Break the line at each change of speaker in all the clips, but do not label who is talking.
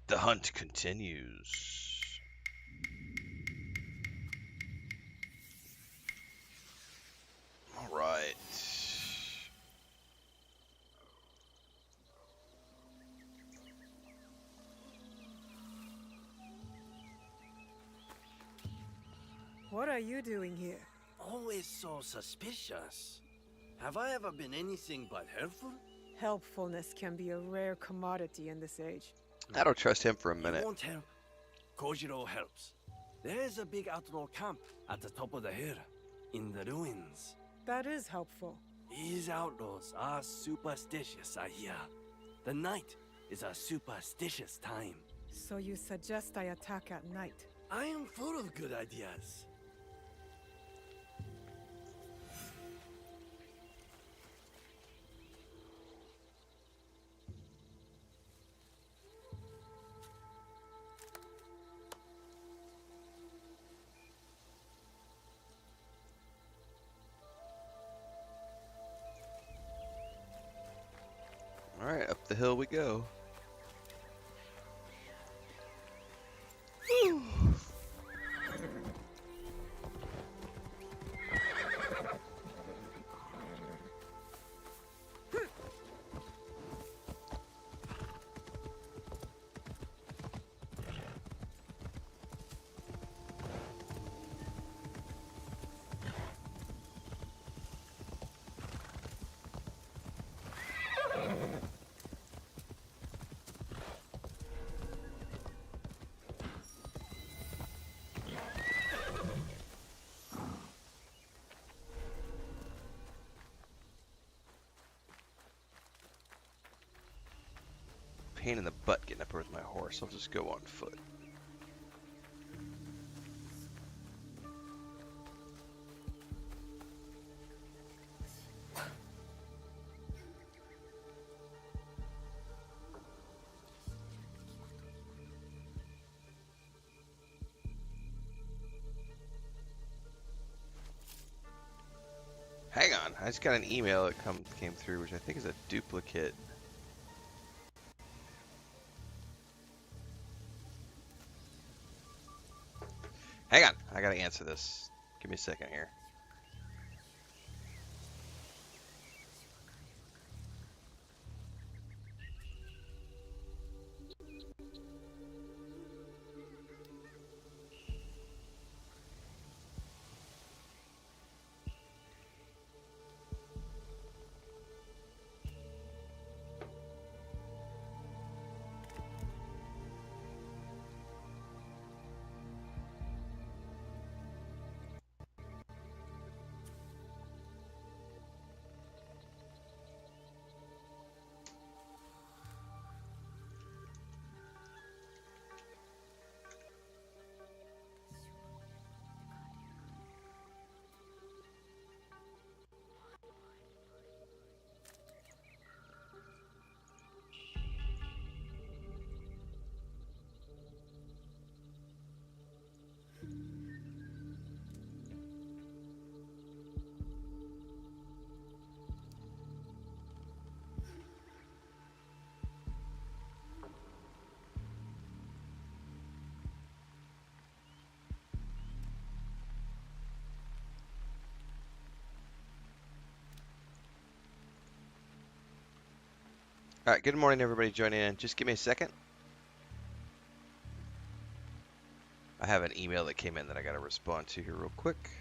The hunt continues. All right.
What are you doing here?
Always so suspicious. Have I ever been anything but helpful?
Helpfulness can be a rare commodity in this age.
I don't trust him for a
You
minute.
won't help. Kojiro helps. There is a big outlaw camp at the top of the hill, in the ruins.
That is helpful.
These outlaws are superstitious, I hear. The night is a superstitious time.
So you suggest I attack at night?
I am full of good ideas.
All right, up the hill we go. Pain in the butt getting up here with my horse. I'll just go on foot. Hang on, I just got an email that came through, which I think is a duplicate. Hang on, I gotta answer this. Give me a second here. All right, good morning, everybody joining in. Just give me a second. I have an email that came in that I gotta respond to here real quick.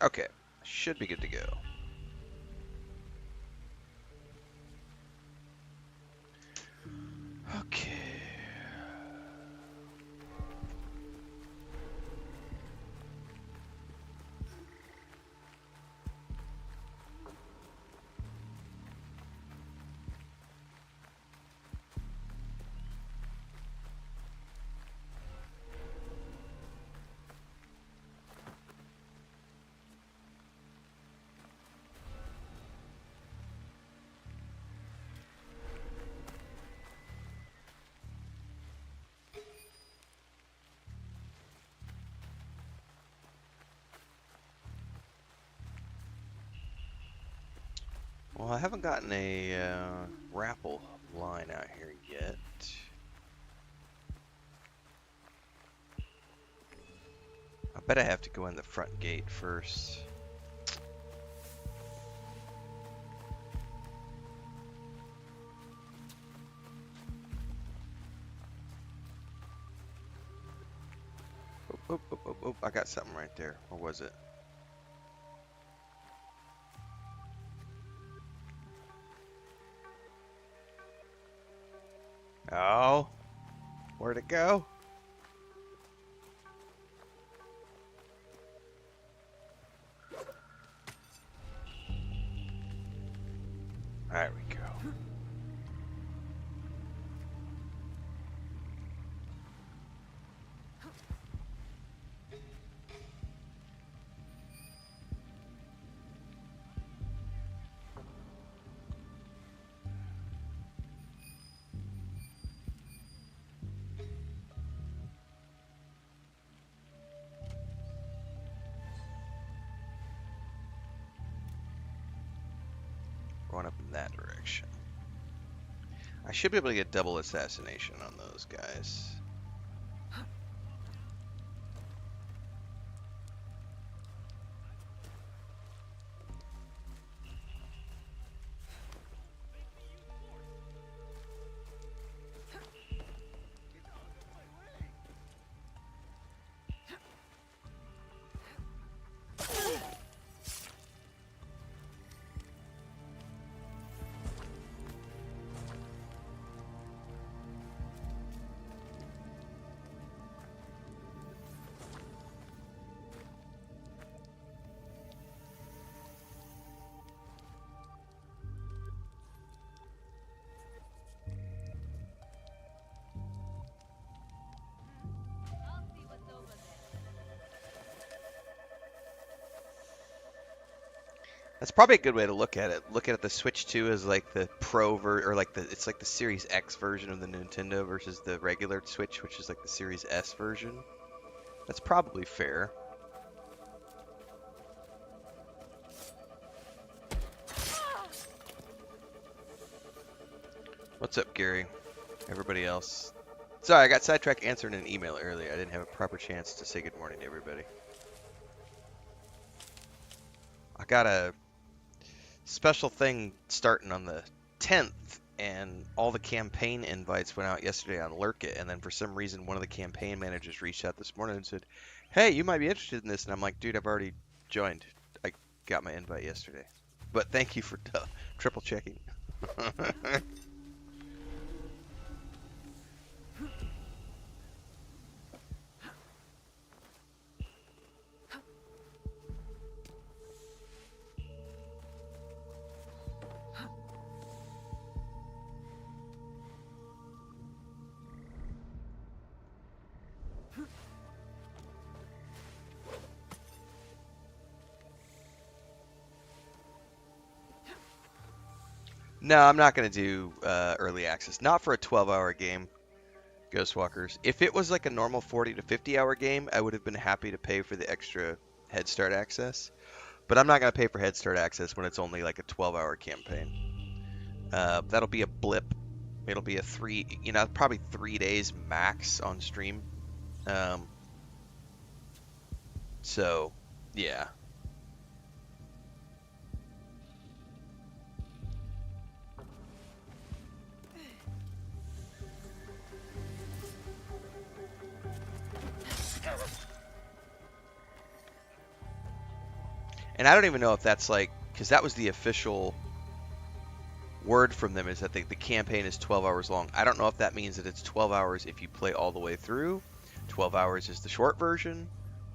Okay, should be good to go. Well, I haven't gotten a grapple line out here yet. I bet I have to go in the front gate first. Oh, I got something right there. What was it? Oh, where'd it go? There we go. Going up in that direction. I should be able to get double assassination on those guys. That's probably a good way to look at it. Look at the Switch 2 as like the or like it's like the Series X version of the Nintendo versus the regular Switch, which is like the Series S version. That's probably fair. What's up, Gary? Everybody else. Sorry, I got sidetracked answering an email earlier. I didn't have a proper chance to say good morning to everybody. I got a special thing starting on the 10th, and all the campaign invites went out yesterday on Lurk It, and then for some reason one of the campaign managers reached out this morning and said, hey, you might be interested in this, and I'm like, dude, I've already joined. I got my invite yesterday. But thank you for triple checking. No, I'm not going to do early access. Not for a 12-hour game, Ghostwalkers. If it was like a normal 40 to 50-hour game, I would have been happy to pay for the extra Head Start access. But I'm not going to pay for Head Start access when it's only like a 12-hour campaign. That'll be a blip. It'll be a probably 3 days max on stream. So, yeah. And I don't even know if that's like, because that was the official word from them, is that the campaign is 12 hours long. I don't know if that means that it's 12 hours if you play all the way through. 12 hours is the short version.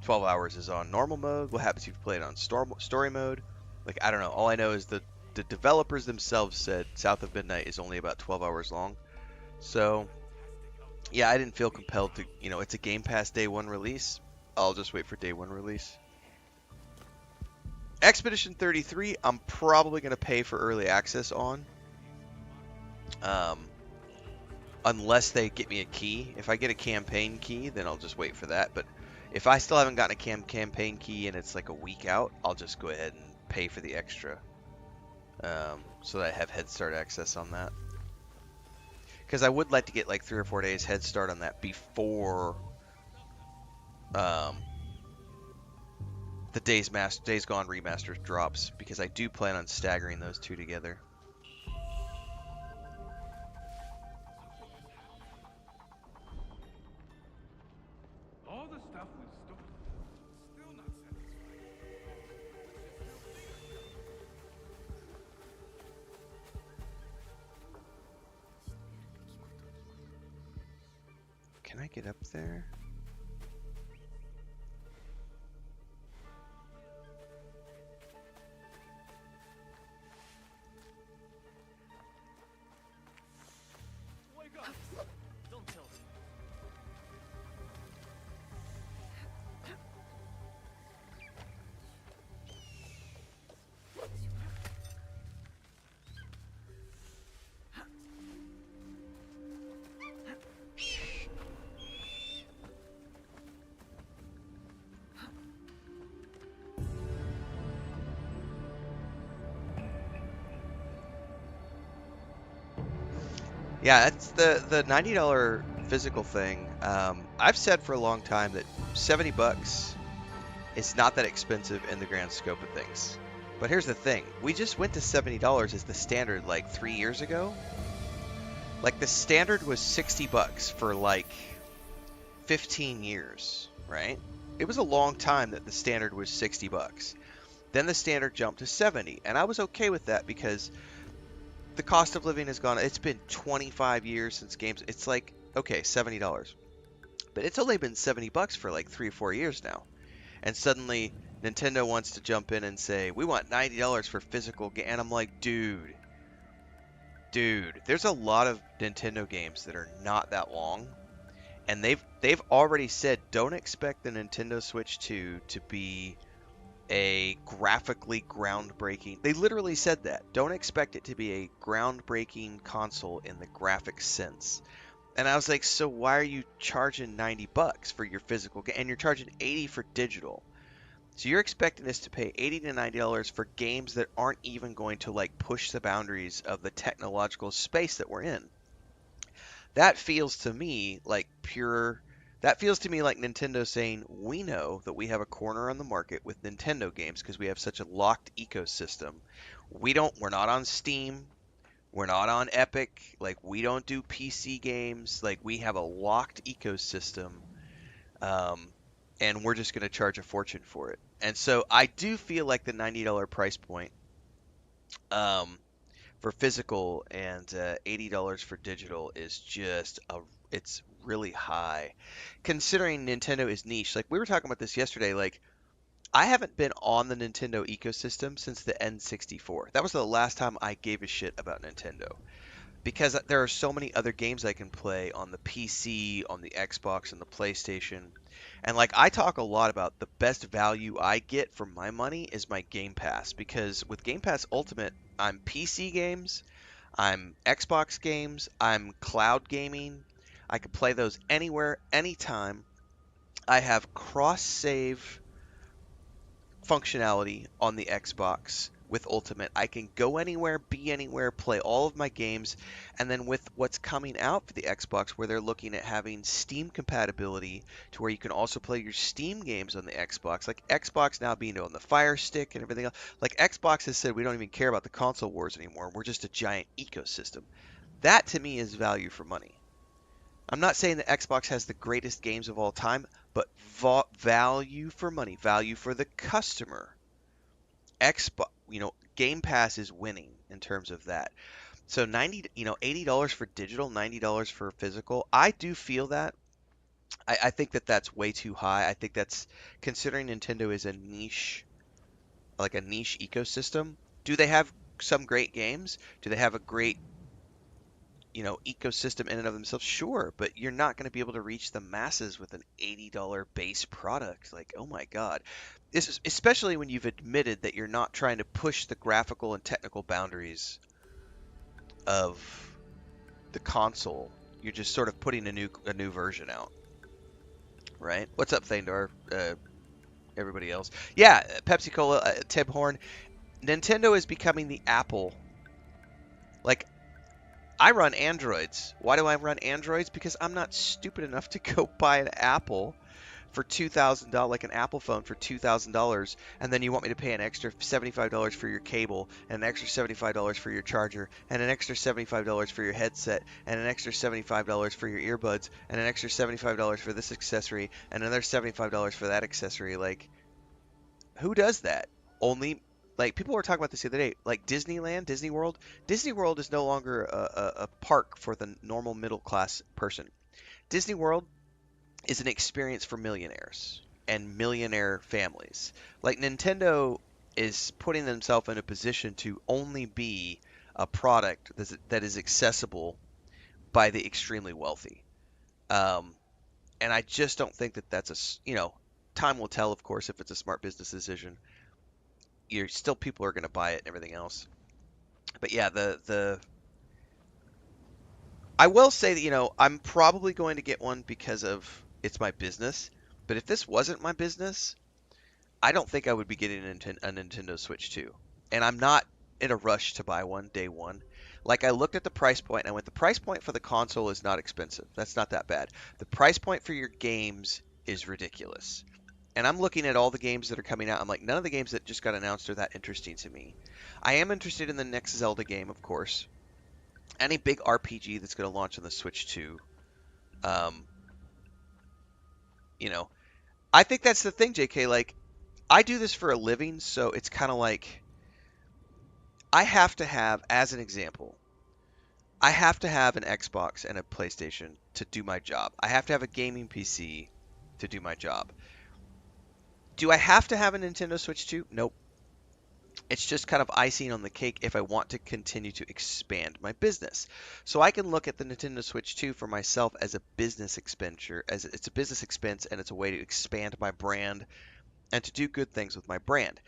12 hours is on normal mode. What happens if you play it on story mode? Like, I don't know. All I know is the developers themselves said South of Midnight is only about 12 hours long. So, yeah, I didn't feel compelled to, it's a Game Pass day one release. I'll just wait for day one release. Expedition 33, I'm probably going to pay for early access on. Unless they get me a key. If I get a campaign key, then I'll just wait for that. But if I still haven't gotten a campaign key and it's like a week out, I'll just go ahead and pay for the extra. so that I have head start access on that. Because I would like to get like 3 or 4 days head start on that before the Days Gone remaster drops, because I do plan on staggering those two together.
All the stuff we stole. Still not
Can I get up there?
Wake up! Don't tell me.
Yeah, that's the $90 physical thing. I've said for a long time that $70 is not that expensive in the grand scope of things. But here's the thing: we just went to $70 as the standard like 3 years ago. Like the standard was $60 for like 15 years, right? It was a long time that the standard was $60. Then the standard jumped to 70, and I was okay with that because the cost of living has gone. It's been 25 years since games. It's like, okay, $70, but it's only been $70 for like 3 or 4 years now. And suddenly Nintendo wants to jump in and say, we want $90 for physical game. And I'm like, dude, there's a lot of Nintendo games that are not that long. And they've already said, don't expect the Nintendo Switch 2 to be a graphically groundbreaking. They literally said that. Don't expect it to be a groundbreaking console in the graphic sense. And I was like, so why are you charging $90 for your physical game? And you're charging $80 for digital. So you're expecting us to pay $80 to $90 for games that aren't even going to like push the boundaries of the technological space that we're in. That feels to me like pure. That feels to me like Nintendo saying, we know that we have a corner on the market with Nintendo games because we have such a locked ecosystem. We're not on Steam. We're not on Epic. Like, we don't do PC games. Like, we have a locked ecosystem. And we're just going to charge a fortune for it. And so I do feel like the $90 price point for physical and $80 for digital is just it's really high, considering Nintendo is niche. Like we were talking about this yesterday. Like I haven't been on the Nintendo ecosystem since the N64. That was the last time I gave a shit about Nintendo, because there are so many other games I can play on the PC, on the Xbox, and the PlayStation. And like I talk a lot about the best value I get for my money is my Game Pass, because with Game Pass Ultimate, I'm PC games, I'm Xbox games, I'm cloud gaming. I can play those anywhere, anytime. I have cross save functionality on the Xbox with Ultimate. I can go anywhere, be anywhere, play all of my games. And then with what's coming out for the Xbox, where they're looking at having Steam compatibility to where you can also play your Steam games on the Xbox, like Xbox now being on the Fire Stick and everything else. Like Xbox has said, we don't even care about the console wars anymore. We're just a giant ecosystem. That to me is value for money. I'm not saying that Xbox has the greatest games of all time, but value for money, value for the customer. Xbox, Game Pass is winning in terms of that. So $80 for digital, $90 for physical. I do feel that. I think that that's way too high. I think that's, considering Nintendo is a niche, like a niche ecosystem. Do they have some great games? Do they have a great ecosystem in and of themselves? Sure, but you're not going to be able to reach the masses with an $80 base product. Like, oh my God. This is especially when you've admitted that you're not trying to push the graphical and technical boundaries of the console. You're just sort of putting a new version out, right? What's up, Thandar? Everybody else? Yeah, Pepsi Cola, Tim Horn. Nintendo is becoming the Apple. Like, I run Androids. Why do I run Androids? Because I'm not stupid enough to go buy an Apple for $2,000, like an Apple phone for $2,000, and then you want me to pay an extra $75 for your cable, and an extra $75 for your charger, and an extra $75 for your headset, and an extra $75 for your earbuds, and an extra $75 for this accessory, and another $75 for that accessory. Like, who does that? Only, like, people were talking about this the other day, like Disneyland, Disney World. Disney World is no longer a park for the normal middle class person. Disney World is an experience for millionaires and millionaire families. Like, Nintendo is putting themselves in a position to only be a product that is accessible by the extremely wealthy. Um, and I just don't think that that's time will tell, of course, if it's a smart business decision. You're still, people are going to buy it and everything else. But yeah, I will say that, I'm probably going to get one because of it's my business. But if this wasn't my business, I don't think I would be getting a Nintendo Switch 2. And I'm not in a rush to buy one day one. Like, I looked at the price point and I went, the price point for the console is not expensive. That's not that bad. The price point for your games is ridiculous. And I'm looking at all the games that are coming out. I'm like, none of the games that just got announced are that interesting to me. I am interested in the next Zelda game, of course. Any big RPG that's going to launch on the Switch 2. Um, you know, I think that's the thing, JK. Like, I do this for a living, so it's kind of like I have to have, as an example, I have to have an Xbox and a PlayStation to do my job. I have to have a gaming PC to do my job. Do I have to have a Nintendo Switch 2? Nope. It's just kind of icing on the cake if I want to continue to expand my business. So I can look at the Nintendo Switch 2 for myself as a business expenditure, as it's a business expense and it's a way to expand my brand and to do good things with my brand.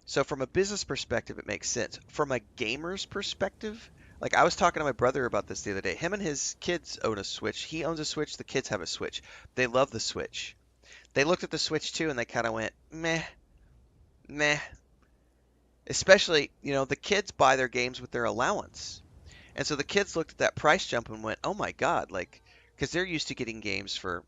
So from a business perspective, it makes sense. From a gamer's perspective, like, I was talking to my brother about this the other day. Him and his kids own a Switch. He owns a Switch. The kids have a Switch. They love the Switch. They looked at the Switch too and they kind of went, meh, meh. Especially, the kids buy their games with their allowance. And so the kids looked at that price jump and went, oh my God, like, because they're used to getting games for,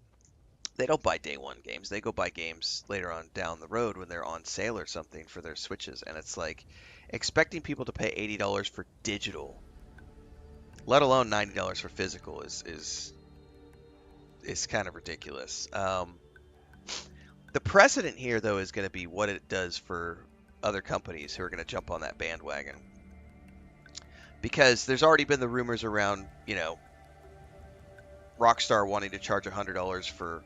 they don't buy day one games. They go buy games later on down the road when they're on sale or something for their Switches. And it's like, expecting people to pay $80 for digital, let alone $90 for physical, is kind of ridiculous. The precedent here, though, is going to be what it does for other companies who are going to jump on that bandwagon. Because there's already been the rumors around, Rockstar wanting to charge $100 for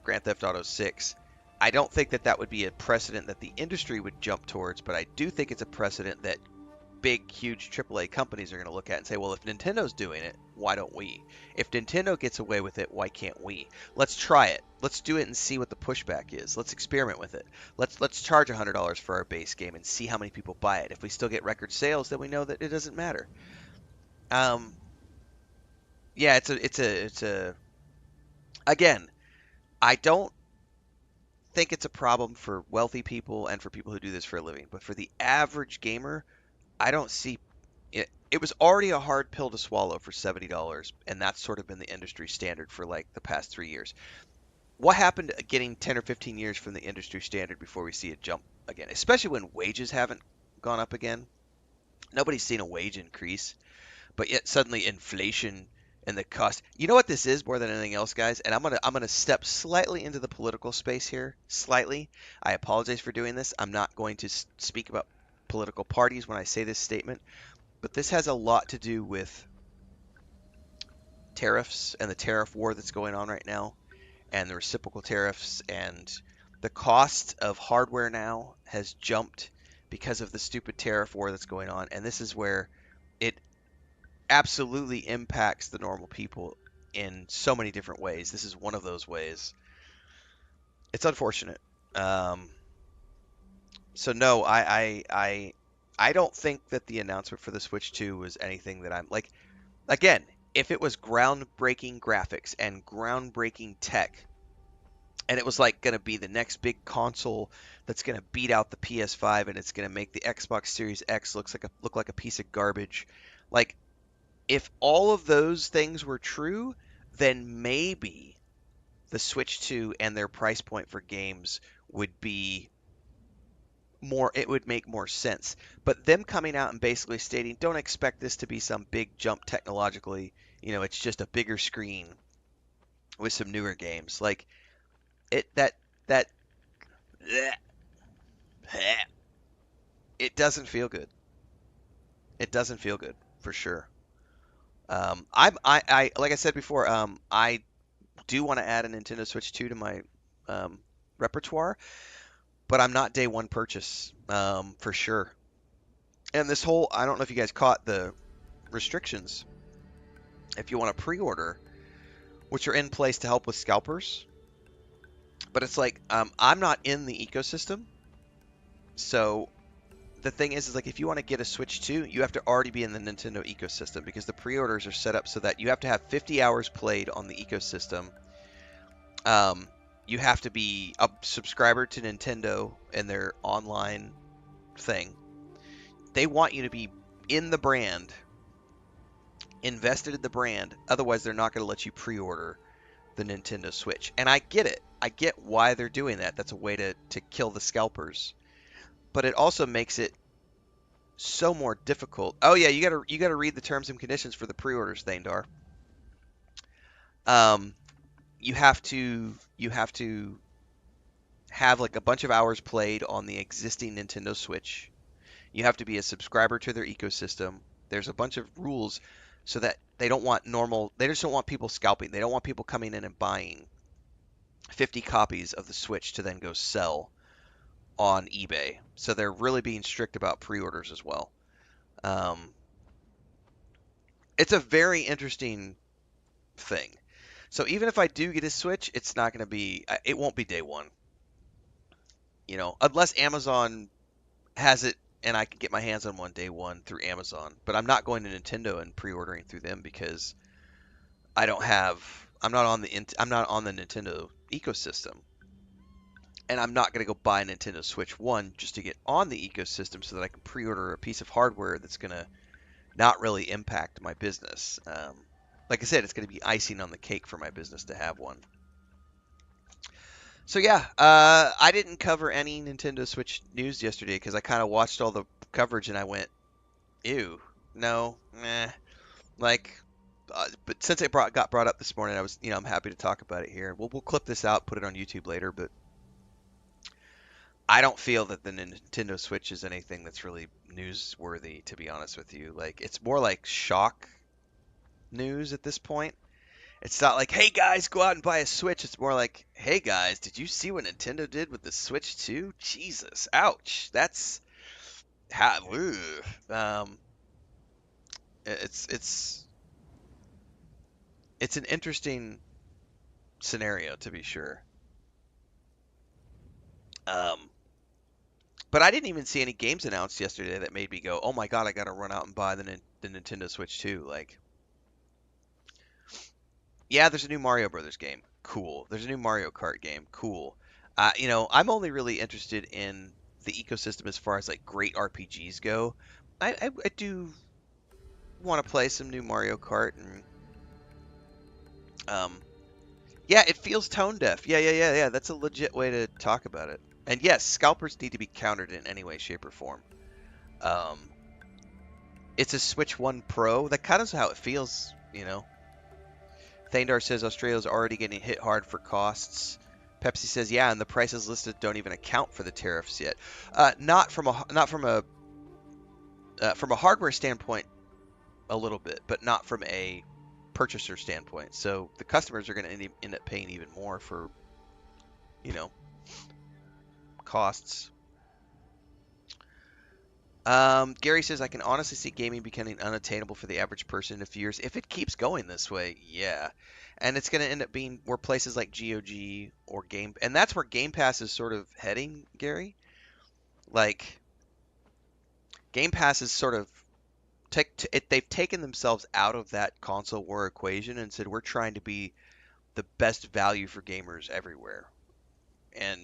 Grand Theft Auto 6. I don't think that that would be a precedent that the industry would jump towards, but I do think it's a precedent that big, huge AAA companies are going to look at and say, well, if Nintendo's doing it, why don't we? If Nintendo gets away with it, why can't we? Let's try it. Let's do it and see what the pushback is. Let's experiment with it. Let's charge $100 for our base game and see how many people buy it. If we still get record sales, then we know that it doesn't matter. Yeah, it's a again, I don't think it's a problem for wealthy people and for people who do this for a living, but for the average gamer, I don't see it. It was already a hard pill to swallow for $70, and that's sort of been the industry standard for like the past 3 years. What happened getting 10 or 15 years from the industry standard before we see it jump again, especially when wages haven't gone up again? Nobody's seen a wage increase, but yet suddenly inflation and the cost. You know what this is more than anything else, guys? And I'm gonna step slightly into the political space here, slightly. I apologize for doing this. I'm not going to speak about political parties when I say this statement, but this has a lot to do with tariffs and the tariff war that's going on right now, and the reciprocal tariffs, and the cost of hardware now has jumped because of the stupid tariff war that's going on, and this is where it absolutely impacts the normal people in so many different ways. This is one of those ways. It's unfortunate. So no, I don't think that the announcement for the Switch 2 was anything that I'm like. Again, if it was groundbreaking graphics and groundbreaking tech, and it was like going to be the next big console that's going to beat out the PS5, and it's going to make the Xbox Series X look like a piece of garbage. Like, if all of those things were true, then maybe the Switch 2 and their price point for games would be more, it would make more sense. But them coming out and basically stating, don't expect this to be some big jump technologically, it's just a bigger screen with some newer games. Like, it that it doesn't feel good. It doesn't feel good for sure. I like I said before, I do want to add a Nintendo Switch 2 to my um, repertoire, but I'm not day one purchase for sure. And this whole, I don't know if you guys caught the restrictions. If you want to pre-order, which are in place to help with scalpers, but it's like I'm not in the ecosystem, so the thing is like if you want to get a Switch 2, you have to already be in the Nintendo ecosystem because the pre-orders are set up so that you have to have 50 hours played on the ecosystem. You have to be a subscriber to Nintendo and their online thing. They want you to be in the brand, invested in the brand. Otherwise, they're not going to let you pre-order the Nintendo Switch. And I get it. I get why they're doing that. That's a way to kill the scalpers. But it also makes it so more difficult. Oh yeah, you gotta read the terms and conditions for the pre-orders, Thandar. Um, you have to have like a bunch of hours played on the existing Nintendo Switch. You have to be a subscriber to their ecosystem. There's a bunch of rules so that they just don't want people scalping. They don't want people coming in and buying 50 copies of the Switch to then go sell on eBay. So they're really being strict about pre-orders as well. Um, it's a very interesting thing. So even if I do get a Switch, it won't be day one. Unless Amazon has it and I can get my hands on one day one through Amazon. But I'm not going to Nintendo and pre-ordering through them because I'm not on the Nintendo ecosystem. And I'm not going to go buy a Nintendo Switch 1 just to get on the ecosystem so that I can pre-order a piece of hardware that's going to not really impact my business. Like I said, it's going to be icing on the cake for my business to have one. So yeah, I didn't cover any Nintendo Switch news yesterday because I kind of watched all the coverage and I went, ew, no, meh. Like, but since it got brought up this morning, I'm happy to talk about it here. We'll clip this out, put it on YouTube later, but I don't feel that the Nintendo Switch is anything that's really newsworthy, to be honest with you. Like, it's more like shock news at this point. It's not like, hey guys, go out and buy a Switch. It's more like, hey guys, did you see what Nintendo did with the Switch 2? Jesus, ouch. That's it's it's an interesting scenario to be sure. But I didn't even see any games announced yesterday that made me go, oh my god, I gotta run out and buy the Nintendo Switch 2. Like, yeah, there's a new Mario Brothers game. Cool. There's a new Mario Kart game. Cool. I'm only really interested in the ecosystem as far as like great RPGs go. I do want to play some new Mario Kart and um yeah, it feels tone deaf. Yeah. That's a legit way to talk about it. And yes, scalpers need to be countered in any way, shape, or form. Um, it's a Switch 1 Pro. That kind of is how it feels. Thandar says Australia's already getting hit hard for costs. Pepsi says, yeah, and the prices listed don't even account for the tariffs yet. Not from a hardware standpoint, a little bit, but not from a purchaser standpoint. So the customers are going to end up paying even more for, costs. Gary says, I can honestly see gaming becoming unattainable for the average person in a few years if it keeps going this way. Yeah. And it's going to end up being where places like GOG or and that's where Game Pass is sort of heading, Gary. Like, Game Pass is sort of they've taken themselves out of that console war equation and said we're trying to be the best value for gamers everywhere. and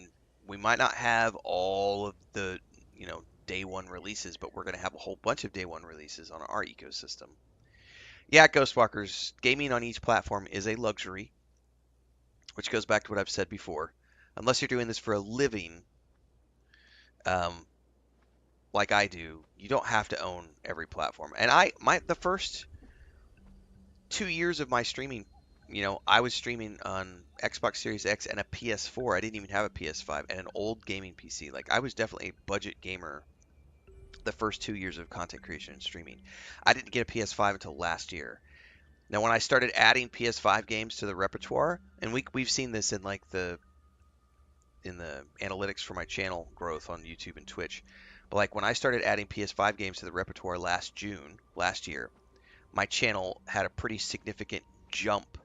we might not have all of the, day one releases, but we're going to have a whole bunch of day one releases on our ecosystem. Yeah, Ghostwalkers, gaming on each platform is a luxury, which goes back to what I've said before. Unless you're doing this for a living, um, like I do, you don't have to own every platform. And the first 2 years of my streaming, I was streaming on Xbox Series X and a PS4. I didn't even have a PS5 and an old gaming PC. Like, I was definitely a budget gamer the first 2 years of content creation and streaming. I didn't get a PS5 until last year. Now, when I started adding PS5 games to the repertoire, and we've seen this in like in the analytics for my channel growth on YouTube and Twitch, but like when I started adding PS5 games to the repertoire last year, my channel had a pretty significant jump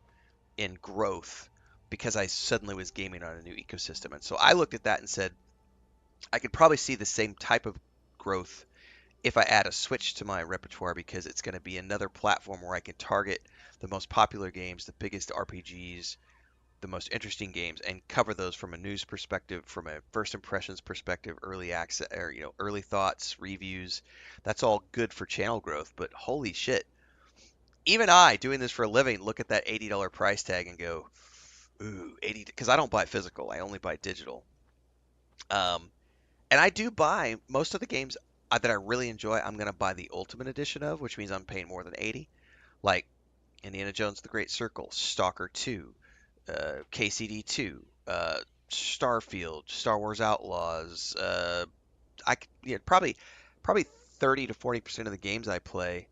in growth because I suddenly was gaming on a new ecosystem. And so I looked at that and said, I could probably see the same type of growth if I add a Switch to my repertoire, because it's going to be another platform where I can target the most popular games, the biggest RPGs, the most interesting games, and cover those from a news perspective, from a first impressions perspective, early access, or early thoughts, reviews. That's all good for channel growth. But holy shit, even I, doing this for a living, look at that $80 price tag and go, ooh, 80, because I don't buy physical, I only buy digital. Um, and I do buy most of the games that I really enjoy. I'm gonna buy the Ultimate Edition of, which means I'm paying more than 80. Like Indiana Jones: The Great Circle, Stalker 2, KCD 2, Starfield, Star Wars Outlaws. Probably 30 to 40% of the games I play,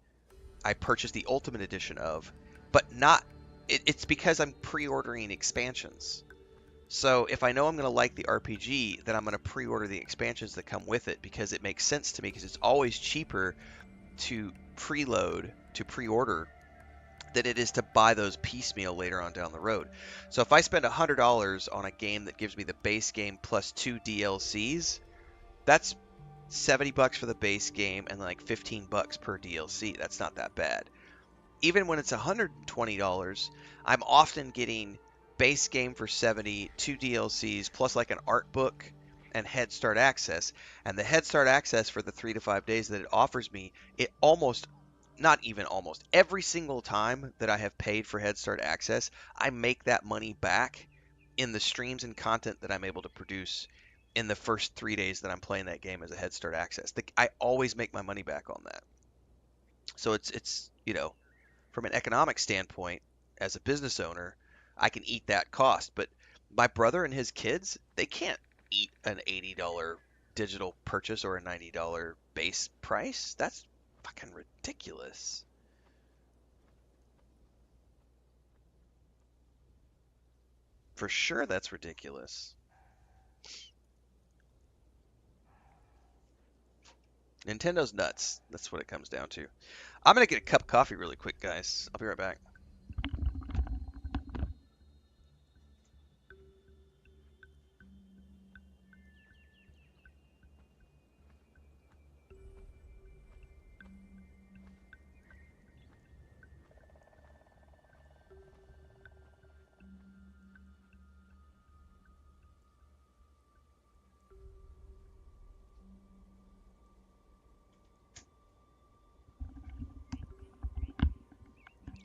I purchased the Ultimate Edition of, but not. It's because I'm pre-ordering expansions. So if I know I'm going to like the RPG, then I'm going to pre-order the expansions that come with it, because it makes sense to me, because it's always cheaper to pre-order than it is to buy those piecemeal later on down the road. So if I spend $100 on a game that gives me the base game plus 2 DLCs, that's $70 for the base game and like $15 per DLC. That's not that bad. Even when it's $120, I'm often getting base game for 70, 2 DLCs, plus like an art book and Head Start access. And the Head Start access for the 3 to 5 days that it offers me, it almost, not even almost, every single time that I have paid for Head Start access, I make that money back in the streams and content that I'm able to produce in the first 3 days that I'm playing that game as a Head Start access. I always make my money back on that. So it's from an economic standpoint, as a business owner, I can eat that cost. But my brother and his kids, they can't eat an $80 digital purchase or a $90 base price. That's fucking ridiculous. For sure, that's ridiculous. Nintendo's nuts. That's what it comes down to. I'm going to get a cup of coffee really quick, guys. I'll be right back.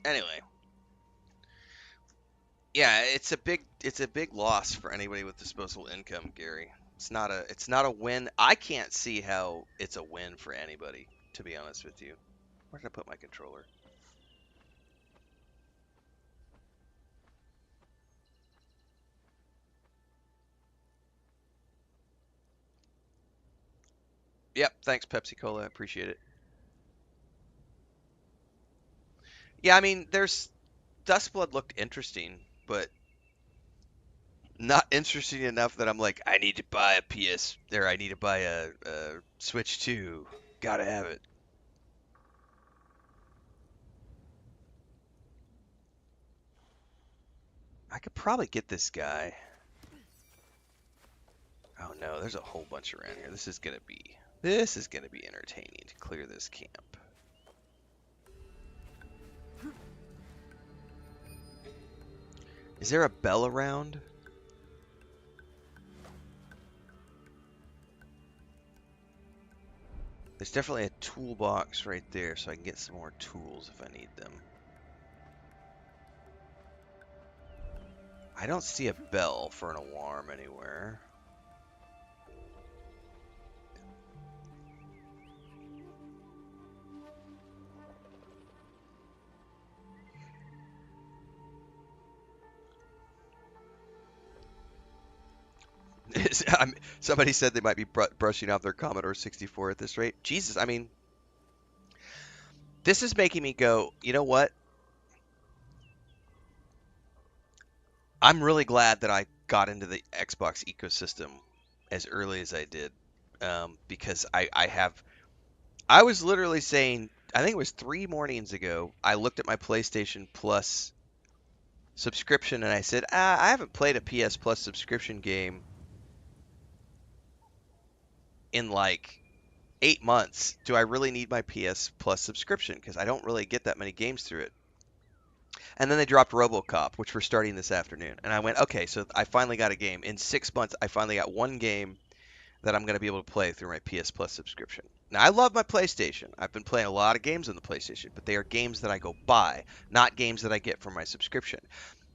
Anyway, yeah, it's a big loss for anybody with disposable income, Gary. It's not a win. I can't see how it's a win for anybody, to be honest with you. Where did I put my controller? Yep, thanks Pepsi Cola, I appreciate it. Yeah, I mean, there's Dustblood looked interesting, but not interesting enough that I'm like, I need to buy a PS, or I need to buy a Switch 2. Gotta have it. I could probably get this guy. Oh no, there's a whole bunch around here. This is gonna be entertaining to clear this camp. Is there a bell around? There's definitely a toolbox right there, so I can get some more tools if I need them. I don't see a bell for an alarm anywhere. Somebody said they might be brushing off their Commodore 64 at this rate. Jesus, I mean, this is making me go, you know what? I'm really glad that I got into the Xbox ecosystem as early as I did, because I was literally saying, I think it was 3 mornings ago, I looked at my PlayStation Plus subscription and I said, I haven't played a PS Plus subscription game in like 8 months. Do I really need my PS Plus subscription? Because I don't really get that many games through it. And then they dropped RoboCop, which we're starting this afternoon. And I went, okay, so I finally got a game. In 6 months, I finally got one game that I'm going to be able to play through my PS Plus subscription. Now, I love my PlayStation. I've been playing a lot of games on the PlayStation, but they are games that I go buy, not games that I get from my subscription.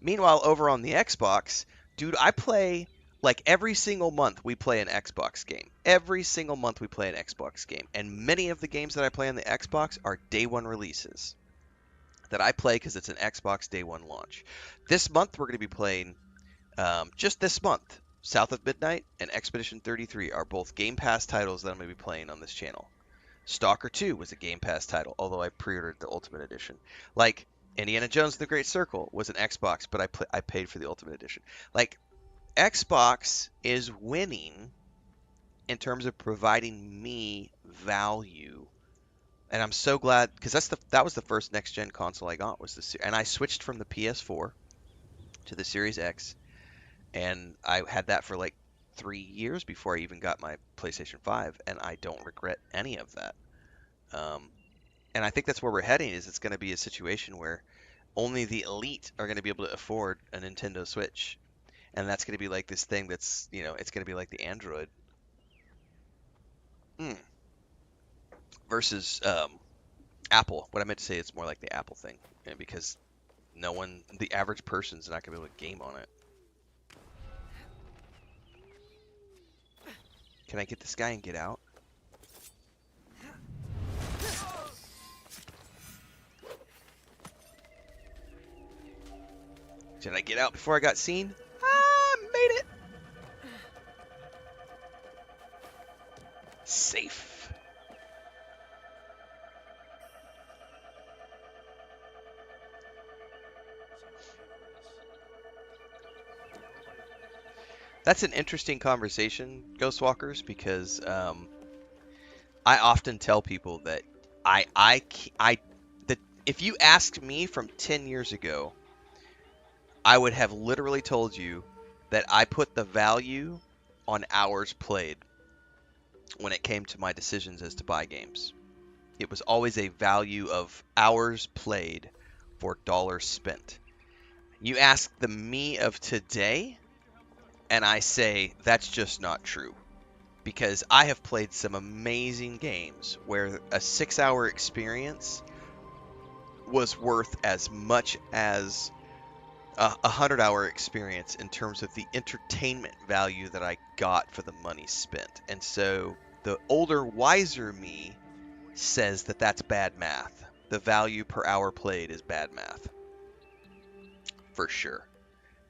Meanwhile, over on the Xbox, dude, I play like every single month we play an Xbox game. Every single month we play an Xbox game. And many of the games that I play on the Xbox are day one releases that I play because it's an Xbox day one launch. This month we're going to be playing, just this month, South of Midnight and Expedition 33 are both Game Pass titles that I'm going to be playing on this channel. Stalker 2 was a Game Pass title, although I pre-ordered the Ultimate Edition. Like, Indiana Jones and the Great Circle was an Xbox, but I paid for the Ultimate Edition. Like, Xbox is winning in terms of providing me value. And I'm so glad, because that was the first next-gen console I got, was the, and I switched from the PS4 to the Series X, and I had that for like 3 years before I even got my PlayStation 5, and I don't regret any of that. And I think that's where we're heading, is it's going to be a situation where only the elite are going to be able to afford a Nintendo Switch. And that's going to be like this thing that's, it's going to be like the Android. Versus Apple. What I meant to say, it's more like the Apple thing. Because the average person's not going to be able to game on it. Can I get this guy and get out? Did I get out before I got seen? Ah, made it! Safe. That's an interesting conversation, Ghostwalkers, because I often tell people that if you asked me from 10 years ago, I would have literally told you that I put the value on hours played when it came to my decisions as to buy games. It was always a value of hours played for dollars spent. You ask the me of today, and I say that's just not true. Because I have played some amazing games where a 6-hour experience was worth as much as a 100-hour experience in terms of the entertainment value that I got for the money spent. And so the older, wiser me says that that's bad math. The value per hour played is bad math. For sure.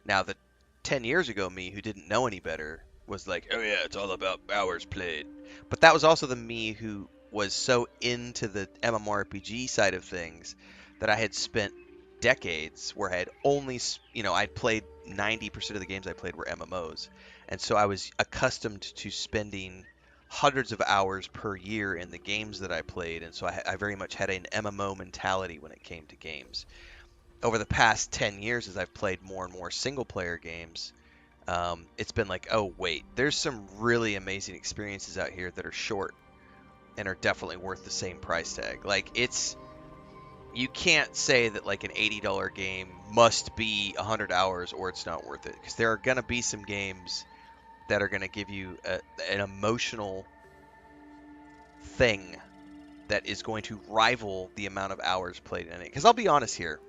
Now, the 10 years ago me, who didn't know any better, was like, oh yeah, it's all about hours played. But that was also the me who was so into the MMORPG side of things that I had spent decades where I had only, I'd played 90% of the games I played were MMOs. And so I was accustomed to spending hundreds of hours per year in the games that I played. And so I very much had an MMO mentality when it came to games. Over the past 10 years, as I've played more and more single-player games, it's been like, oh, wait, there's some really amazing experiences out here that are short and are definitely worth the same price tag. Like, you can't say that like an $80 game must be 100 hours or it's not worth it, because there are going to be some games that are going to give you an emotional thing that is going to rival the amount of hours played in it. Because I'll be honest here,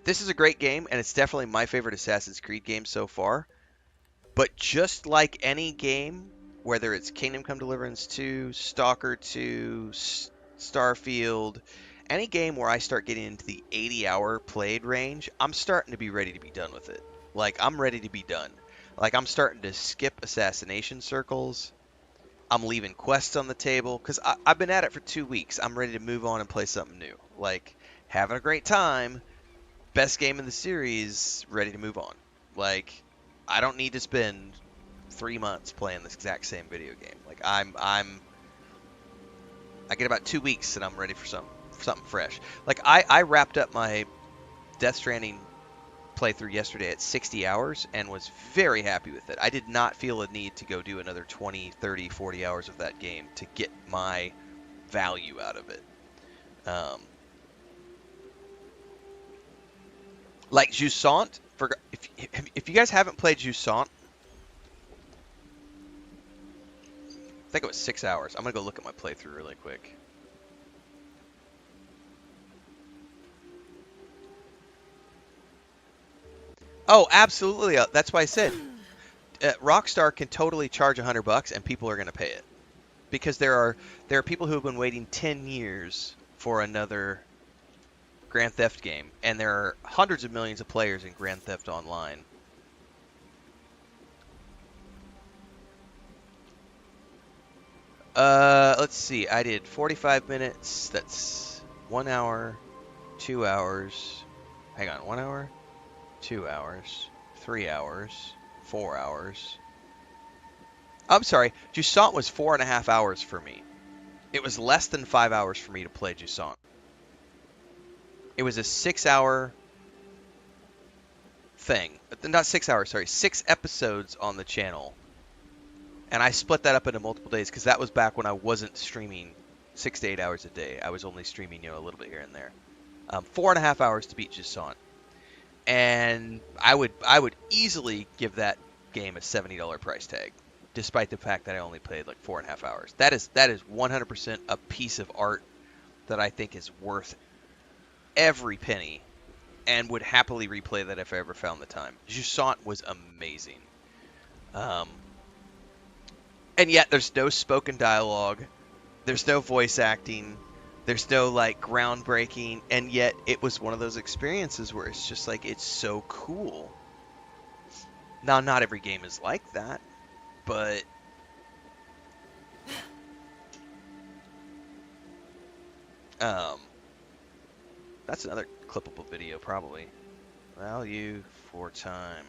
this is a great game, and it's definitely my favorite Assassin's Creed game so far. But just like any game, whether it's Kingdom Come Deliverance 2, Stalker 2, Starfield, any game where I start getting into the 80-hour played range, I'm starting to be ready to be done with it. Like, I'm ready to be done. Like, I'm starting to skip assassination circles. I'm leaving quests on the table because I've been at it for 2 weeks. I'm ready to move on and play something new. Like, having a great time, best game in the series, ready to move on. Like, I don't need to spend 3 months playing this exact same video game. Like, I get about 2 weeks and I'm ready for something fresh. Like, I wrapped up my Death Stranding playthrough yesterday at 60 hours and was very happy with it. I did not feel a need to go do another 20, 30, 40 hours of that game to get my value out of it. Like Jusant, if you guys haven't played Jusant, I think it was 6 hours. I'm going to go look at my playthrough really quick. Oh, absolutely. That's why I said Rockstar can totally charge $100 and people are going to pay it. Because there are people who have been waiting 10 years for another Grand Theft game, and there are hundreds of millions of players in Grand Theft Online. Let's see. I did 45 minutes. That's 1 hour, 2 hours. Hang on, 1 hour, 2 hours, 3 hours, 4 hours. I'm sorry, Jusant was 4.5 hours for me. It was less than 5 hours for me to play Jusant. It was a 6 hour thing. Not 6 hours, sorry. 6 episodes on the channel. And I split that up into multiple days because that was back when I wasn't streaming 6 to 8 hours a day. I was only streaming, a little bit here and there. 4.5 hours to beat Jusant. And I would easily give that game a $70 price tag, despite the fact that I only played like 4.5 hours. That is 100% a piece of art that I think is worth every penny, and would happily replay that if I ever found the time. Jusant was amazing. And yet there's no spoken dialogue, there's no voice acting, there's no like groundbreaking, and yet it was one of those experiences where it's just like, it's so cool. Now, not every game is like that, but that's another clippable video probably. Value for time.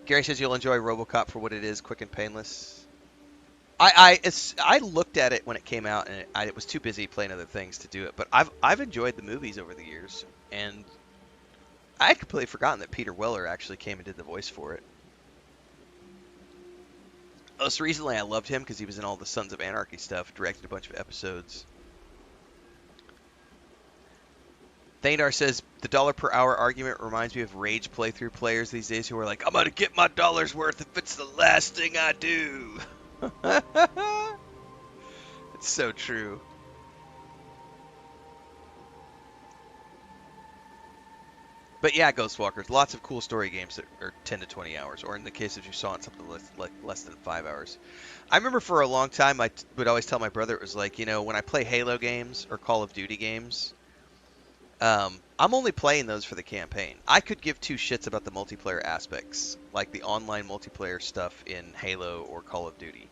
Gary says you'll enjoy RoboCop for what it is, quick and painless. I looked at it when it came out, and I was too busy playing other things to do it. But I've enjoyed the movies over the years, and I had completely forgotten that Peter Weller actually came and did the voice for it. Most recently, I loved him because he was in all the Sons of Anarchy stuff, directed a bunch of episodes. Thanar says, the dollar per hour argument reminds me of Rage playthrough players these days who are like, I'm going to get my dollar's worth if it's the last thing I do. It's so true. But yeah, Ghostwalkers, lots of cool story games that are 10 to 20 hours, or in the case of Jusant, something less than 5 hours. I remember for a long time, I would always tell my brother, it was like, when I play Halo games or Call of Duty games, I'm only playing those for the campaign. I could give two shits about the multiplayer aspects, like the online multiplayer stuff in Halo or Call of Duty.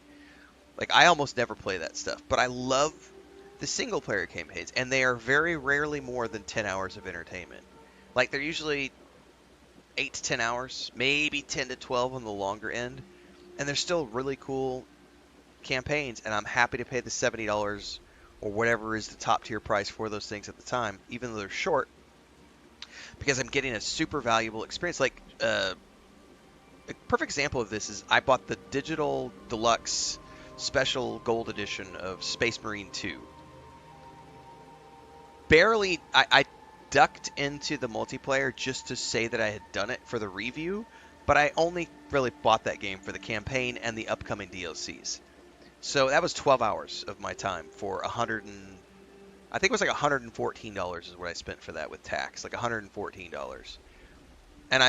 Like, I almost never play that stuff, but I love the single-player campaigns, and they are very rarely more than 10 hours of entertainment. Like, they're usually 8 to 10 hours, maybe 10 to 12 on the longer end, and they're still really cool campaigns, and I'm happy to pay the $70 or whatever is the top-tier price for those things at the time, even though they're short, because I'm getting a super valuable experience. Like, a perfect example of this is I bought the digital deluxe special gold edition of Space Marine 2. Barely, I ducked into the multiplayer just to say that I had done it for the review, but I only really bought that game for the campaign and the upcoming DLCs. So that was 12 hours of my time for I think it was like $114 is what I spent for that with tax, like $114. And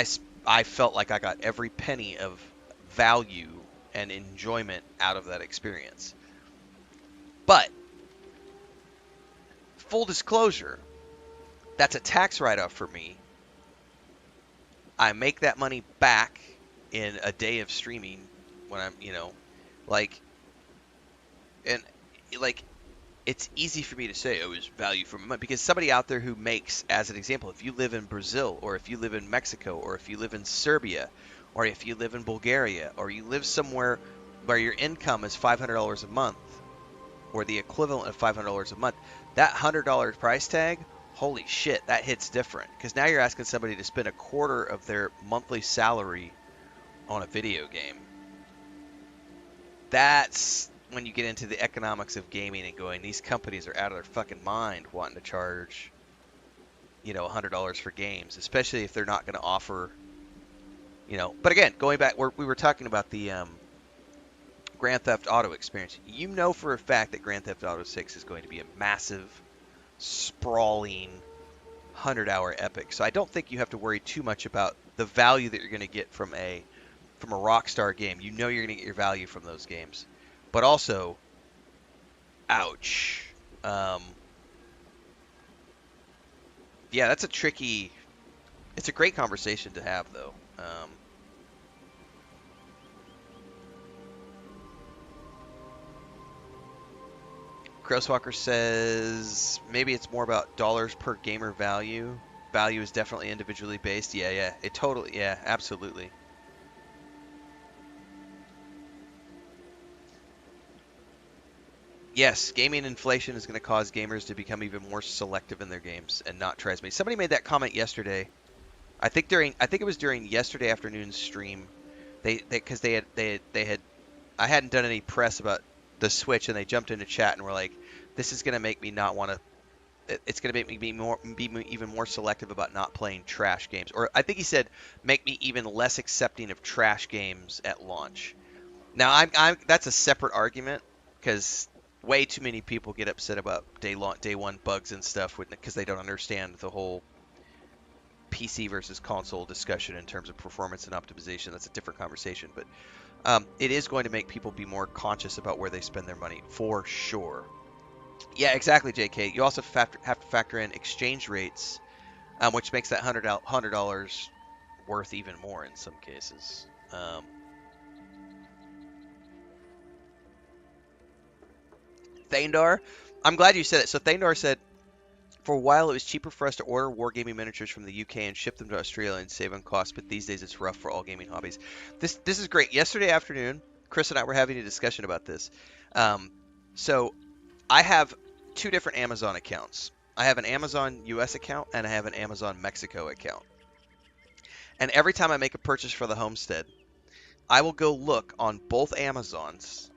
I felt like I got every penny of value and enjoyment out of that experience. But full disclosure, that's a tax write-off for me. I make that money back in a day of streaming when I'm, like, and like it's easy for me to say, oh, it's value for my money, because somebody out there who makes, as an example, if you live in Brazil, or if you live in Mexico, or if you live in Serbia, or if you live in Bulgaria, or you live somewhere where your income is $500 a month, or the equivalent of $500 a month, that $100 price tag, holy shit, that hits different. Because now you're asking somebody to spend a quarter of their monthly salary on a video game. That's when you get into the economics of gaming and going, these companies are out of their fucking mind wanting to charge, $100 for games, especially if they're not going to offer, But again, going back, we were talking about the Grand Theft Auto experience. You know for a fact that Grand Theft Auto 6 is going to be a massive, sprawling, 100-hour epic. So I don't think you have to worry too much about the value that you're going to get from a Rockstar game. You know you're going to get your value from those games. But also, ouch. Yeah, that's it's a great conversation to have, though. Grosswalker says maybe it's more about dollars per gamer value. Value is definitely individually based. Yeah. Yeah, absolutely. Yes, gaming inflation is going to cause gamers to become even more selective in their games and not try as many. Somebody made that comment yesterday. I think it was during yesterday afternoon's stream. Because they had I hadn't done any press about the Switch, and they jumped into chat and were like, "This is going to make me not want to. It's going to make me be even more selective about not playing trash games." Or I think he said, "Make me even less accepting of trash games at launch." Now that's a separate argument, because way too many people get upset about day one bugs and stuff because they don't understand the whole PC versus console discussion in terms of performance and optimization. That's a different conversation, but it is going to make people be more conscious about where they spend their money, for sure. Yeah, exactly, JK. You also have to factor in exchange rates, which makes that $100 worth even more in some cases. Thandar, I'm glad you said it. So Thandar said, for a while, it was cheaper for us to order wargaming miniatures from the UK and ship them to Australia and save on costs, but these days it's rough for all gaming hobbies. This is great. Yesterday afternoon, Chris and I were having a discussion about this. So I have two different Amazon accounts. I have an Amazon US account and I have an Amazon Mexico account. And every time I make a purchase for the homestead, I will go look on both Amazons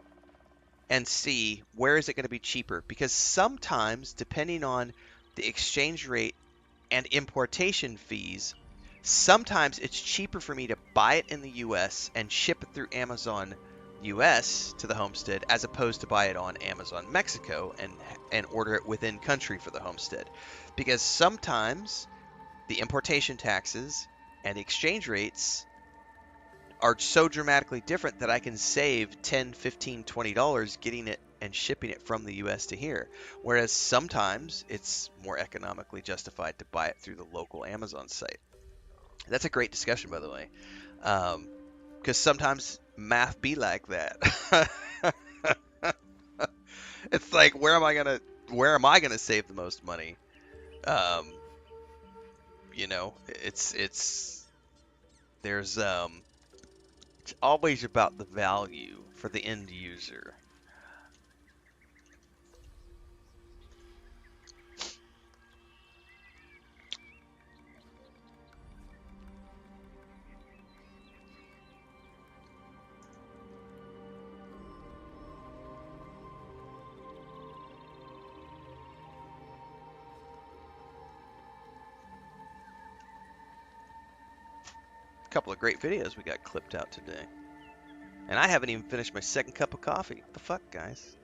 and see where is it going to be cheaper, because sometimes, depending on the exchange rate and importation fees, sometimes it's cheaper for me to buy it in the US and ship it through Amazon US to the homestead, as opposed to buy it on Amazon Mexico and order it within country for the homestead, because sometimes the importation taxes and the exchange rates are so dramatically different that I can save $10, $15, $20 getting it and shipping it from the US to here. Whereas sometimes it's more economically justified to buy it through the local Amazon site. That's a great discussion, by the way. Because sometimes math be like that. It's like, where am I gonna save the most money? There's it's always about the value for the end user. couple of great videos we got clipped out today. And I haven't even finished my second cup of coffee. What the fuck, guys?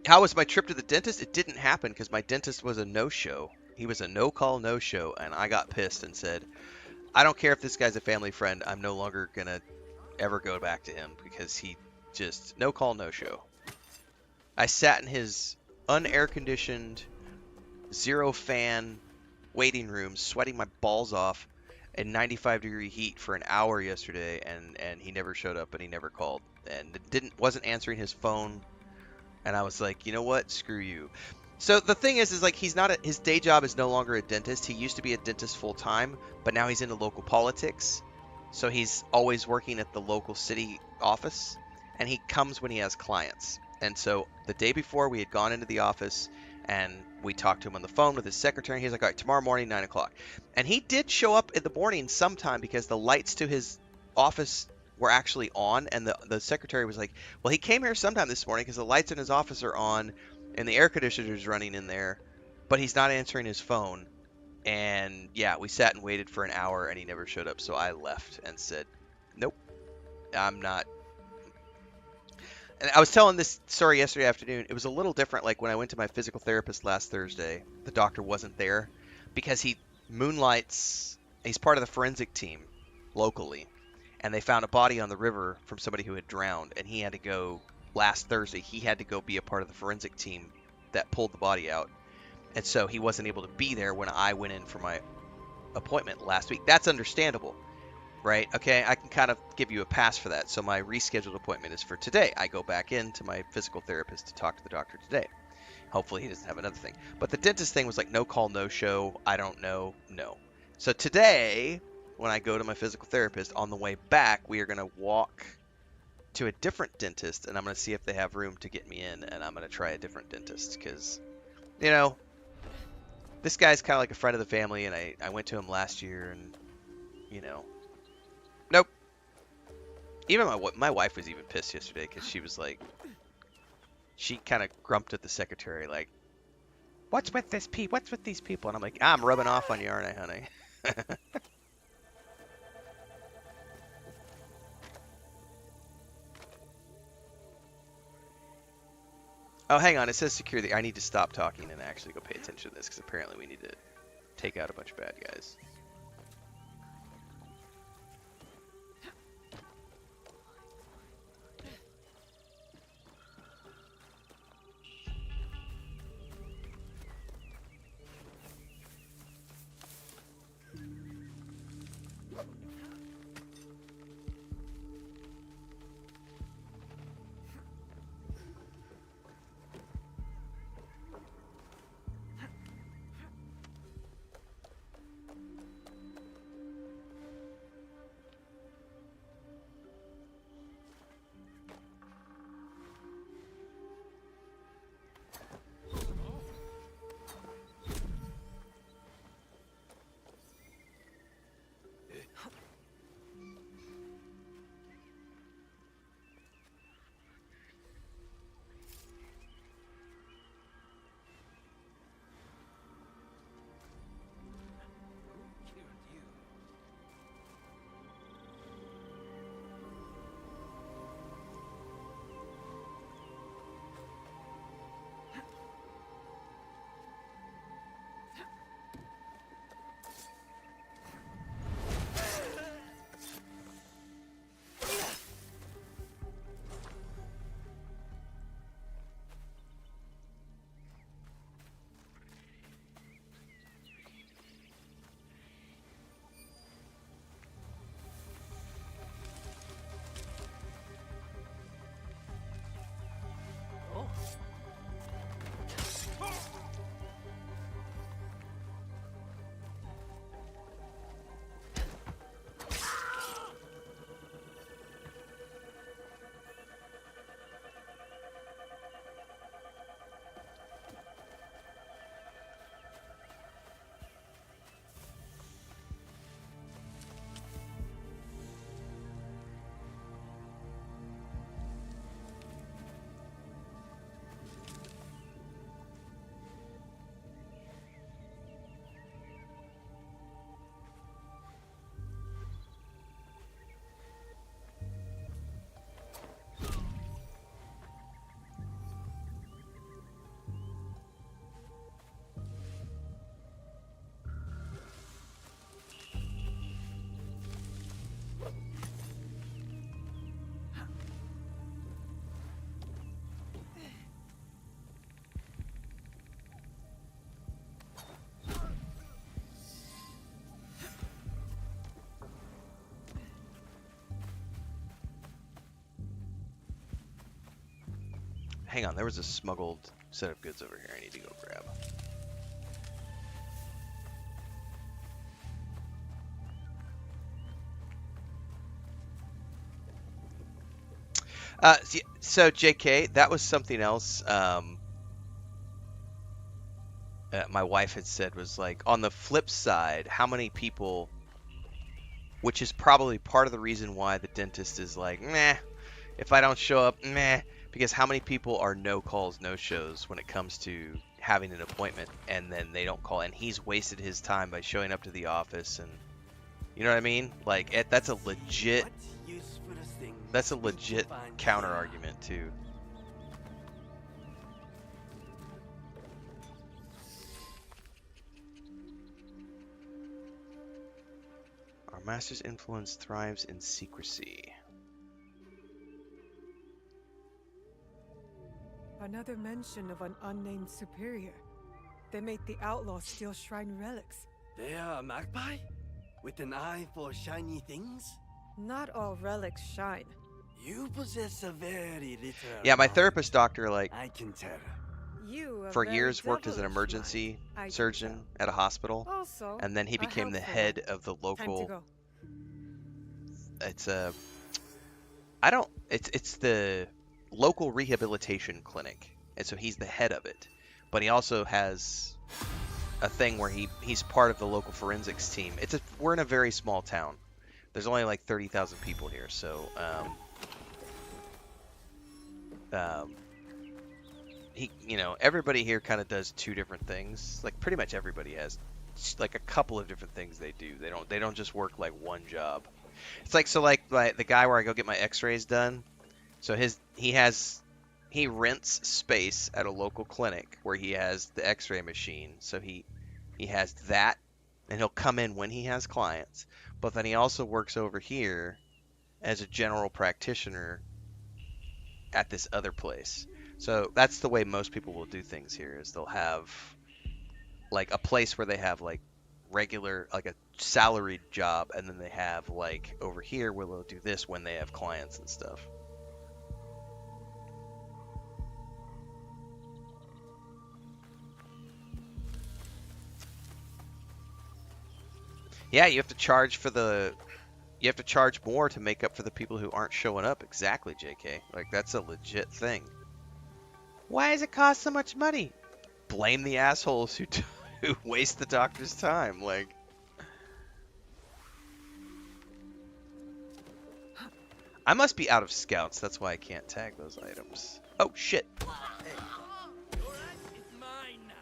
How was my trip to the dentist? It didn't happen because my dentist was a no-show. He was a no-call, no-show, and I got pissed and said, I don't care if this guy's a family friend. I'm no longer going to ever go back to him because he just no-call, no-show. I sat in his unair-conditioned, zero-fan waiting room, sweating my balls off in 95-degree heat for an hour yesterday, and he never showed up and he never called and wasn't answering his phone. And I was like, you know what? Screw you. So the thing is like he's not his day job is no longer a dentist. He used to be a dentist full time, but now he's into local politics. So he's always working at the local city office, and he comes when he has clients. And so the day before, we had gone into the office and we talked to him on the phone with his secretary. He's like, all right, tomorrow morning, 9 o'clock. And he did show up in the morning sometime because the lights to his office were actually on. And the secretary was like, well, he came here sometime this morning because the lights in his office are on and the air conditioner's running in there, but he's not answering his phone. And yeah, we sat and waited for an hour and he never showed up. So I left and said, nope, I'm not. And I was telling this story yesterday afternoon. It was a little different. Like when I went to my physical therapist last Thursday, the doctor wasn't there because he moonlights. He's part of the forensic team locally. And they found a body on the river from somebody who had drowned. And he had to go last Thursday. He had to go be a part of the forensic team that pulled the body out. And so he wasn't able to be there when I went in for my appointment last week. That's understandable, right? Okay, I can kind of give you a pass for that. So my rescheduled appointment is for today. I go back in to my physical therapist to talk to the doctor today. Hopefully he doesn't have another thing. But the dentist thing was like no call, no show. I don't know. No. So today, when I go to my physical therapist, on the way back, we are going to walk to a different dentist, and I'm going to see if they have room to get me in, and I'm going to try a different dentist because, you know, this guy's kind of like a friend of the family, and I went to him last year, and, you know, nope. Even my wife was even pissed yesterday because she was like, she kind of grumped at the secretary, like, what's with this what's with these people? And I'm like, I'm rubbing off on you, aren't I, honey? Oh, hang on. It says security. I need to stop talking and actually go pay attention to this because apparently we need to take out a bunch of bad guys. Hang on, there was a smuggled set of goods over here I need to go grab. So JK, that was something else. My wife had said was like, on the flip side, how many people, which is probably part of the reason why the dentist is like, meh, if I don't show up, meh, because how many people are no calls, no shows when it comes to having an appointment, and then they don't call, and he's wasted his time by showing up to the office, and you know what I mean? Like, that's a legit,
What useful things
that's a
did you
legit
find
counter
here?
argument too. Our master's influence thrives in secrecy.
Another mention of an unnamed superior. They make the outlaws steal shrine relics.
They are a magpie? With an eye for shiny things?
Not all relics shine.
You possess a very literal
Yeah, my
mind.
therapist doctor, like,
I can tell.
You a
for
very
years worked as an
devilish
emergency
mind, I can
surgeon at a hospital,
tell. Also,
and then he
a
became the
helpful
head
one.
of the
Time to
local.
go.
It's a, I don't. It's the local rehabilitation clinic, and so he's the head of it. But he also has a thing where he's part of the local forensics team. We're in a very small town. There's only like 30,000 people here, so everybody here kind of does two different things. Like pretty much everybody has like a couple of different things they do. They don't just work like one job. It's like the guy where I go get my X-rays done. So he rents space at a local clinic where he has the X-ray machine. So he has that, and he'll come in when he has clients. But then he also works over here as a general practitioner at this other place. So that's the way most people will do things here, is they'll have like a place where they have like regular, like a salaried job, and then they have like over here where they'll do this when they have clients and stuff. Yeah, you have to charge more to make up for the people who aren't showing up. Exactly, JK. Like, that's a legit thing. Why does it cost so much money? Blame the assholes who waste the doctor's time. Like, I must be out of scouts. That's why I can't tag those items. Oh, shit.
It's mine now.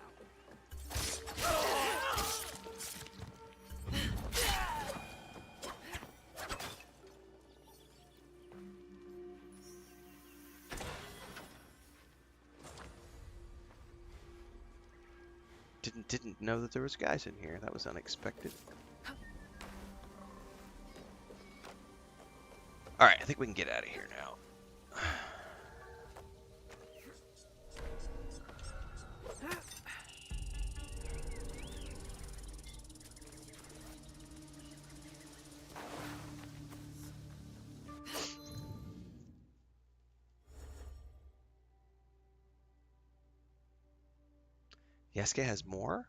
Didn't know that there was guys in here. That was unexpected. Alright, I think we can get out of here now. Yasuke has more?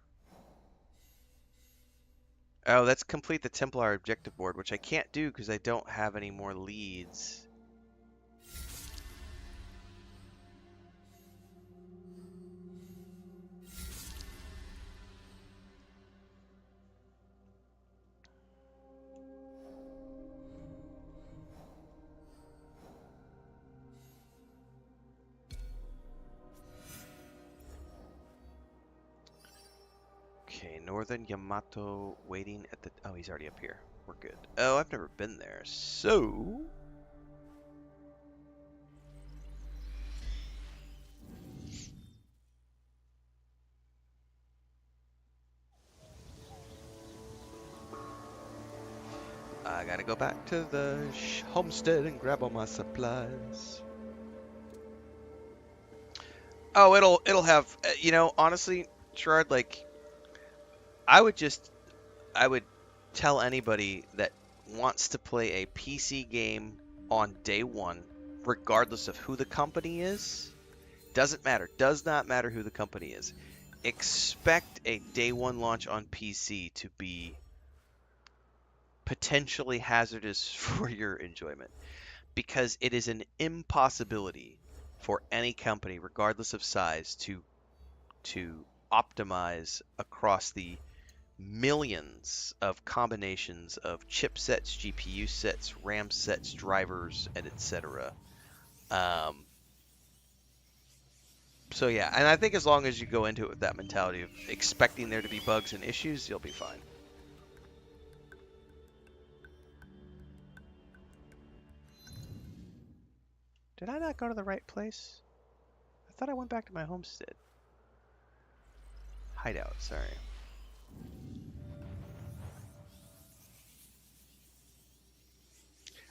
Oh, let's complete the Templar objective board, which I can't do because I don't have any more leads. Okay, Northern Yamato waiting at the... Oh, he's already up here. We're good. Oh, I've never been there, so... I gotta go back to the homestead and grab all my supplies. Oh, it'll have... honestly, Gerard, like... I would tell anybody that wants to play a PC game on day one, regardless of who the company is, Doesn't matter. Does not matter who the company is. Expect a day one launch on PC to be potentially hazardous for your enjoyment, because it is an impossibility for any company, regardless of size, to optimize across the millions of combinations of chipsets, GPU sets, RAM sets, drivers, and etc. So yeah, and I think as long as you go into it with that mentality of expecting there to be bugs and issues, you'll be fine. Did I not go to the right place? I thought I went back to my homestead. Hideout, sorry.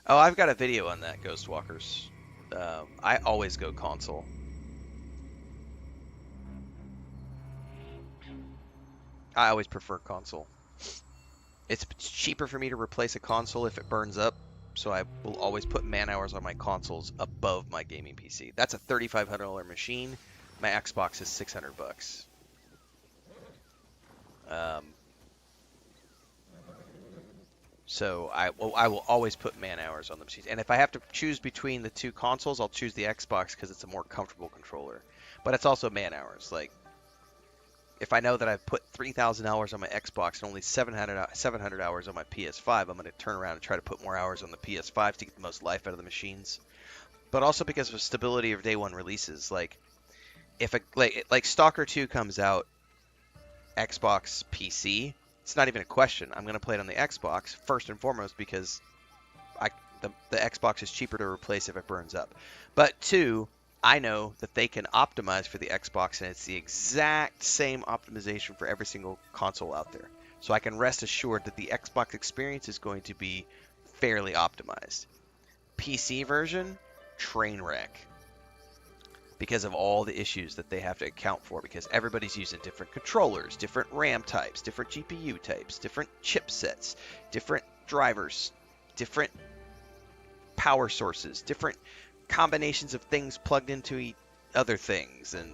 Oh, I've got a video on that, Ghostwalkers. I always go console. I always prefer console. It's cheaper for me to replace a console if it burns up, so I will always put man hours on my consoles above my gaming PC. That's a $3,500 machine. My Xbox is $600. So I will always put man hours on the machines. And if I have to choose between the two consoles, I'll choose the Xbox because it's a more comfortable controller. But it's also man hours. Like, if I know that I've put 3,000 hours on my Xbox and only 700 hours on my PS5, I'm going to turn around and try to put more hours on the PS5 to get the most life out of the machines. But also because of stability of day one releases. Like, if like Stalker 2 comes out, Xbox, PC, it's not even a question. I'm going to play it on the Xbox first and foremost because the Xbox is cheaper to replace if it burns up. But two, I know that they can optimize for the Xbox, and it's the exact same optimization for every single console out there. So I can rest assured that the Xbox experience is going to be fairly optimized. PC version, train wreck. Because of all the issues that they have to account for, because everybody's using different controllers, different RAM types, different GPU types, different chipsets, different drivers, different power sources, different combinations of things plugged into other things, and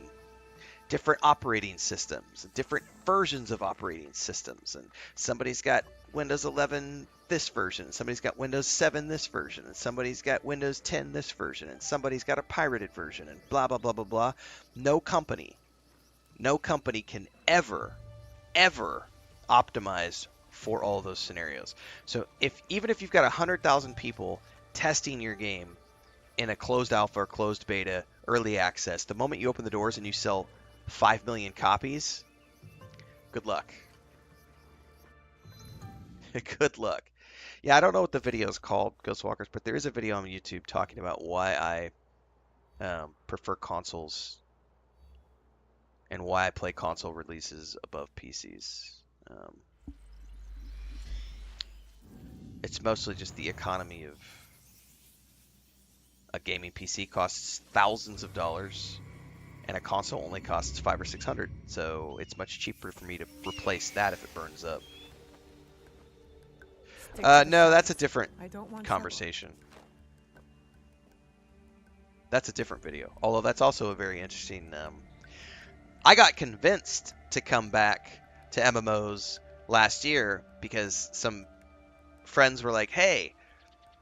different operating systems, different versions of operating systems. And somebody's got Windows 11 this version, somebody's got Windows 7 this version, and somebody's got Windows 10 this version, and somebody's got a pirated version, and blah, blah, blah, blah, blah. No company can ever optimize for all those scenarios. So even if you've got 100,000 people testing your game in a closed alpha or closed beta, early access, the moment you open the doors and you sell 5 million copies, good luck. Good luck. Yeah, I don't know what the video is called, Ghostwalkers, but there is a video on YouTube talking about why I prefer consoles and why I play console releases above PCs. It's mostly just the economy of a gaming PC costs thousands of dollars, and a console only costs $500 or $600. So it's much cheaper for me to replace that if it burns up. No, that's a different conversation. That's a different video. Although that's also a very interesting. I got convinced to come back to MMOs last year because some friends were like, "Hey,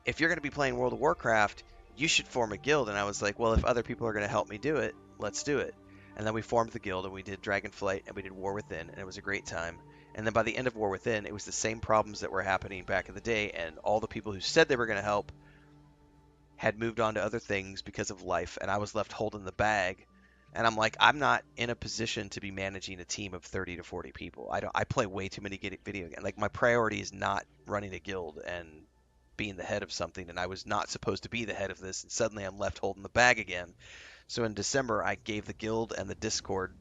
if you're going to be playing World of Warcraft, you should form a guild." And I was like, "Well, if other people are going to help me do it, let's do it." And then we formed the guild, and we did Dragonflight, and we did War Within, and it was a great time. And then by the end of War Within, it was the same problems that were happening back in the day, and all the people who said they were going to help had moved on to other things because of life, and I was left holding the bag. And I'm like, I'm not in a position to be managing a team of 30 to 40 people. I play way too many video games. Like, my priority is not running a guild and being the head of something, and I was not supposed to be the head of this, and suddenly I'm left holding the bag again. So in December, I gave the guild and the Discord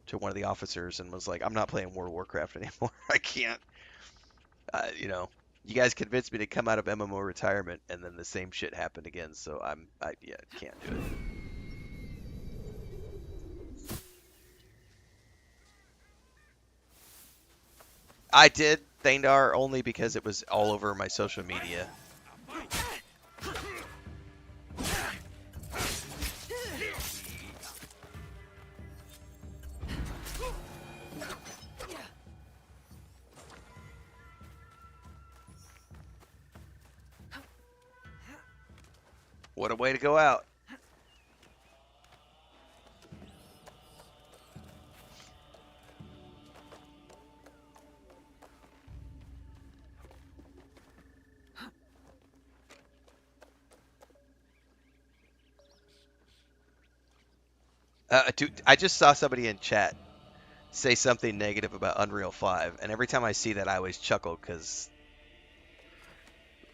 to one of the officers and was like, I'm not playing World of Warcraft anymore. I can't. You guys convinced me to come out of MMO retirement, and then the same shit happened again. So I can't do it. I did Thaindar only because it was all over my social media. What a way to go out. Dude, I just saw somebody in chat say something negative about Unreal 5, and every time I see that, I always chuckle because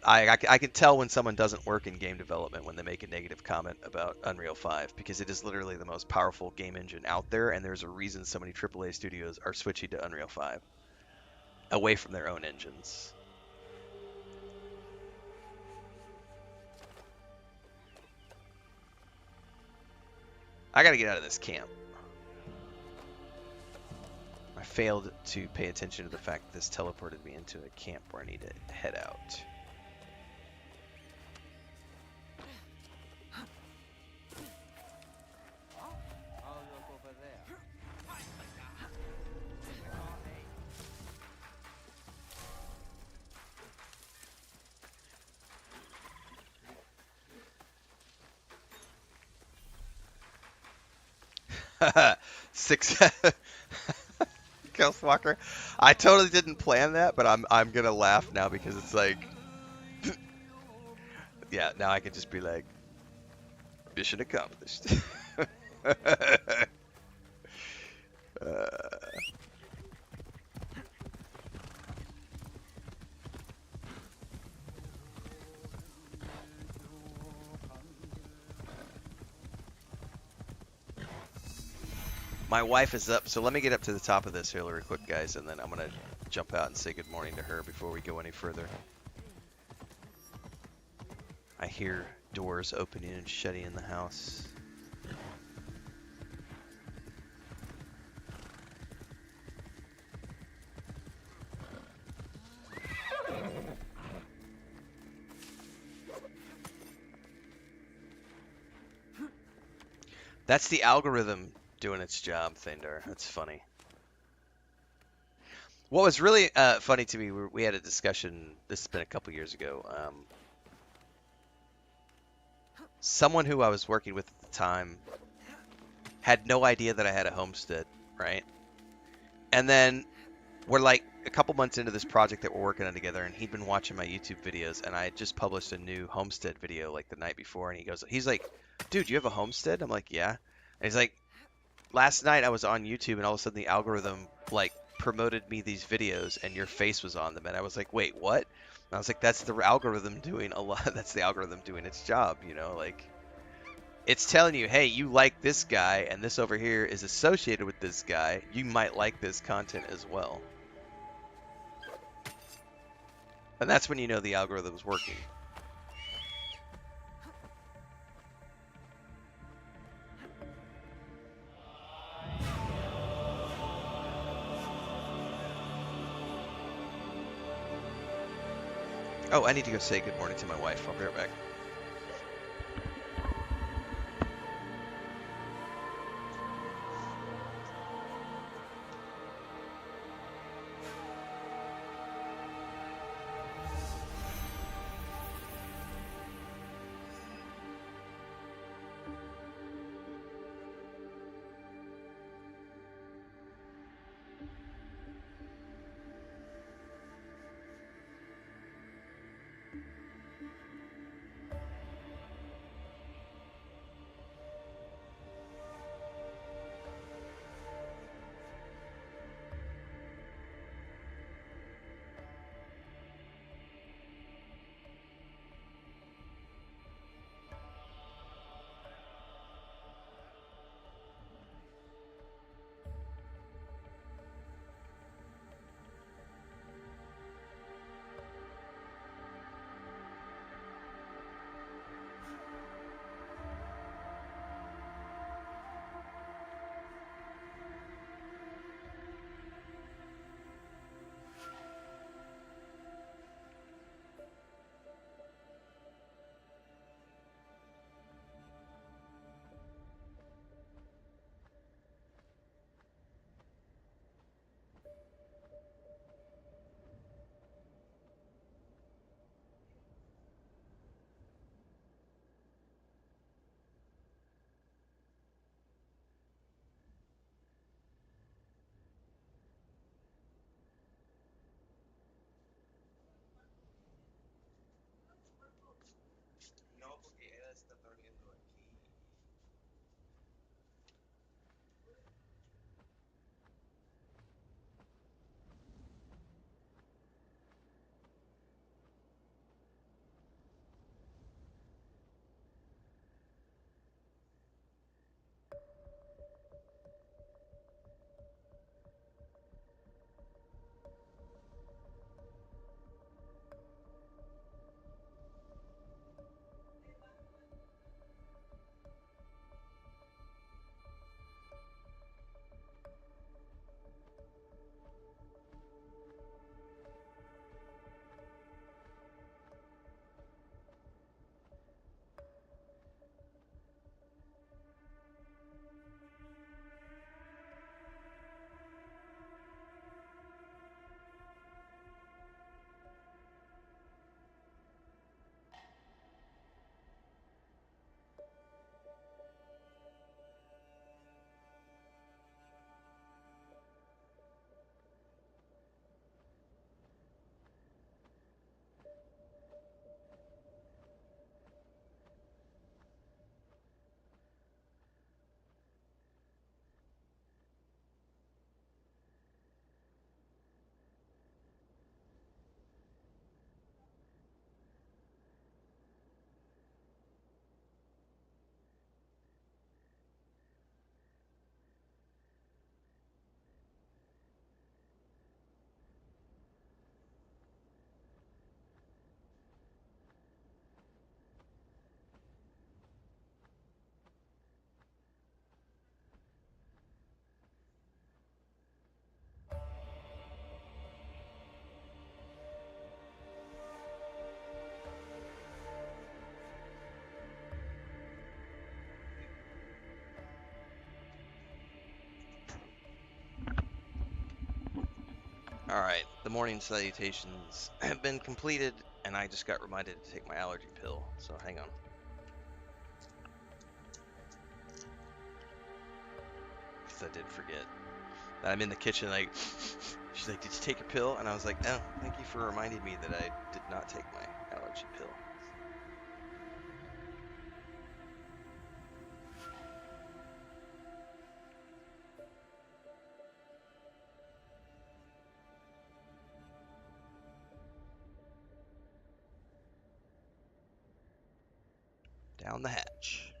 I can tell when someone doesn't work in game development when they make a negative comment about Unreal 5 because it is literally the most powerful game engine out there, and there's a reason so many AAA studios are switching to Unreal 5 away from their own engines. I gotta get out of this camp. I failed to pay attention to the fact that this teleported me into a camp where I need to head out. Six Ghost Walker. I totally didn't plan that, but I'm gonna laugh now because it's like, yeah. Now I can just be like, mission accomplished. uh, my wife is up, so let me get up to the top of this hill real quick, guys, and then I'm gonna jump out and say good morning to her before we go any further. I hear doors opening and shutting in the house. That's the algorithm doing its job, Thindar. That's funny. What was really funny to me, we had a discussion, this has been a couple years ago. Someone who I was working with at the time had no idea that I had a homestead, right? And then we're like a couple months into this project that we're working on together, and he'd been watching my YouTube videos, and I had just published a new homestead video like the night before, and he's like, dude, you have a homestead? I'm like, yeah. And he's like, last night I was on YouTube, and all of a sudden the algorithm like promoted me these videos, and your face was on them, and I was like, wait, what? And I was like, that's the algorithm doing a lot. That's the algorithm doing its job, you know, like it's telling you, hey, you like this guy, and this over here is associated with this guy. You might like this content as well. And that's when you know the algorithm's working. Oh, I need to go say good morning to my wife. I'll be right back. Alright, the morning salutations have been completed, and I just got reminded to take my allergy pill, so hang on. Because I did forget. I'm in the kitchen, like, she's like, did you take your pill? And I was like, oh, thank you for reminding me that I did not take my allergy pill. Down the hatch.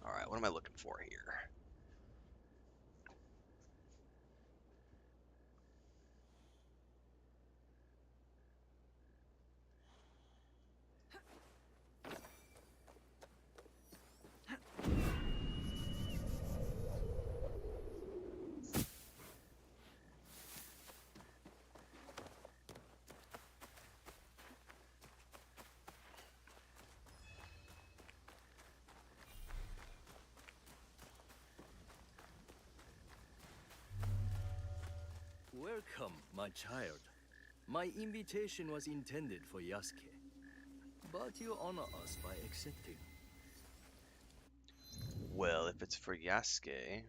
Alright, what am I looking for here?
Welcome, my child. My invitation was intended for Yasuke, but you honor us by accepting.
Well, if it's for Yasuke...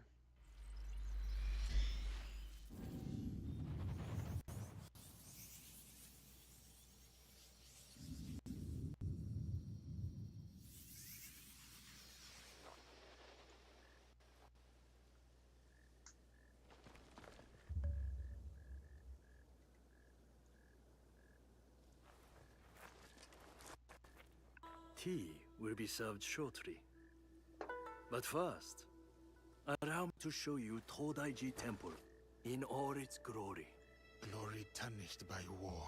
Tea will be served shortly. But first, allow me to show you Todaiji Temple in all its glory.
Glory tarnished by war.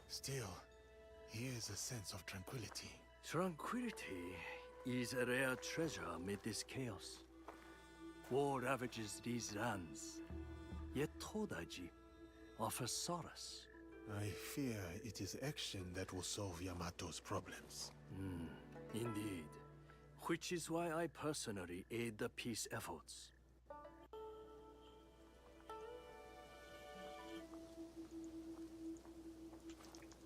Still, here is a sense of tranquility.
Tranquility is a rare treasure amid this chaos. War ravages these lands, yet Todaiji offers solace.
I fear it is action that will solve Yamato's problems.
Indeed. Which is why I personally aid the peace efforts.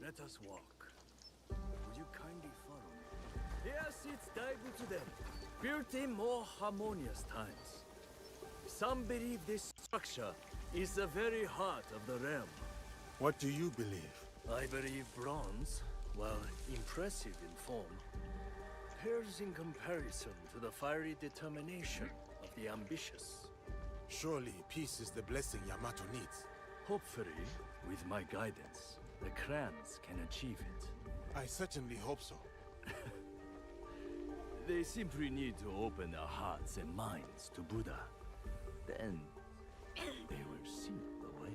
Let us walk. Would you kindly follow me? Here sits Daibutsu-den, built in more harmonious times. Some believe this structure is the very heart of the realm.
What do you believe?
I believe bronze, while impressive in form, pales in comparison to the fiery determination of the ambitious.
Surely peace is the blessing Yamato needs.
Hopefully, with my guidance, the clans can achieve it.
I certainly hope so.
They simply need to open their hearts and minds to Buddha. Then, they will see the way.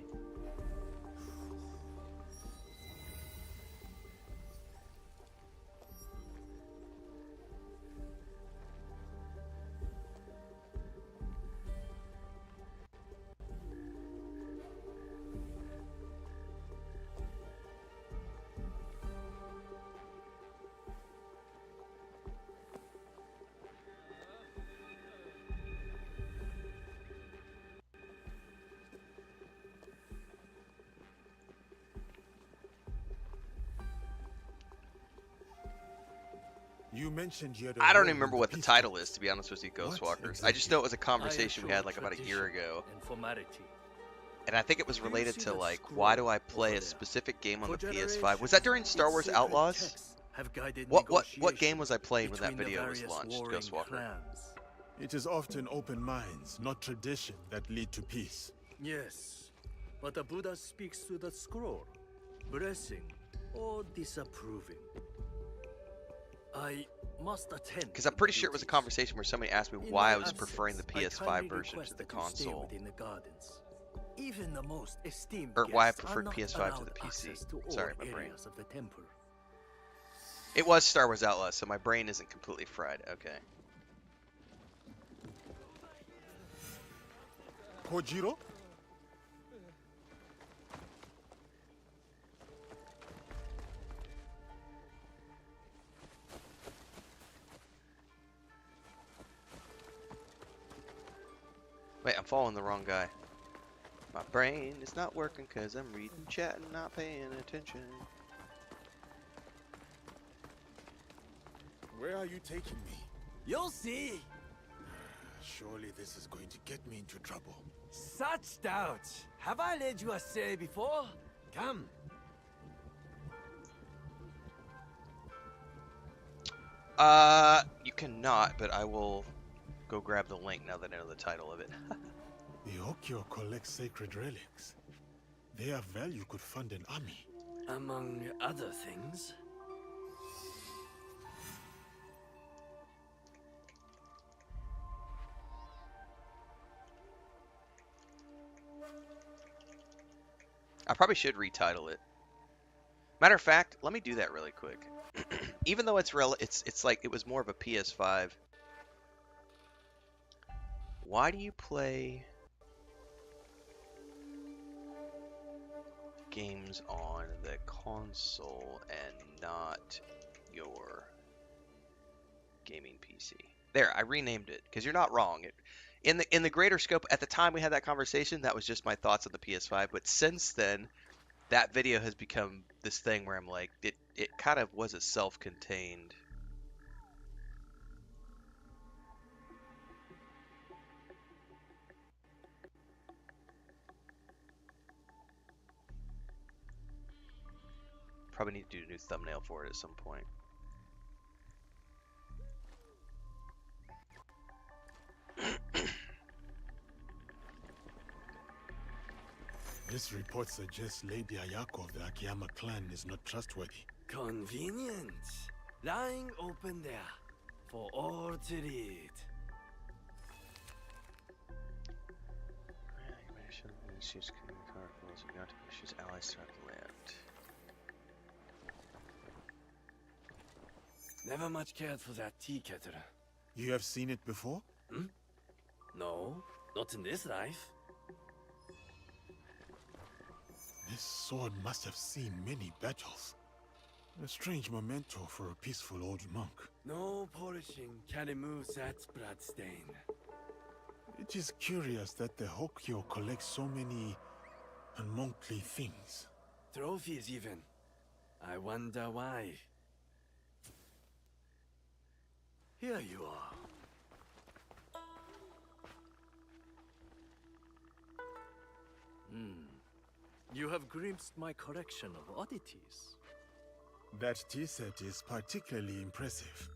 You mentioned you had
I don't
role
even remember
in
what the
peace
title
talks.
is, to be honest with you,
What
Ghostwalkers. I just know it was a conversation we had like about a year ago.
And formality.
And I think it was
Do you
related
see
to
that
like,
scroll
why do I
over
play a
there?
specific game on
For
the PS5?
generations,
Was that during Star
its
Wars
sacred
Outlaws?
texts have guided
What game was I playing when that
between the
video was
various
launched,
warring
Ghostwalker?
clans.
It is often open minds, not tradition, that lead to peace.
Yes, but the Buddha speaks to the scroll, blessing or disapproving. I must attend.
Because I'm pretty sure it was a conversation where somebody asked me why I was preferring the PS5 version to the console.
Within the gardens. Even the most esteemed
Or why I
guests are
preferred
not
PS5 to
allowed
the PC.
access to all
Sorry, my brain.
areas of the temple.
It was Star Wars Outlaws, so my brain isn't completely fried. Okay.
Kojiro?
Wait, I'm following the wrong guy. My brain is not working because I'm reading chat and not paying attention.
Where are you taking me?
You'll see.
Surely this is going to get me into trouble.
Such doubt. Have I led you astray before? Come.
You cannot, but I will go grab the link now that I know the title of it.
The Okyo collects sacred relics. Their value could fund an army.
Among other things.
I probably should retitle it. Matter of fact, let me do that really quick. Even though it's like it was more of a PS5. Why do you play games on the console and not your gaming PC? There, I renamed it because you're not wrong. In the greater scope, at the time we had that conversation, that was just my thoughts on the PS5. But since then, that video has become this thing where I'm like, it kind of was a self-contained. Probably need to do a new thumbnail for it at some point.
This report suggests Lady Ayako of the Akiyama clan is not trustworthy.
Convenient. Lying open there for all to read.
She's allies throughout the land.
Never much cared for that tea kettle.
You have seen it before?
No, not in this life.
This sword must have seen many battles. A strange memento for a peaceful old monk.
No polishing can remove that bloodstain.
It is curious that the Hokyo collects so many unmonkly things.
Trophies even. I wonder why. Here you are.
You have glimpsed my collection of oddities.
That tea set is particularly impressive.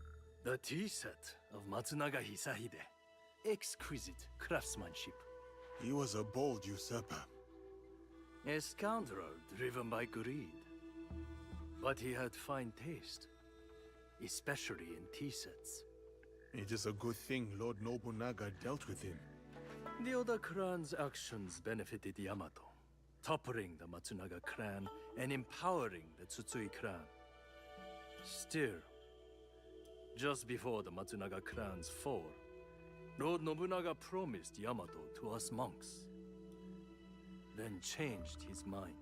The tea set of Matsunaga Hisahide. Exquisite craftsmanship.
He was a bold usurper.
A scoundrel driven by greed. But he had fine taste, especially in tea sets.
It is a good thing Lord Nobunaga dealt with him.
The Oda clan's actions benefited Yamato, toppling the Matsunaga clan and empowering the Tsutsui clan. Still, just before the Matsunaga clan's fall, Lord Nobunaga promised Yamato to us monks, then changed his mind.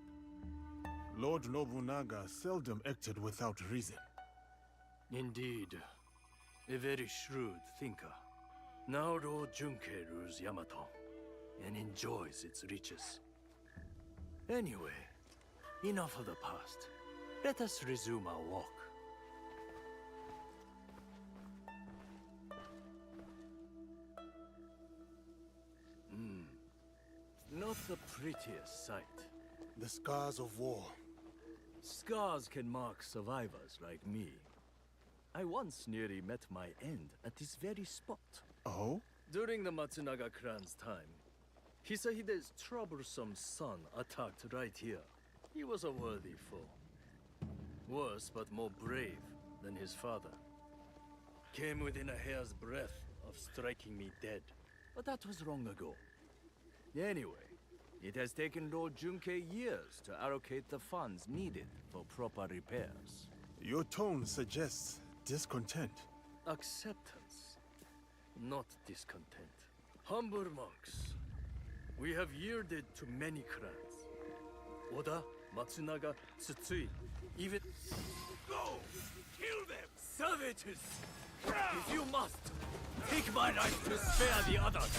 Lord Nobunaga seldom acted without reason.
Indeed, a very shrewd thinker. Now Lord Junkei rules Yamato and enjoys its riches. Anyway, enough of the past. Let us resume our walk. Not the prettiest sight.
The scars of war.
Scars can mark survivors like me. I once nearly met my end at this very spot.
Oh?
During the Matsunaga clan's time, Hisahide's troublesome son attacked right here. He was a worthy foe. Worse but more brave than his father. Came within a hair's breadth of striking me dead. But that was long ago. Anyway, it has taken Lord Junkei years to allocate the funds needed for proper repairs.
Your tone suggests discontent.
Acceptance, not discontent. Humble monks, we have yielded to many clans. Oda, Matsunaga, Tsutsui, even... Go! Kill them! Savages! If you must, take my life to spare the others!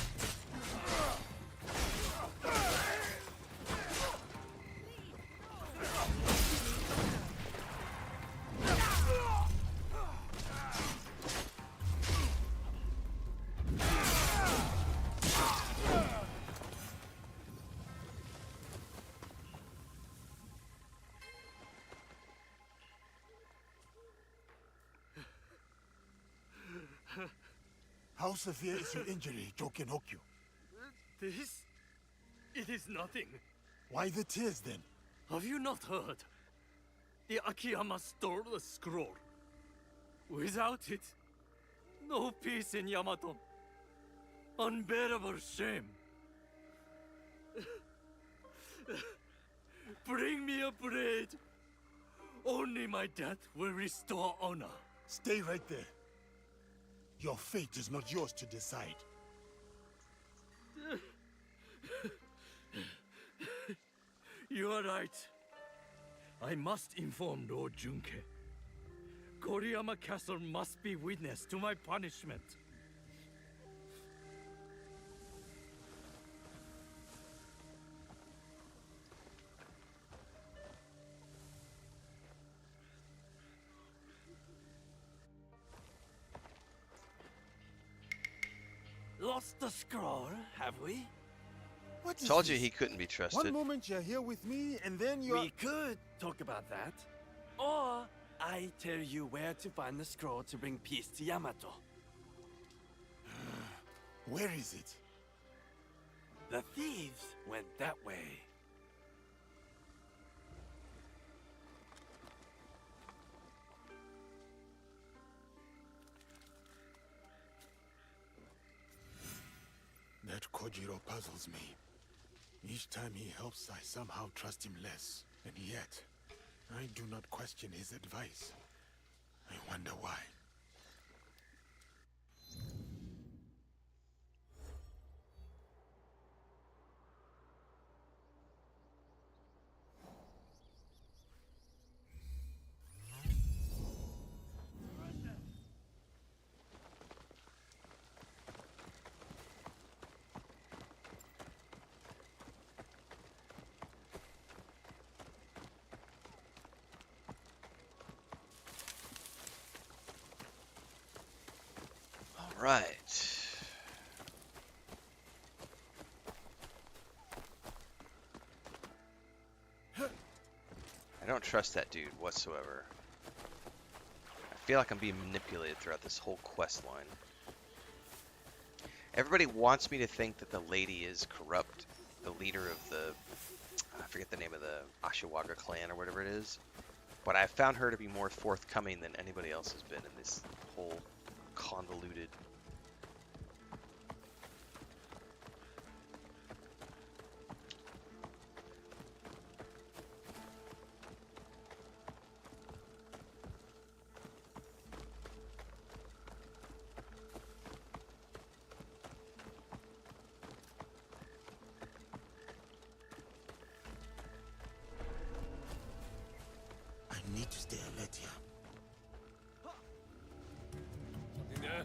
How severe is your injury, Joken Hokyu?
This? It is nothing.
Why the tears then?
Have you not heard? The Akiyama stole the scroll. Without it, no peace in Yamato. Unbearable shame. Bring me a blade. Only my death will restore honor.
Stay right there. Your fate is not yours to decide.
You are right. I must inform Lord Junkei. Koriyama Castle must be witness to my punishment. Lost the scroll, have we?
What is
Told you
this?
he couldn't be
One
trusted.
moment you're here with me, and then you're...
We could talk about that. Or I tell you where to find the scroll to bring peace to Yamato.
Where is it?
The thieves went that way.
That Kojiro puzzles me. Each time he helps, I somehow trust him less. And yet, I do not question his advice. I wonder why.
Right. I don't trust that dude whatsoever. I feel like I'm being manipulated throughout this whole quest line. Everybody wants me to think that the lady is corrupt. The leader of the... I forget the name of the Ashiwaga clan or whatever it is. But I found her to be more forthcoming than anybody else has been in this whole convoluted...
I need to stay alert here.
Something there?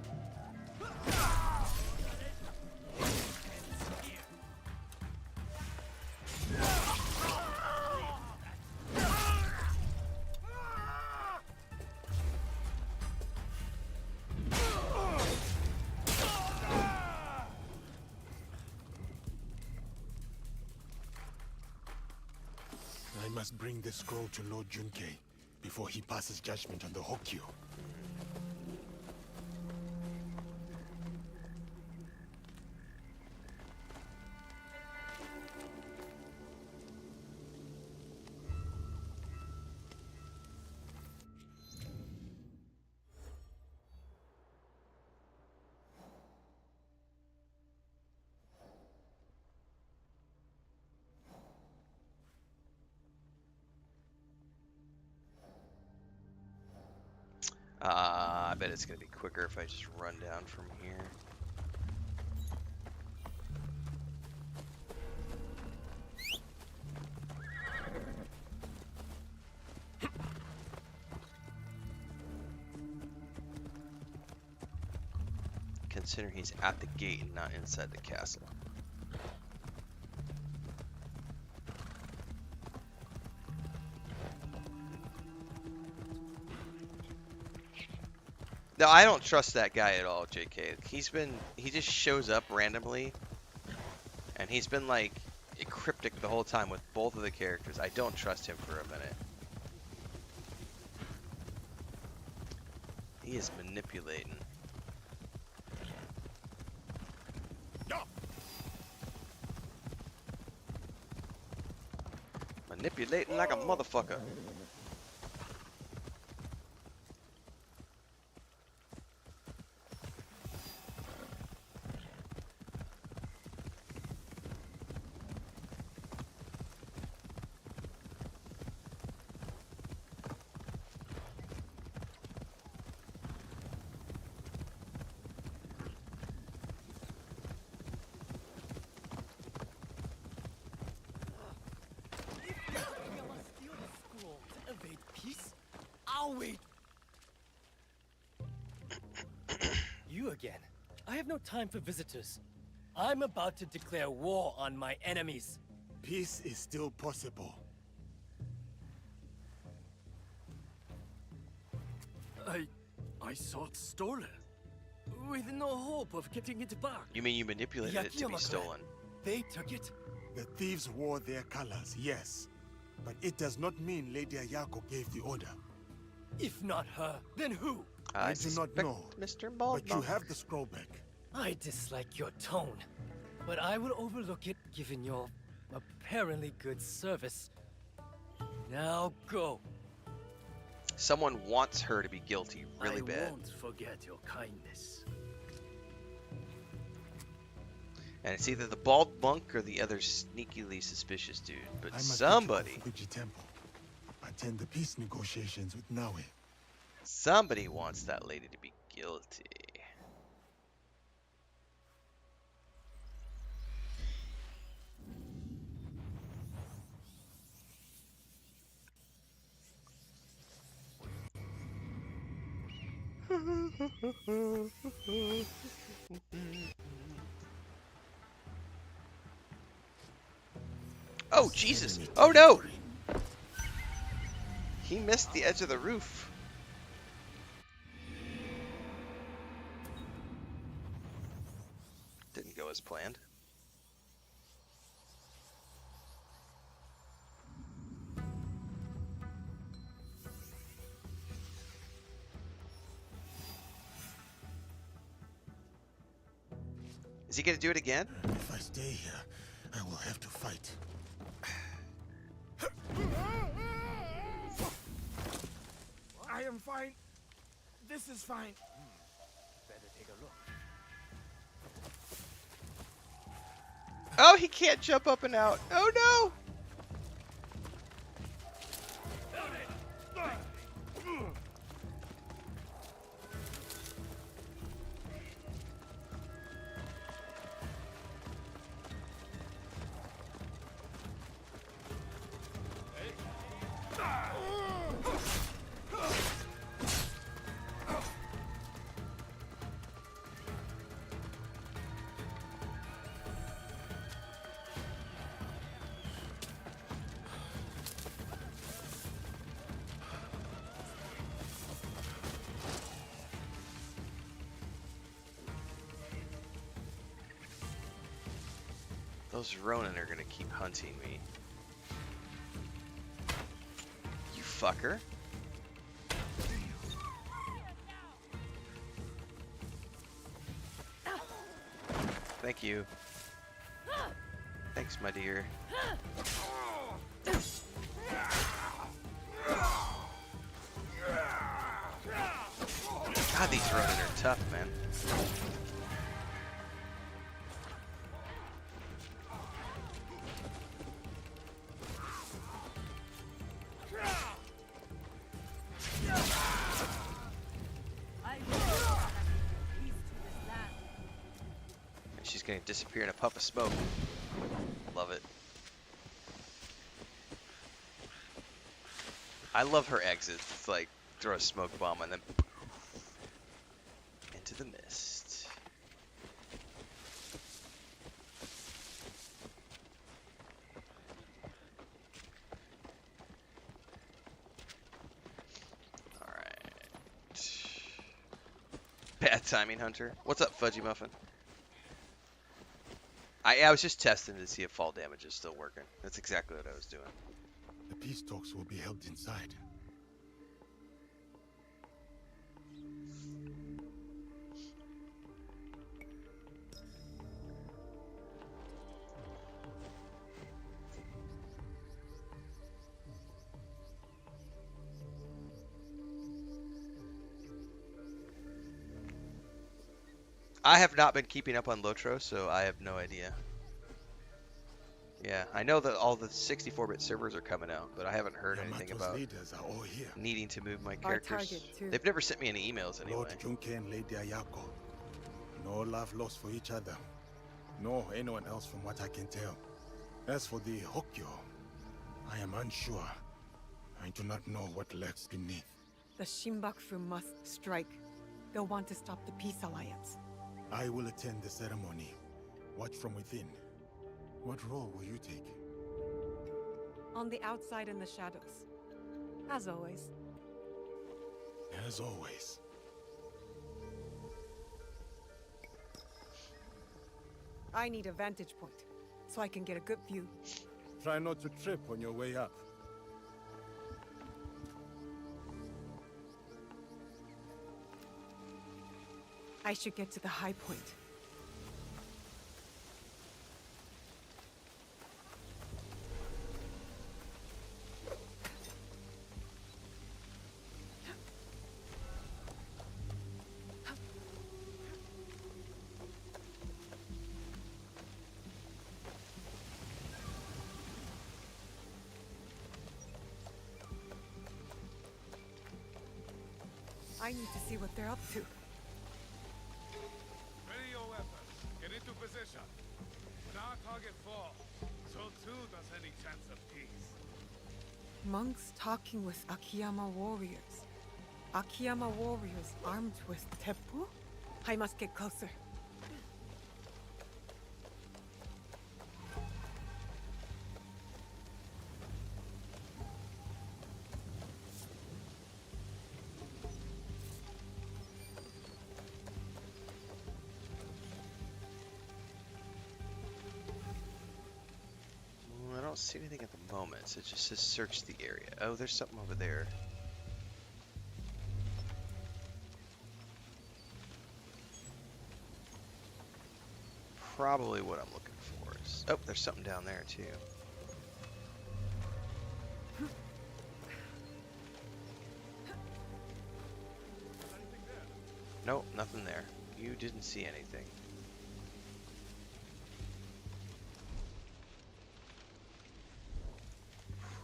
I must bring the scroll to Lord Junkei before he passes judgment on the Hokyu.
I bet it's going to be quicker if I just run down from here. Consider he's at the gate and not inside the castle. No, I don't trust that guy at all, JK. He just shows up randomly, and he's been like cryptic the whole time with both of the characters. I don't trust him for a minute. He is manipulating. Manipulating like a motherfucker.
I'll wait.
You again? I have no time for visitors. I'm about to declare war on my enemies.
Peace is still possible.
I saw it stolen. With no hope of getting it back.
You mean you manipulated it to be stolen?
They took it?
The thieves wore their colors, yes. But it does not mean Lady Ayako gave the order.
If not her, then who?
I do not know.
Mr. Bald
But you have the scroll back.
I dislike your tone, but I will overlook it given your apparently good service. Now go.
Someone wants her to be guilty really bad.
I won't forget your kindness.
And it's either the bald monk or the other sneakily suspicious dude. But
I must
somebody,
get to Fuji Temple. Attend the peace negotiations with Naue.
somebody wants that lady to be guilty. Oh, Jesus! Oh, no! He missed the edge of the roof. Didn't go as planned. Is he gonna do it again?
If I stay here, I will have to fight.
I am fine. This is fine. Better take a look.
Oh, he can't jump up and out. Oh no! Those Ronin are gonna keep hunting me. You fucker. Thank you. Thanks, my dear. God, these Ronin are tough, man. She's gonna disappear in a puff of smoke. Love it. I love her exits. It's like throw a smoke bomb and then into the mist. Alright. Bad timing, Hunter. What's up, Fudgy Muffin? I was just testing to see if fall damage is still working. That's exactly what I was doing.
The peace talks will be held inside.
I have not been keeping up on Lotro, so I have no idea. Yeah, I know that all the 64-bit servers are coming out, but I haven't heard anything
Yamato's
about
leaders are all here.
needing to move my
Our
characters.
target, too.
They've never sent me any emails anyway.
Lord Joken and Lady Ayako. No love lost for each other. Nor anyone else from what I can tell. As for the Hokyo, I am unsure. I do not know what lurks beneath.
The Shinbakufu must strike. They'll want to stop the Peace Alliance.
I will attend the ceremony. Watch from within. What role will you take?
On the outside in the shadows. As always.
As always.
I need a vantage point, so I can get a good view.
Try not to trip on your way up.
I should get to the high point. I need to see what they're up to.
Ready your weapons. Get into position. When our target falls, so too does any chance of peace.
Monks talking with Akiyama warriors. Akiyama warriors armed with teppu? I must get closer.
I don't see anything at the moment, so it just says search the area. Oh, there's something over there. probably what I'm looking for. Oh, there's something down there too. Nope, nothing there. You didn't see anything.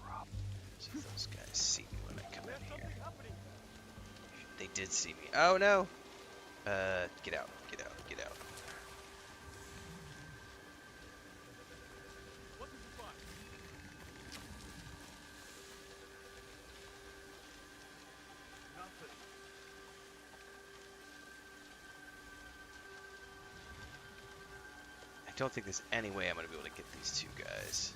Problem is if those guys see me when I come in here. They did see me. Oh no! Get out, get out, get out. I don't think there's any way I'm going to be able to get these two guys.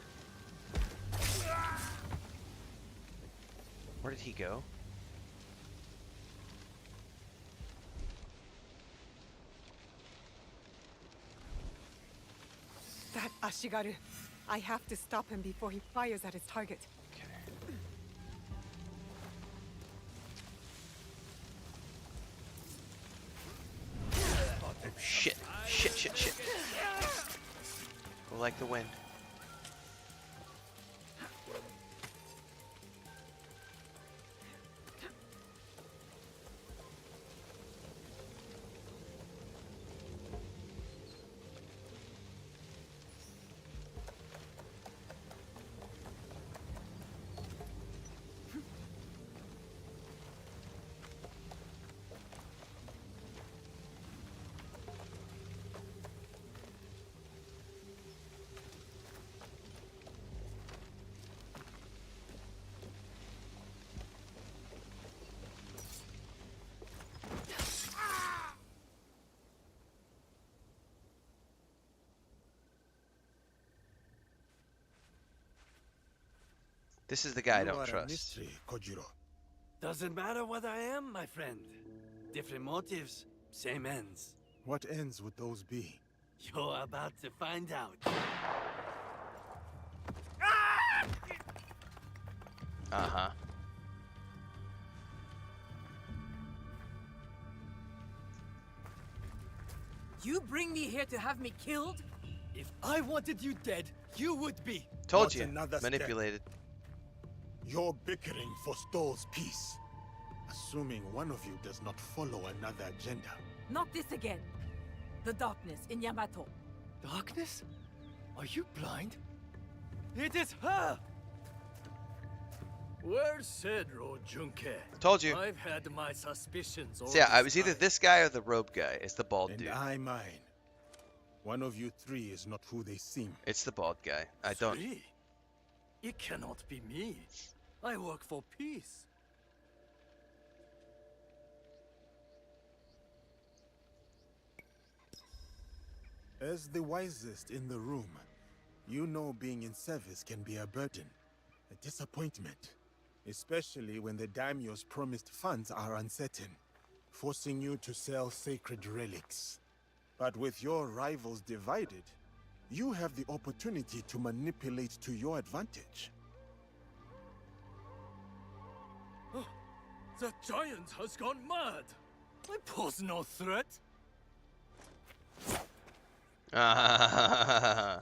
Where did he go?
That Ashigaru. I have to stop him before he fires at his target.
Okay. Shit, shit, shit, shit. Go like the wind. This is the guy I
You
don't
are a
trust.
mystery, Kojiro.
Doesn't matter what I am, my friend. Different motives, same ends.
What ends would those be?
You're about to find out.
Uh-huh.
You bring me here to have me killed?
If I wanted you dead, you would be.
Told
Not
you.
another step.
Manipulated.
You're bickering for Stoll's peace. Assuming one of you does not follow another agenda.
Not this again. The darkness in Yamato.
Darkness? Are you blind? It is her!
Well said, Joken.
Told you.
I've had my suspicions all
So yeah, I
this
was either
time.
this guy or the robe guy. It's the bald
And
dude.
I mine. One of you three is not who they seem.
It's the bald guy. I don't.
Three? It cannot be me. I work for peace.
As the wisest in the room, you know being in service can be a burden, a disappointment. Especially when the daimyo's promised funds are uncertain, forcing you to sell sacred relics. But with your rivals divided, you have the opportunity to manipulate to your advantage.
The giant has gone mad. I pose no threat.
I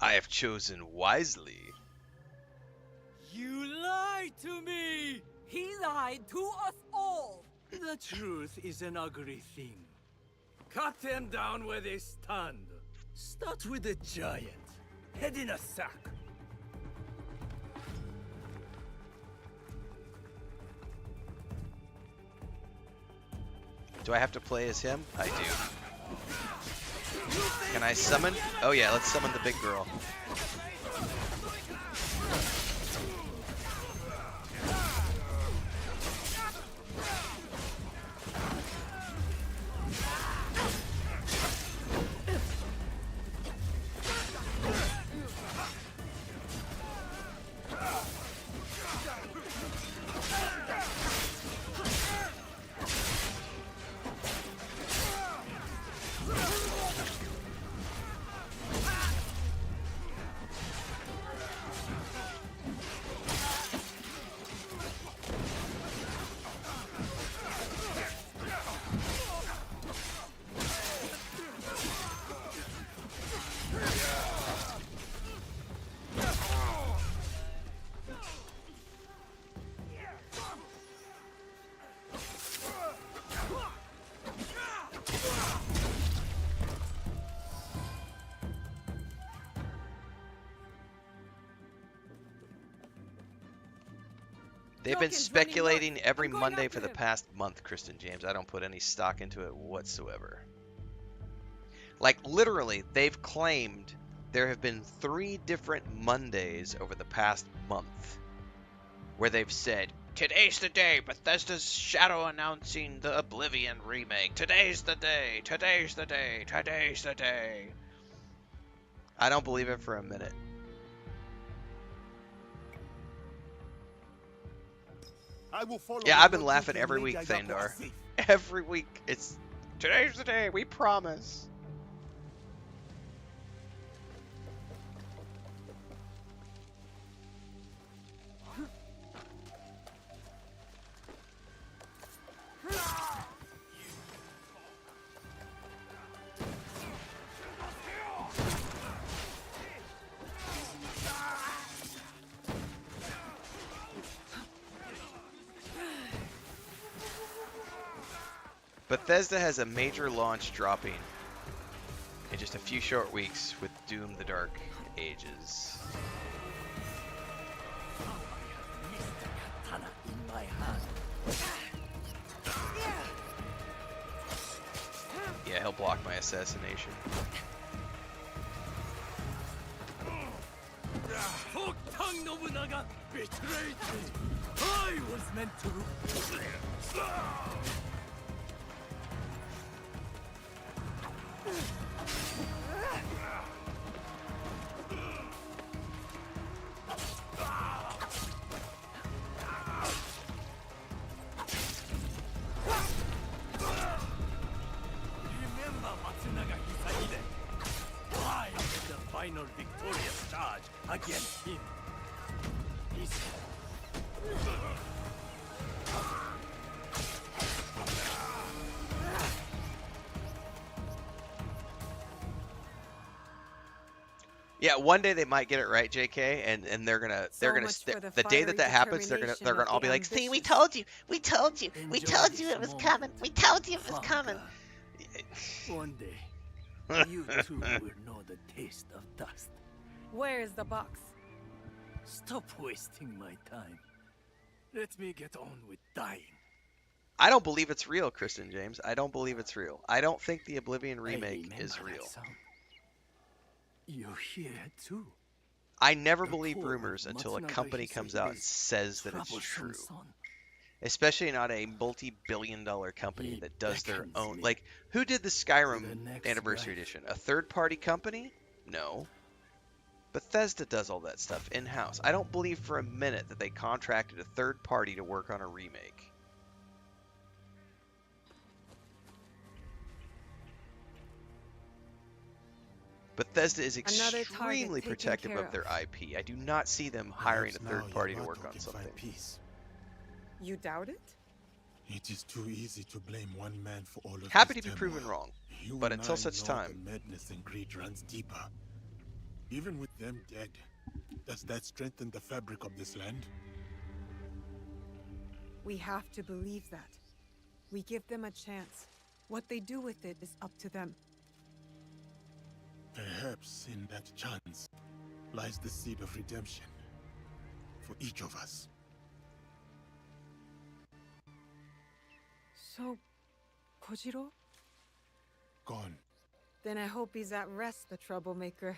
have chosen wisely.
You lied to me!
He lied to us all.
The truth is an ugly thing. Cut them down where they stand. Start with the giant. Head in a sack.
Do I have to play as him? I do. Can I summon? Oh yeah, let's summon the big girl. They've been
Joken, joining
speculating
north.
every
I'm going
Monday
after
for the
him.
past month, Kristen James. I don't put any stock into it whatsoever. Like, literally, they've claimed there have been 3 different Mondays over the past month where they've said, today's the day, Bethesda's shadow announcing the Oblivion remake. Today's the day, today's the day, today's the day. I don't believe it for a minute.
I will follow
Yeah,
with
I've been
Lord
laughing
Joken
every
and
week,
Lady Ayako
Thandar.
are safe.
Every week, it's today's the day, we promise. Bethesda has a major launch dropping in just a few short weeks with Doom: The Dark Ages.
Katana in my hand.
Yeah, he'll block my assassination.
Folk Tongue Nobunaga betrayed me. I was meant to. Remember Matsunaga Hisahide. I led the final victorious charge against him. He said,
Yeah, one day they might get it right, JK, and they're gonna
So much for
the day that
fiery
happens, they're
determination
gonna
of
all
the
be like, see, we
ambitious."
told you, we told you, we
Enjoy
told you
this
it was
moment.
coming, we told you it was coming.
one day, you too will know the taste of dust.
Where is the box?
Stop wasting my time. Let me get on with dying.
I don't believe it's real, Kristen James. I don't believe it's real. I don't think the Oblivion
I
remake
remember
is
that
real.
sound. You're here too.
I never
The
believe
core of
rumors until a
Matsunaga
company comes out and
Hisahide's
says that it's
troublesome
true.
son.
Especially not a multi-billion-dollar company
He
that does their
beckons
own.
me
Like, who did the
to
Skyrim
the next
Anniversary
life.
Edition? A third-party company? No. Bethesda does all that stuff in-house. I don't believe for a minute that they contracted a third party to work on a remake. Bethesda is
Another target
extremely
taken
protective
care
of their IP. I do not see them hiring a
Perhaps now
third party to
Yamato
work on
can find
something.
peace.
You doubt it?
It is too easy to blame one man for all of
Happy
this
to be
turmoil.
proven wrong,
You
but
and
until
I
such
know
time.
the madness and greed runs deeper. Even with them dead, does that strengthen the fabric of this land?
We have to believe that. We give them a chance. What they do with it is up to them.
Perhaps in that chance lies the seed of redemption for each of us.
So, Kojiro?
Gone.
Then I hope he's at rest, the troublemaker.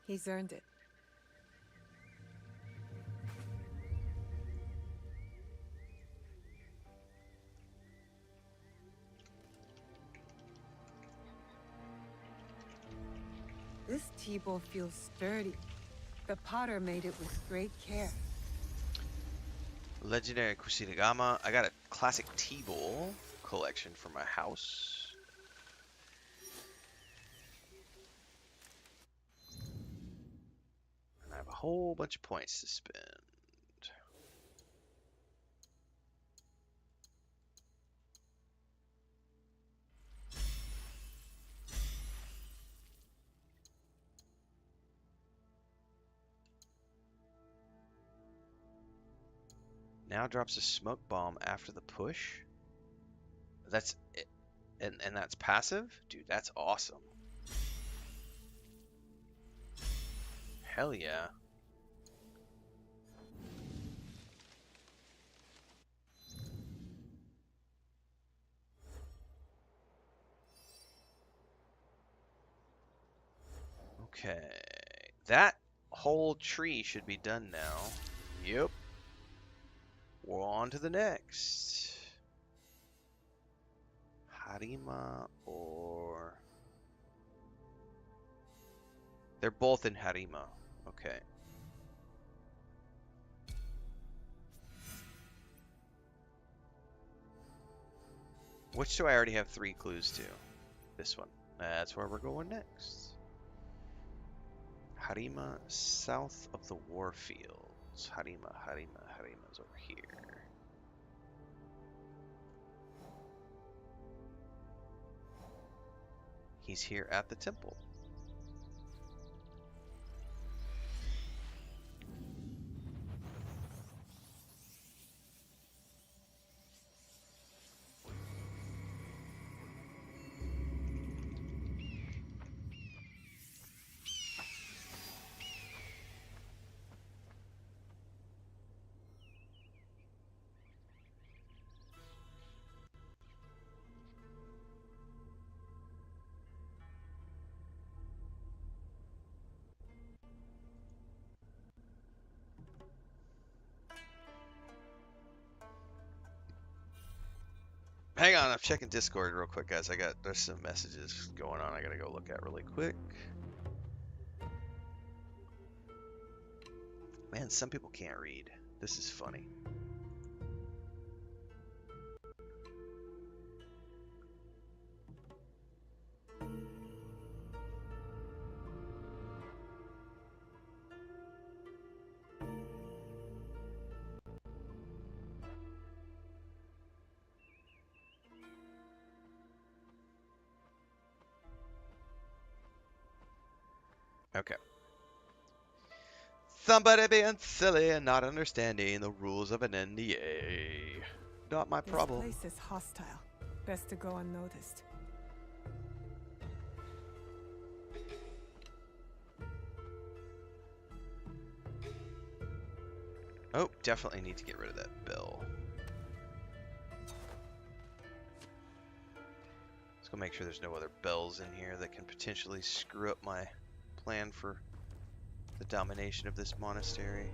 He's earned it. This tea bowl feels sturdy. The potter made it with great care.
Legendary Kushinigama. I got a classic tea bowl collection for my house. And I have a whole bunch of points to spend. Now drops a smoke bomb after the push. That's it. And that's passive? Dude, that's awesome. Hell yeah. Okay. That whole tree should be done now. Yep. We're on to the next. Harima or... They're both in Harima. Okay. Which do I already have 3 clues to? This one. That's where we're going next. Harima, south of the Warfields. Harima's over here. He's here at the temple. Hang on, I'm checking Discord real quick, guys. There's some messages going on I gotta go look at really quick. Man, some people can't read. This is funny. Okay. Somebody being silly and not understanding the rules of an NDA. Not my problem.
This place is hostile. Best to go unnoticed.
Oh, definitely need to get rid of that bell. Let's go make sure there's no other bells in here that can potentially screw up my plan for the domination of this monastery.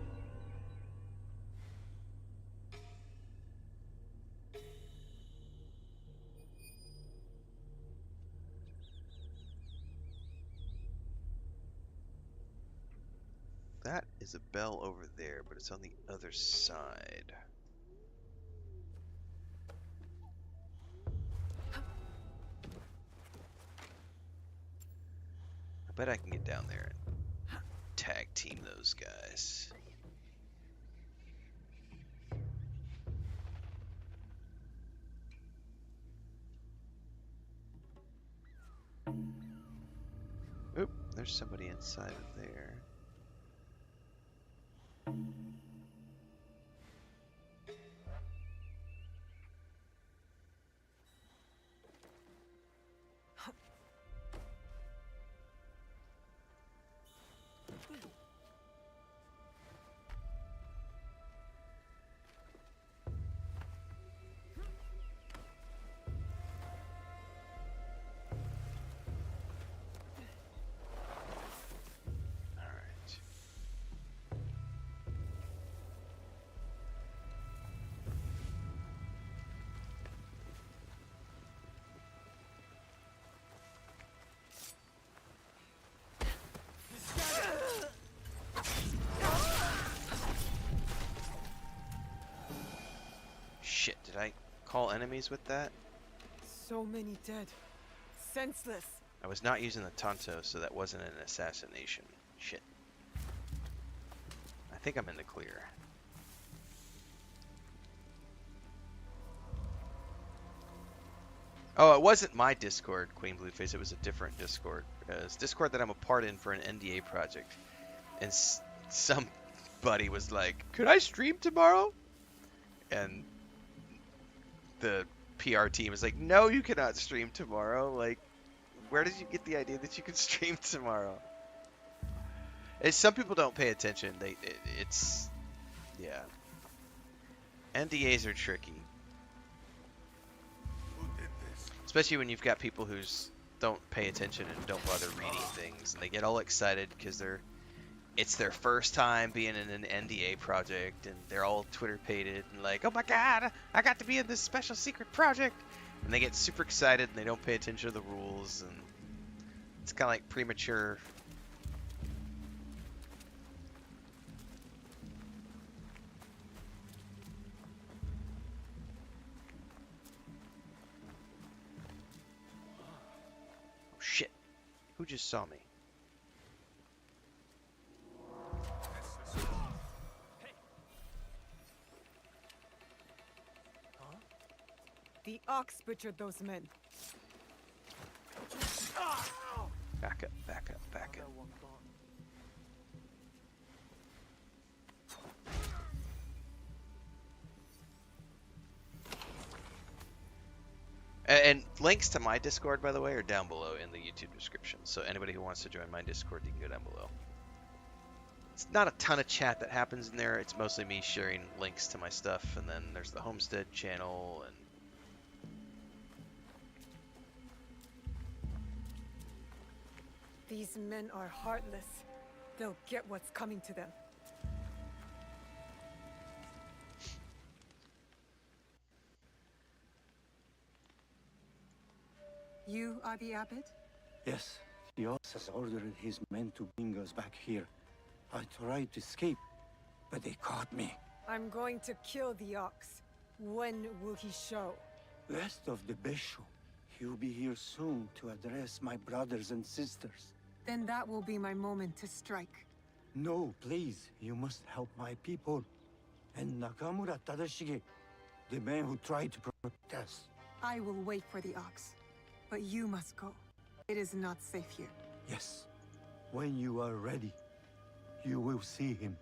That is a bell over there, but it's on the other side. I bet I can get down there and tag team those guys. Oop, there's somebody inside of there. Shit, did I call enemies with that?
So many dead. Senseless.
I was not using the Tonto, so that wasn't an assassination. Shit. I think I'm in the clear. Oh, it wasn't my Discord, Queen Blueface. It was a different Discord. It's Discord that I'm a part in for an NDA project. And somebody was like, "Could I stream tomorrow?" And the PR team was like, "No, you cannot stream tomorrow." Like, where did you get the idea that you could stream tomorrow? Some people don't pay attention. It's yeah. NDAs are tricky. Especially when you've got people whose don't pay attention and don't bother reading things, and they get all excited because it's their first time being in an NDA project, and they're all Twitter-pated and like, oh my god, I got to be in this special secret project, and they get super excited and they don't pay attention to the rules, and it's kind of like premature. Oh shit, who just saw me?
The ox butchered those men.
Back up, back up, back up. And links to my Discord, by the way, are down below in the YouTube description. So anybody who wants to join my Discord, you can go down below. It's not a ton of chat that happens in there. It's mostly me sharing links to my stuff, and then there's the Homestead channel and
These men are heartless. They'll get what's coming to them. You are the abbot?
Yes, the ox has ordered his men to bring us back here. I tried to escape, but they caught me.
I'm going to kill the ox. When will he show?
Rest of the Besho. He'll be here soon to address my brothers and sisters.
Then that will be my moment to strike.
No, please, you must help my people. And Nakamura Tadashi, the man who tried to protect us.
I will wait for the ox. But you must go. It is not safe here.
Yes, when you are ready, you will see him.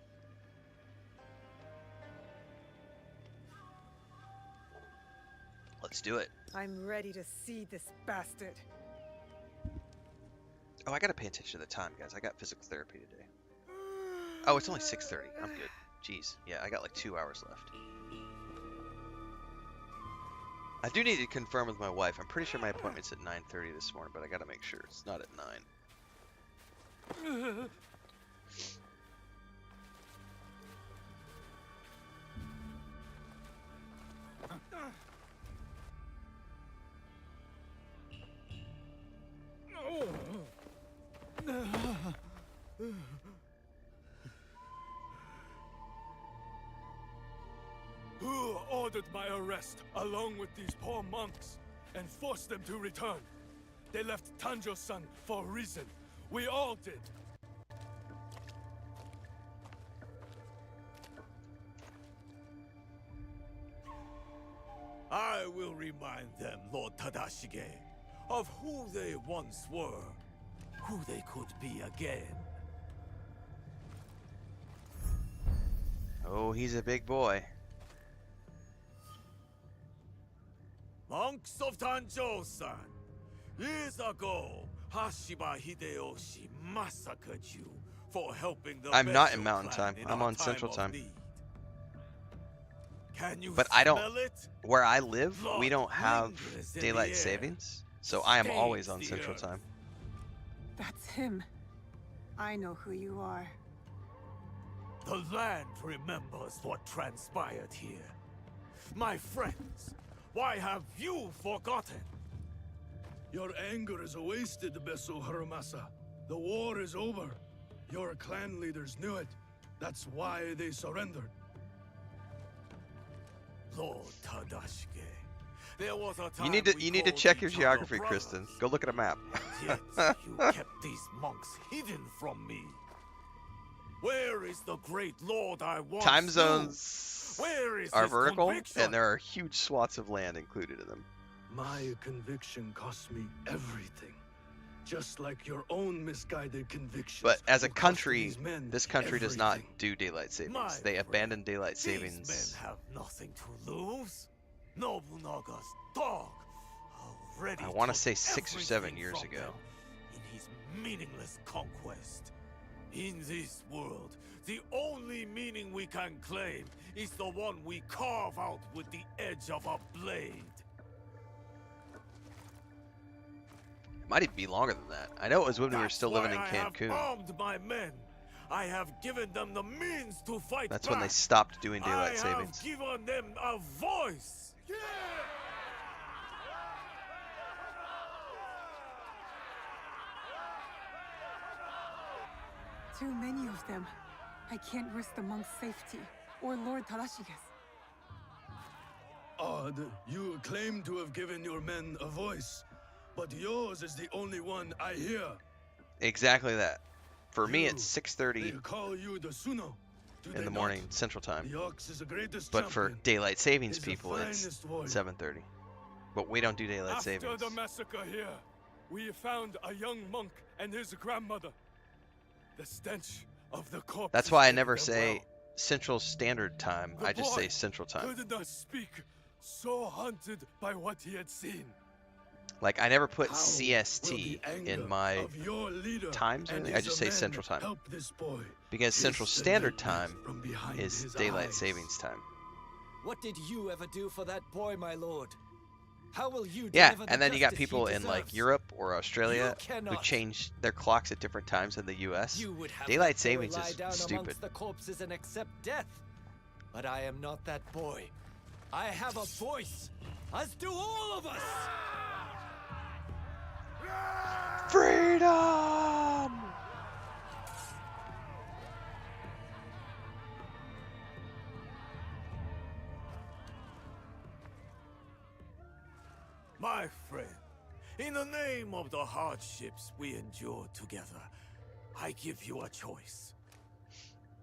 let's do it.
I'm ready to see this bastard.
Oh, I gotta pay attention to the time, guys. I got physical therapy today. Oh, it's only 6:30. I'm good. Jeez. Yeah, I got like 2 hours left. I do need to confirm with my wife. I'm pretty sure my appointment's at 9:30 this morning, but I gotta make sure it's not at 9.
Who ordered my arrest, along with these poor monks, and forced them to return? They left Tanjo-san for a reason. We all did.
I will remind them, Lord Tadashi, of who they once were, who they could be again.
Oh, he's a big boy.
Monks of Tanjo-san, years ago, Hashiba Hideyoshi massacred you for helping the
I'm not in
Besho
Mountain
clan
Time.
in
I'm
our
on Central
of
Time.
need. Can you
But I don't.
smell it?
Where I live, we
Blood
don't have
lingers in
daylight
the air,
savings, so I am always on
stains the
Central
earth.
Time.
That's him. I know who you are.
The land remembers what transpired here. My friends, why have you forgotten?
Your anger is wasted, Beso Harumasa. The war is over. Your clan leaders knew it. That's why they surrendered.
Lord Tadashi, there was a time
You need to
we
check
called
your
each
geography,
other
Kristen.
brothers,
Go look at a map.
and yet you kept these monks hidden from me. Where is the great lord I once
Time
knew?
zones
Where is
are
his
vertical,
conviction?
and there are huge swaths of land included in them.
My conviction cost me everything. Just like your own misguided convictions.
But as a
will cost
country,
these men
this country does not
everything.
do daylight savings.
My
They
friend,
abandoned daylight
These
savings.
men have nothing to lose. Nobunaga's dog already
I want to
took
say 6 or 7
everything
years
from
ago.
them in his meaningless conquest. In this world, the only meaning we can claim is the one we carve out with the edge of a blade.
Might even be longer than that. I know it was when we were
That's
still
why
living in
I have
Cancun.
armed my men. I have given them the means to fight
That's
back.
when they stopped doing
I
daylight
have
savings.
given them a voice.
Too many of them. I can't risk the monk's safety, or Lord Tadashi's.
Odd, you claim to have given your men a voice, but yours is the only one I hear.
Exactly that. For me,
You-
it's 6:30
They call you the Suno. Do
in
they
the
not?
morning Central Time.
The ox is the greatest
But for
champion.
daylight savings
He's the
people, it's
finest warrior.
7:30. But we don't do daylight
After
savings.
the massacre here, we found a young monk and his grandmother. The stench of the corpse.
That's why I never say Central Standard Time. I just say Central Time.
Could not speak, so haunted by what he had seen.
Like, I never put
How
CST
will the anger
in my
of your leader
times or
and
anything. I
his
just say
men
Central Time.
help this boy
Because
kiss
Central
the
Standard
dead
Time
from behind
is
his
daylight
eyes.
savings time.
What did you ever do for that boy, my lord? How will you
Yeah,
deliver the
and then you got
justice he
people in like
deserves?
Europe or Australia
You
who
cannot.
change their clocks at different times in the US.
You would have
Daylight
that boy
savings
lie
is
down
stupid.
amongst the corpses and accept death. But I am not that boy. I have a voice, as do all of us.
Freedom!
My friend, in the name of the hardships we endure together, I give you a choice.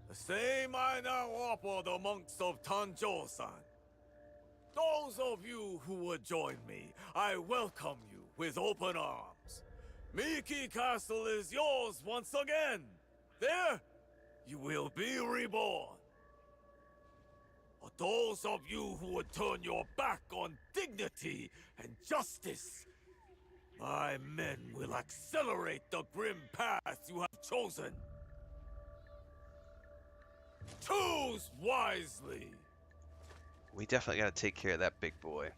The same I now offer the monks of Tanjo-san. Those of you who would join me, I welcome you with open arms. Miki Castle is yours once again. There, you will be reborn. But those of you who would turn your back on dignity and justice, my men will accelerate the grim path you have chosen. Choose wisely.
We definitely got to take care of that big boy.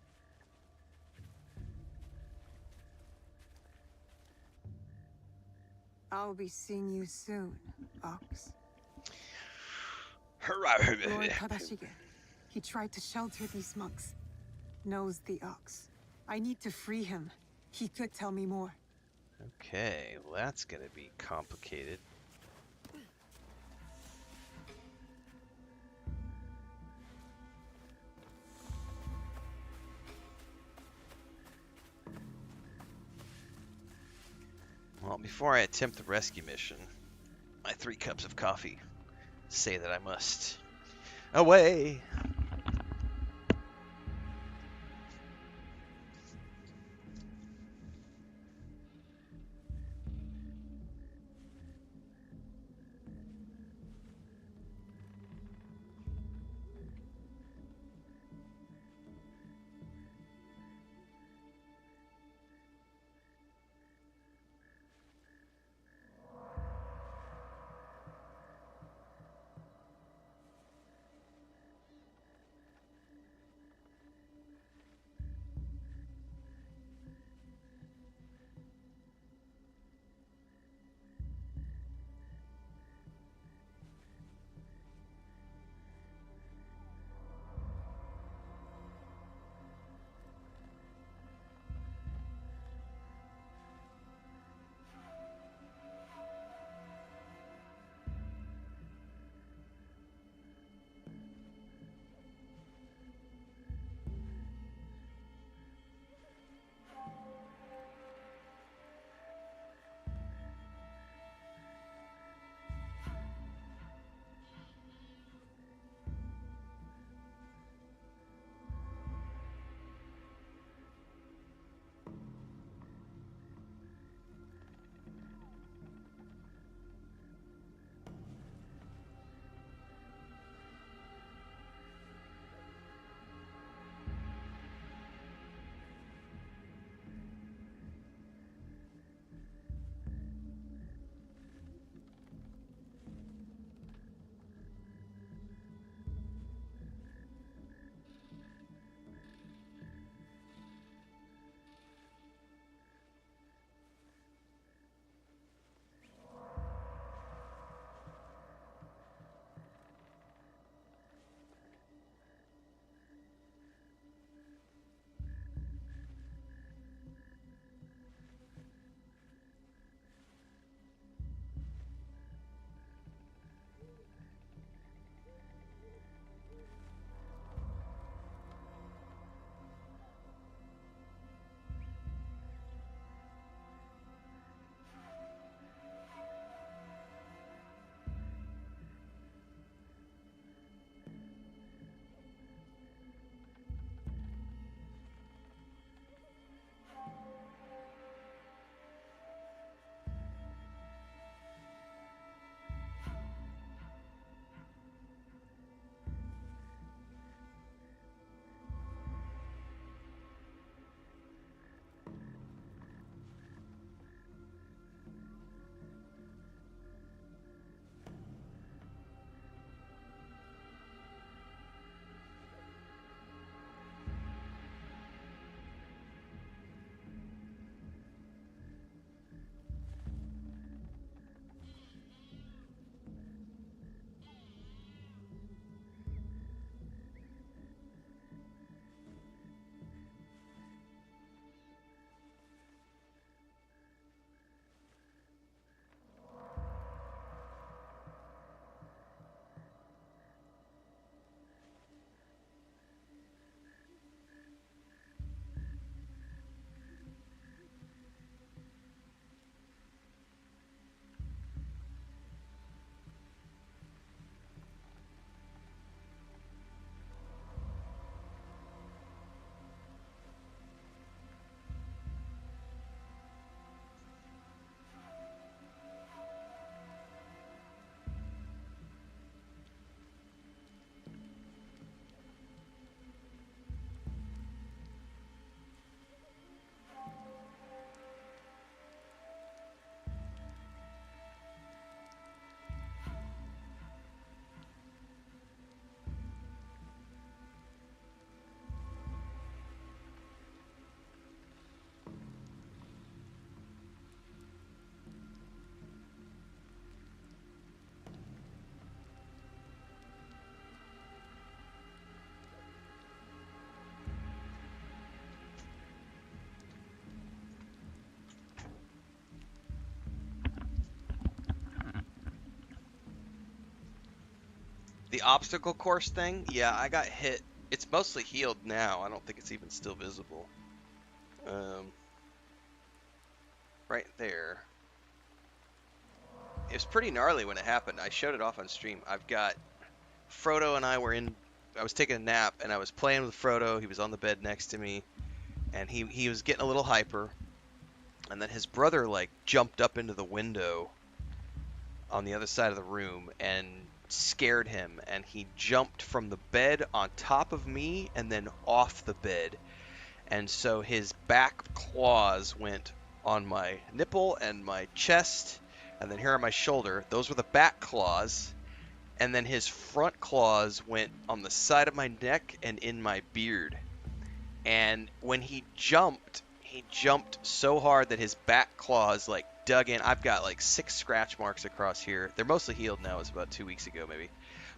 I'll be seeing you soon, Ox. Lord
Hurrah!
Tadashi. He tried to shelter these monks. Knows the Ox. I need to free him. He could tell me more.
Okay, well, that's gonna be complicated. Well, before I attempt the rescue mission, my 3 cups of coffee say that I must away. the obstacle course thing, yeah, I got hit. It's mostly healed now. I don't think it's even still visible. Right there. It was pretty gnarly when it happened. I showed it off on stream. I've got Frodo and I were in. I was taking a nap and I was playing with Frodo. He was on the bed next to me, and he was getting a little hyper. And then his brother like jumped up into the window on the other side of the room and scared him, and he jumped from the bed on top of me and then off the bed. And so his back claws went on my nipple and my chest, and then here on my shoulder. Those were the back claws. And then his front claws went on the side of my neck and in my beard. And when he jumped so hard that his back claws like dug in. I've got like 6 scratch marks across here. They're mostly healed now. It was about 2 weeks ago maybe.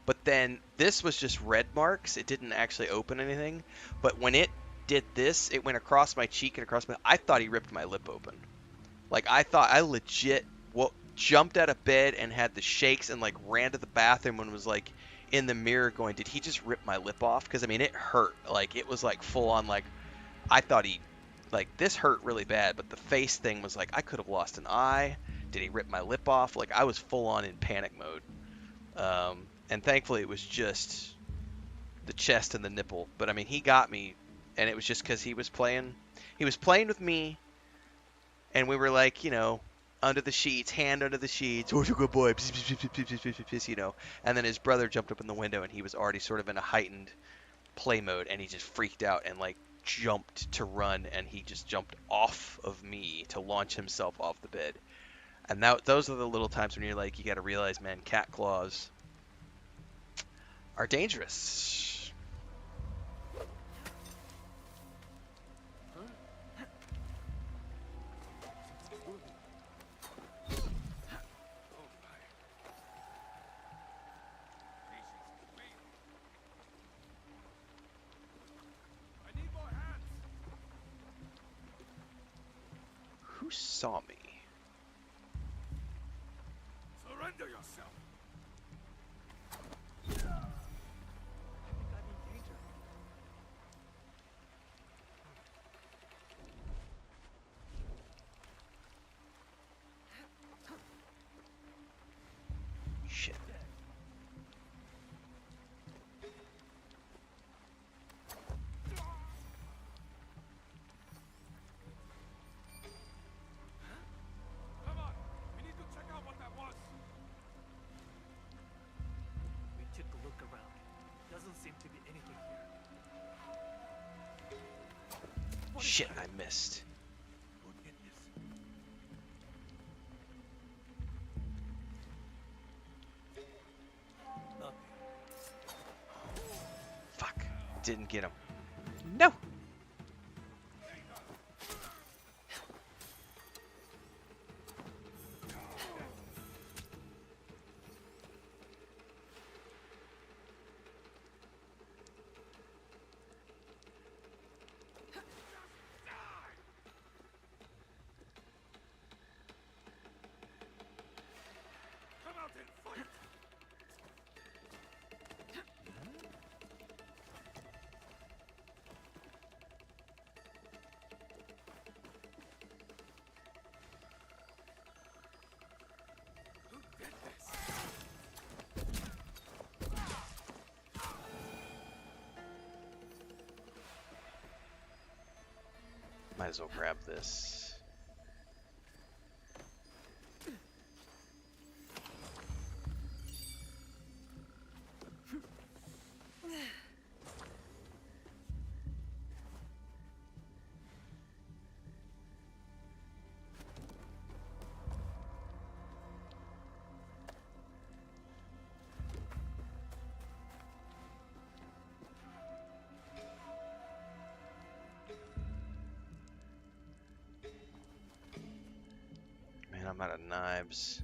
But then this was just red marks. It didn't actually open anything. But when it did this, it went across my cheek and across my... I thought he ripped my lip open. Like, I thought I legit jumped out of bed and had the shakes and like ran to the bathroom and was like in the mirror going, did he just rip my lip off? Because I mean, it hurt. Like, it was like full on, like, I thought he, like, this hurt really bad, but the face thing was like, I could have lost an eye. Did he rip my lip off? Like, I was full on in panic mode. And thankfully it was just the chest and the nipple. But I mean, he got me, and it was just because he was playing with me, and we were like, you know, under the sheets, hand under the sheets, oh, you good boy, you know. And then his brother jumped up in the window, and he was already sort of in a heightened play mode, and he just freaked out and like jumped to run, and he just jumped off of me to launch himself off the bed. And those are the little times when you're like, you got to realize, man, cat claws are dangerous. Who saw me?
Surrender yourself.
Shit.
Come on, we need to check out what that was.
We took a look around. Doesn't seem to be anything here.
Shit, I missed. Fuck. Didn't get him. No!
Come out and fight. Who did this?
Might as well grab this. Man, I'm out of knives.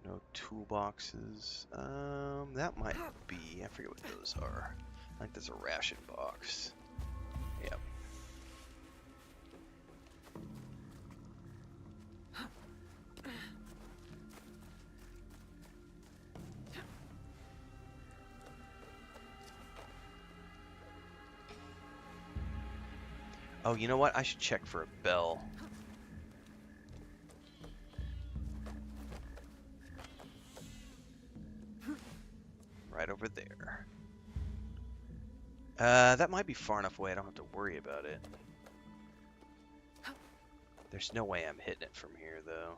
No toolboxes. That might be. I forget what those are. I think there's a ration box. Yep. Oh, you know what? I should check for a bell. Right over there. That might be far enough away I don't have to worry about it. There's no way I'm hitting it from here, though.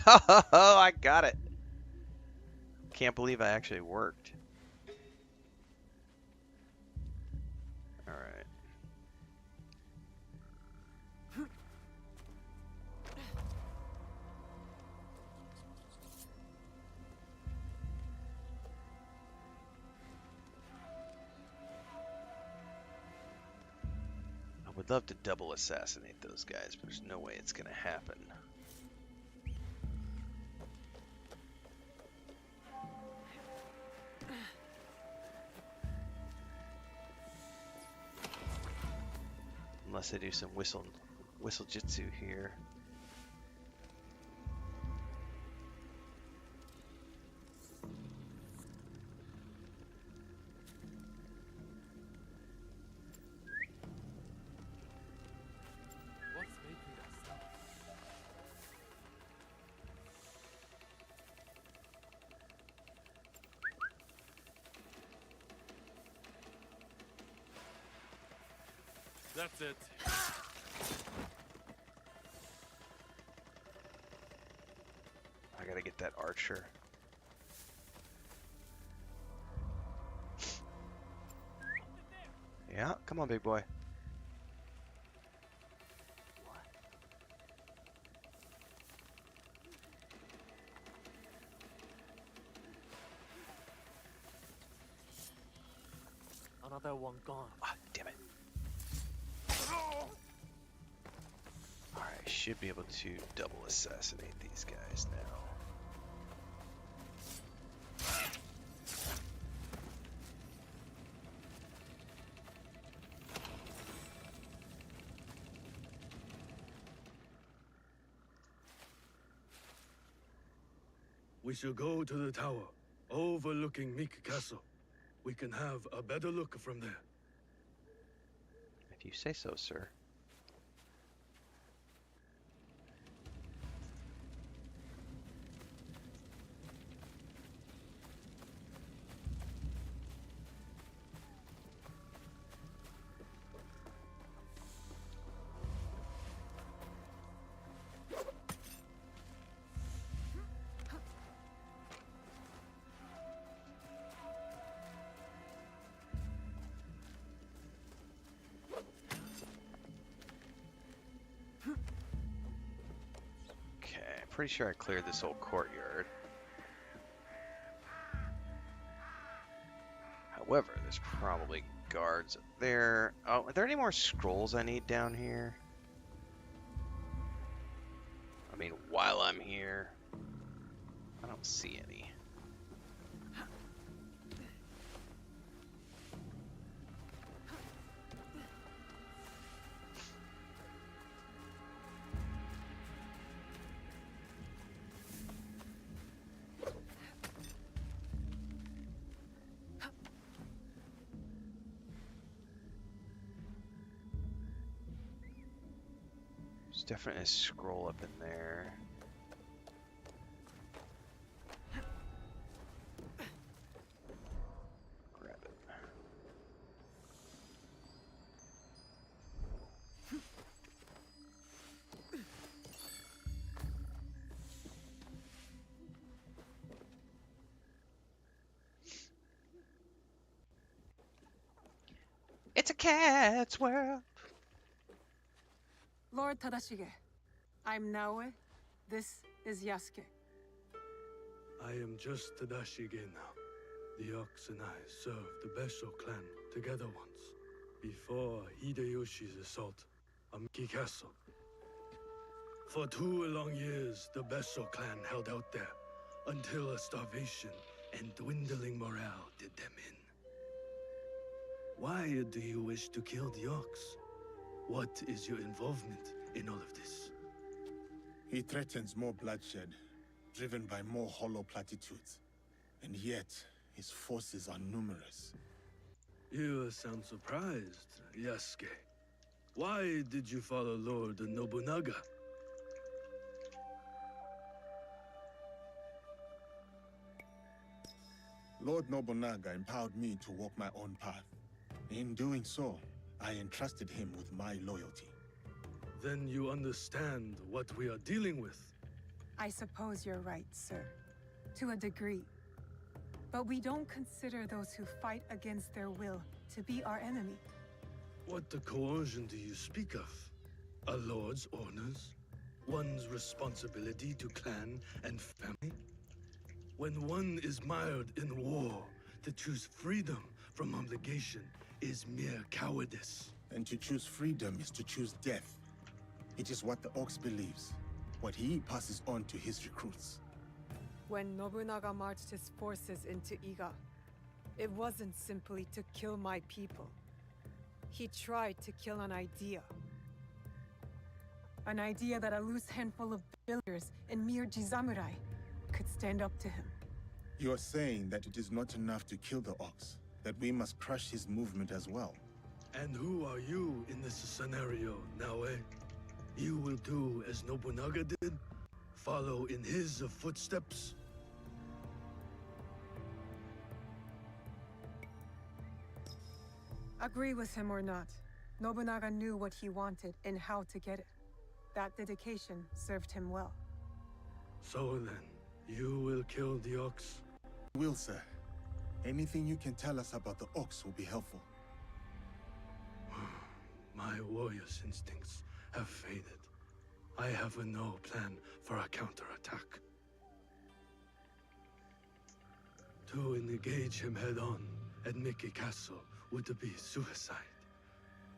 Oh, I got it. Can't believe I actually worked. All right. I would love to double assassinate those guys, but there's no way it's gonna happen. Unless I do some whistle jitsu here.
What's making that sound?
That's it.
I gotta get that archer. Yeah, come on, big boy.
Another one gone.
Ah, damn it. Alright, I should be able to double assassinate these guys now.
We shall go to the tower, overlooking Miki Castle. We can have a better look from there.
If you say so, sir. Pretty sure I cleared this whole courtyard. However, there's probably guards up there. Oh, are there any more scrolls I need down here? I mean, while I'm here, I don't see any. There's definitely a scroll up in there. Grab it. It's a cat's world.
Lord Tadashi, I'm Naoe. This is Yasuke.
I am just Tadashi now. The Ox and I served the Besho clan together once, before Hideyoshi's assault on Miki Castle. For 2 long years, the Besho clan held out there, until a starvation and dwindling morale did them in. Why do you wish to kill the Ox? What is your involvement in all of this?
He threatens more bloodshed. driven by more hollow platitudes. And yet, his forces are numerous.
You sound surprised, Yasuke. Why did you follow Lord Nobunaga?
Lord Nobunaga empowered me to walk my own path. In doing so, I entrusted him with my loyalty.
Then you understand what we are dealing with.
I suppose you're right, sir. To a degree. But we don't consider those who fight against their will to be our enemy.
What the coercion do you speak of? A lord's orders? One's responsibility to clan and family? When one is mired in war, to choose freedom from obligation is mere cowardice.
And to choose freedom is to choose death. It is what the Ox believes, what he passes on to his recruits.
When Nobunaga marched his forces into Iga, it wasn't simply to kill my people. He tried to kill an idea. An idea that a loose handful of villagers and mere Jizamurai could stand up to him.
You are saying that it is not enough to kill the Ox, that we must crush his movement as well.
And who are you in this scenario, Naoe? You will do as Nobunaga did? Follow in his footsteps?
Agree with him or not, Nobunaga knew what he wanted and how to get it. That dedication served him well.
So then, you will kill the Ox?
Will, sir. Anything you can tell us about the Ox will be helpful.
My warrior's instincts have faded. I have no plan for a counterattack. To engage him head-on at Miki Castle would be suicide.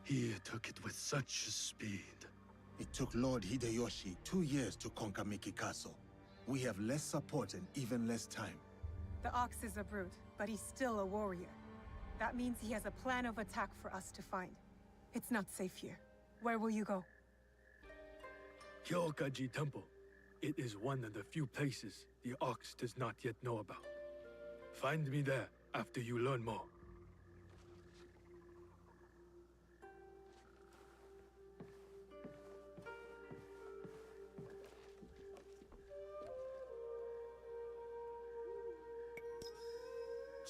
He took it with such speed.
It took Lord Hideyoshi 2 years to conquer Miki Castle. We have less support and even less time.
The Ox is a brute, but he's still a warrior. That means he has a plan of attack for us to find. It's not safe here. Where will you go?
Kyokaji Temple. It is one of the few places the Ox does not yet know about. Find me there after you learn more.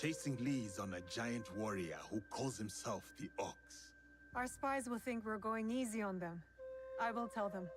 Chasing leads on a giant warrior who calls himself the Ox.
Our spies will think we're going easy on them. I will tell them.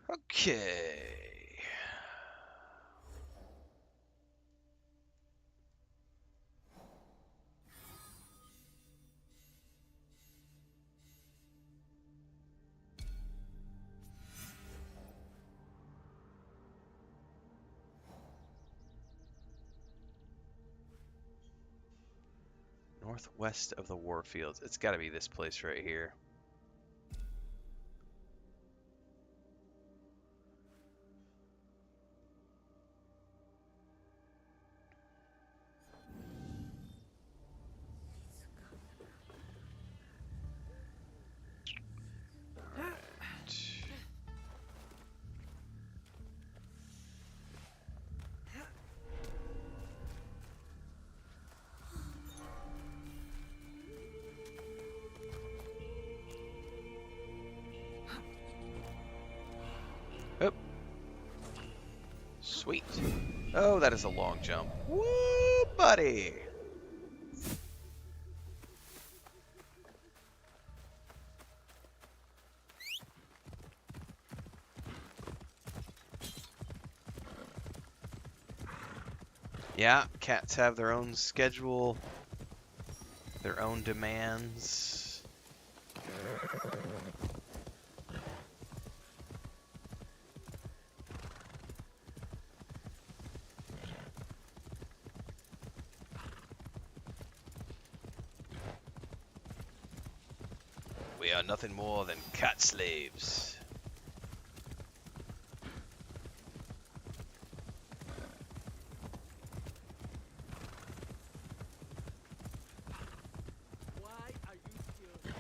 Okay. Northwest of the Warfields. It's got to be this place right here. Up. Sweet. Oh, that is a long jump. Woo, buddy! Yeah, cats have their own schedule, their own demands. We are nothing more than cat slaves.
Why are you here?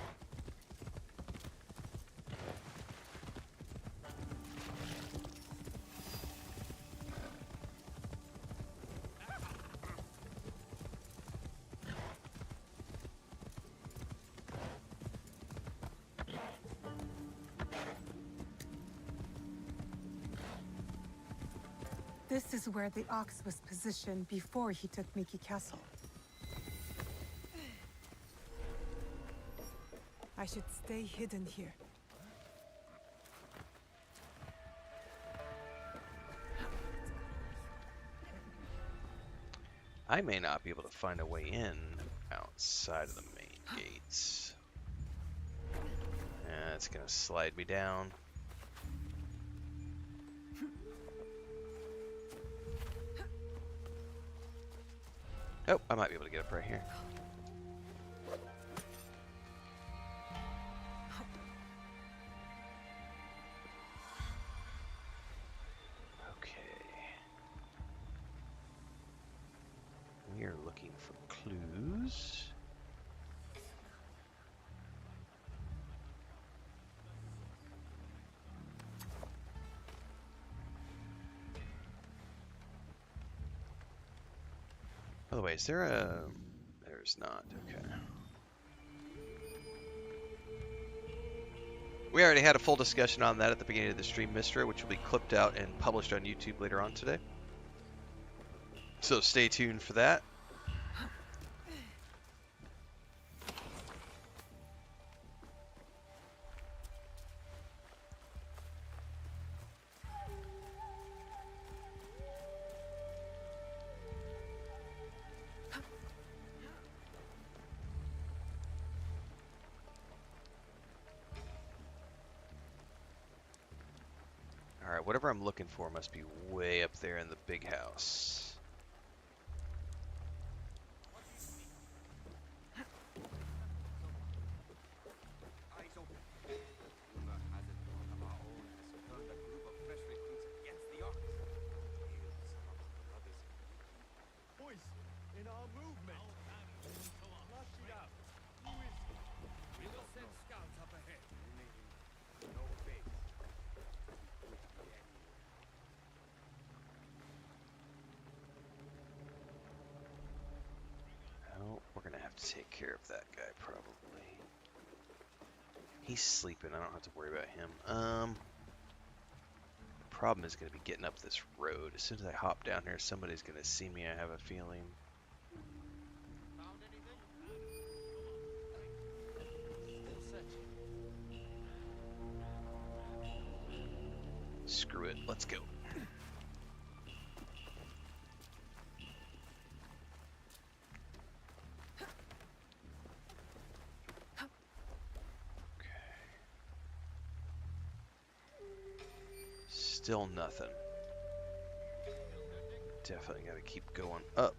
This is where the ox was positioned before he took Miki Castle. I should stay hidden here.
I may not be able to find a way in outside of the main gates. It's gonna slide me down. Oh, I might be able to get up right here. Okay. We are looking for clues. By the way, is there a... There's not. Okay. We already had a full discussion on that at the beginning of the stream, Mistra, which will be clipped out and published on YouTube later on today. So stay tuned for that. Alright, whatever I'm looking for must be way up there in the big house. Take care of that guy, probably. He's sleeping. I don't have to worry about him. The problem is going to be getting up this road. As soon as I hop down here, somebody's going to see me, I have a feeling.
Found anything?
Screw it. Let's go. Still nothing. Definitely got to keep going up.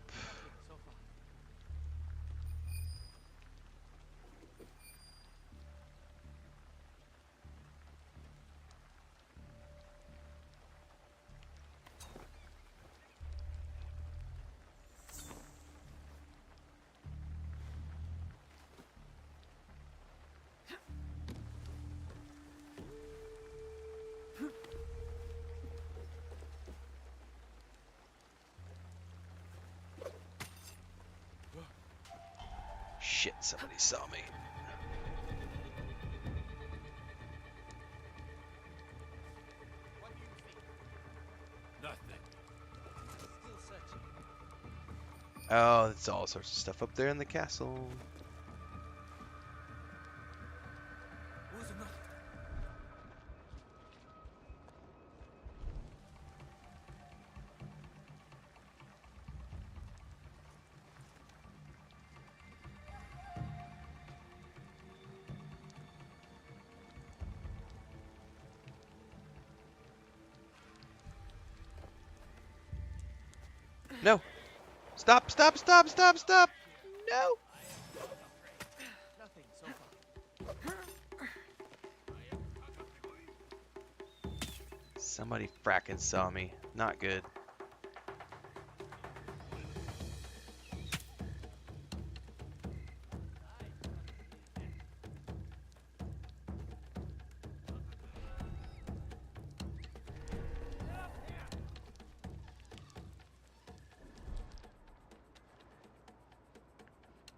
Shit, somebody saw me.
What do you think?
Nothing.
Still searching.
Oh, it's all sorts of stuff up there in the castle.
Who's enough?
No. Stop, stop, stop, stop, stop. No.
Nothing so far.
Somebody fracking saw me. Not good.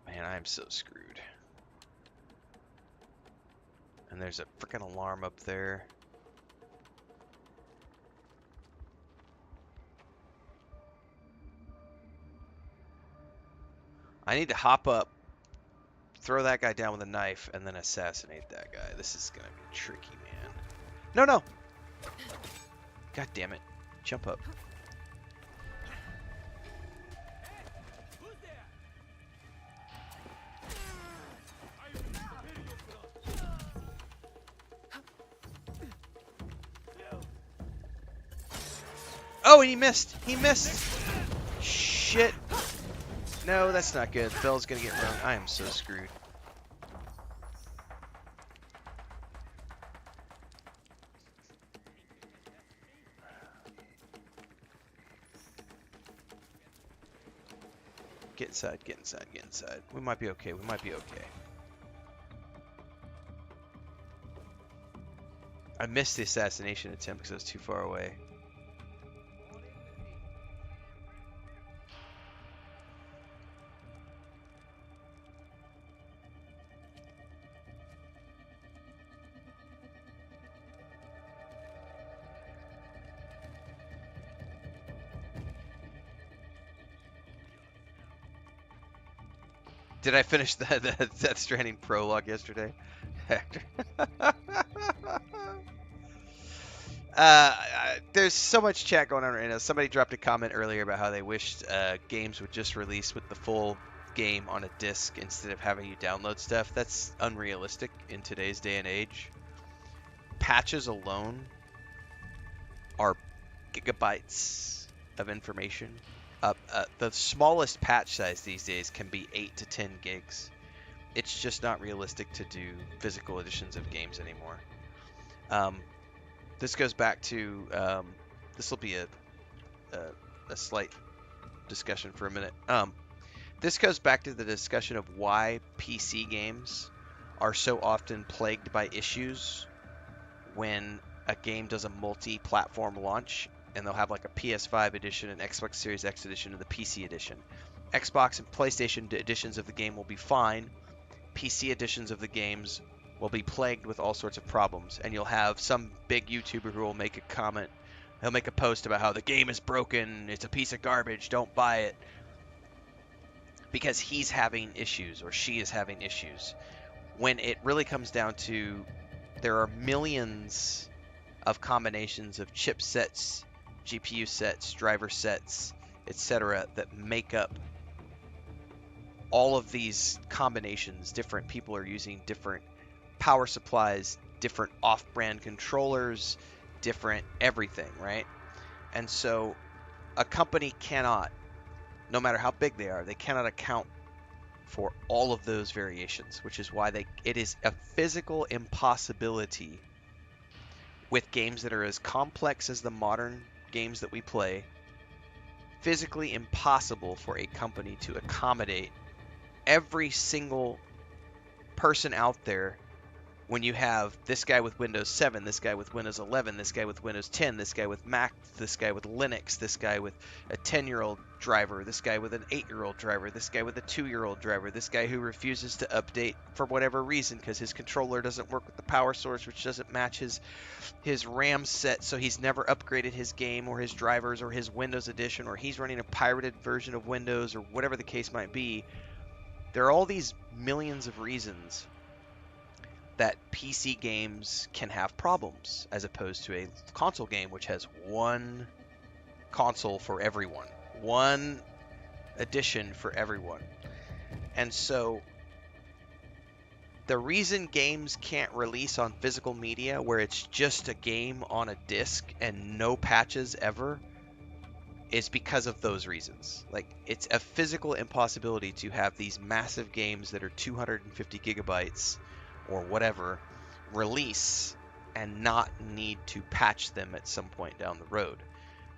Man, I'm so screwed. And there's a freaking alarm up there. I need to hop up, throw that guy down with a knife, and then assassinate that guy. This is gonna be tricky, man. No, no! God damn it. Jump up. Oh, and he missed! He missed! Shit! No, that's not good. Phil's gonna get run. I am so screwed. Get inside, get inside, get inside. We might be okay, we might be okay. I missed the assassination attempt because I was too far away. Did I finish the Death Stranding prologue yesterday? There's so much chat going on right now. Somebody dropped a comment earlier about how they wished games would just release with the full game on a disc instead of having you download stuff. That's unrealistic in today's day and age. Patches alone are gigabytes of information. The smallest patch size these days can be 8 to 10 gigs. It's just not realistic to do physical editions of games anymore. This goes back to this will be a slight discussion for a minute. This goes back to the discussion of why PC games are so often plagued by issues when a game does a multi-platform launch, and they'll have like a PS5 edition, an Xbox Series X edition, and the PC edition. Xbox and PlayStation editions of the game will be fine. PC editions of the games will be plagued with all sorts of problems, and you'll have some big YouTuber who will make a comment. He'll make a post about how the game is broken, it's a piece of garbage, don't buy it. Because he's having issues, or she is having issues. When it really comes down to, there are millions of combinations of chipsets, GPU sets, driver sets, etc. that make up all of these combinations. Different people are using different power supplies, different off-brand controllers, different everything, right? And so a company cannot, no matter how big they are, they cannot account for all of those variations, which is why it is a physical impossibility with games that are as complex as the modern games that we play, physically impossible for a company to accommodate every single person out there. When you have this guy with Windows 7, this guy with Windows 11, this guy with Windows 10, this guy with Mac, this guy with Linux, this guy with a 10-year-old driver, this guy with an 8-year-old driver, this guy with a 2-year-old driver, this guy who refuses to update for whatever reason because his controller doesn't work with the power source, which doesn't match his RAM set, so he's never upgraded his game or his drivers or his Windows edition, or he's running a pirated version of Windows, or whatever the case might be. There are all these millions of reasons that PC games can have problems, as opposed to a console game which has one console for everyone, one edition for everyone. And so the reason games can't release on physical media, where it's just a game on a disc and no patches ever, is because of those reasons. Like, it's a physical impossibility to have these massive games that are 250 gigabytes or whatever release and not need to patch them at some point down the road.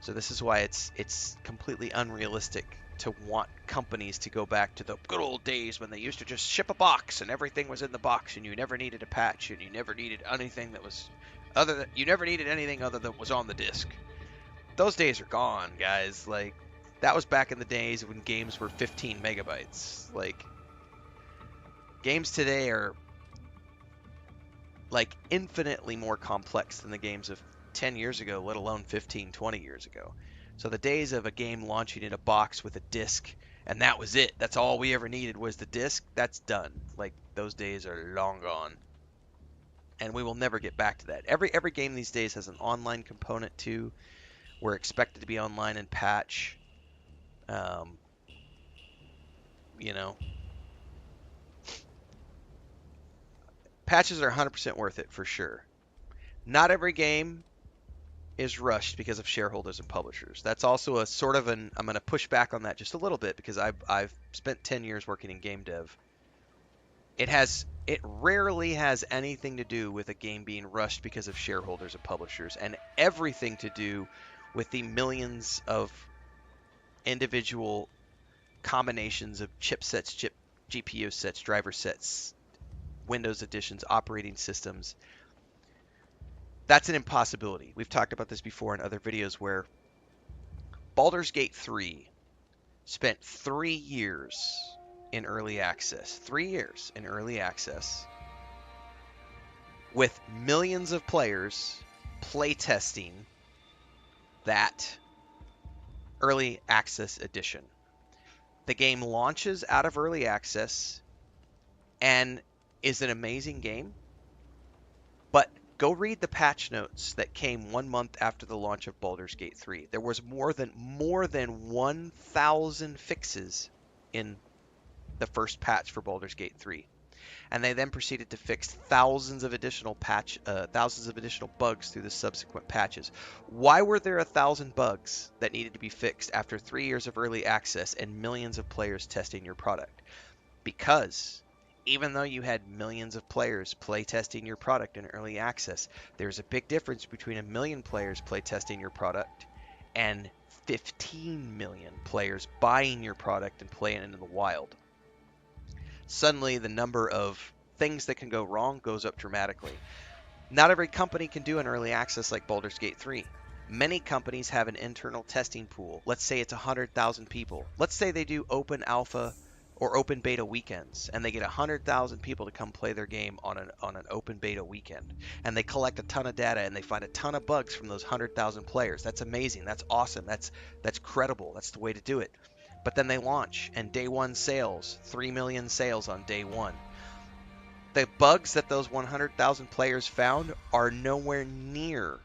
So this is why it's completely unrealistic to want companies to go back to the good old days when they used to just ship a box and everything was in the box and you never needed a patch and you never needed anything that was you never needed anything other than was on the disc. Those days are gone, guys. Like, that was back in the days when games were 15 megabytes. Like, games today are like infinitely more complex than the games of 10 years ago, let alone 15, 20 years ago. So the days of a game launching in a box with a disc and that was it, that's all we ever needed was the disc, that's done. Like, those days are long gone. And we will never get back to that. Every game these days has an online component too. We're expected to be online and patch. You know, patches are 100% worth it for sure. Not every game is rushed because of shareholders and publishers. That's also a sort of I'm going to push back on that just a little bit because I've spent 10 years working in game dev. It rarely has anything to do with a game being rushed because of shareholders and publishers, and everything to do with the millions of individual combinations of chipsets, GPU sets, driver sets, Windows editions, operating systems. That's an impossibility. We've talked about this before in other videos where Baldur's Gate 3 spent 3 years in early access. 3 years in early access with millions of players playtesting that early access edition. The game launches out of early access and is an amazing game, but go read the patch notes that came 1 month after the launch of Baldur's Gate 3. There was more than 1,000 fixes in the first patch for Baldur's Gate 3. And they then proceeded to fix thousands of additional bugs through the subsequent patches. Why were there 1,000 bugs that needed to be fixed after 3 years of early access and millions of players testing your product? Because even though you had millions of players play testing your product in early access, there's a big difference between 1 million players play testing your product and 15 million players buying your product and playing it in the wild. Suddenly the number of things that can go wrong goes up dramatically. Not every company can do an early access like Baldur's Gate 3. Many companies have an internal testing pool. Let's say it's 100,000 people. Let's say they do open alpha or open beta weekends, and they get 100,000 people to come play their game on an open beta weekend. And they collect a ton of data and they find a ton of bugs from those 100,000 players. That's amazing. That's awesome. That's credible. That's the way to do it. But then they launch, and day one sales, 3 million sales on day one. The bugs that those 100,000 players found are nowhere near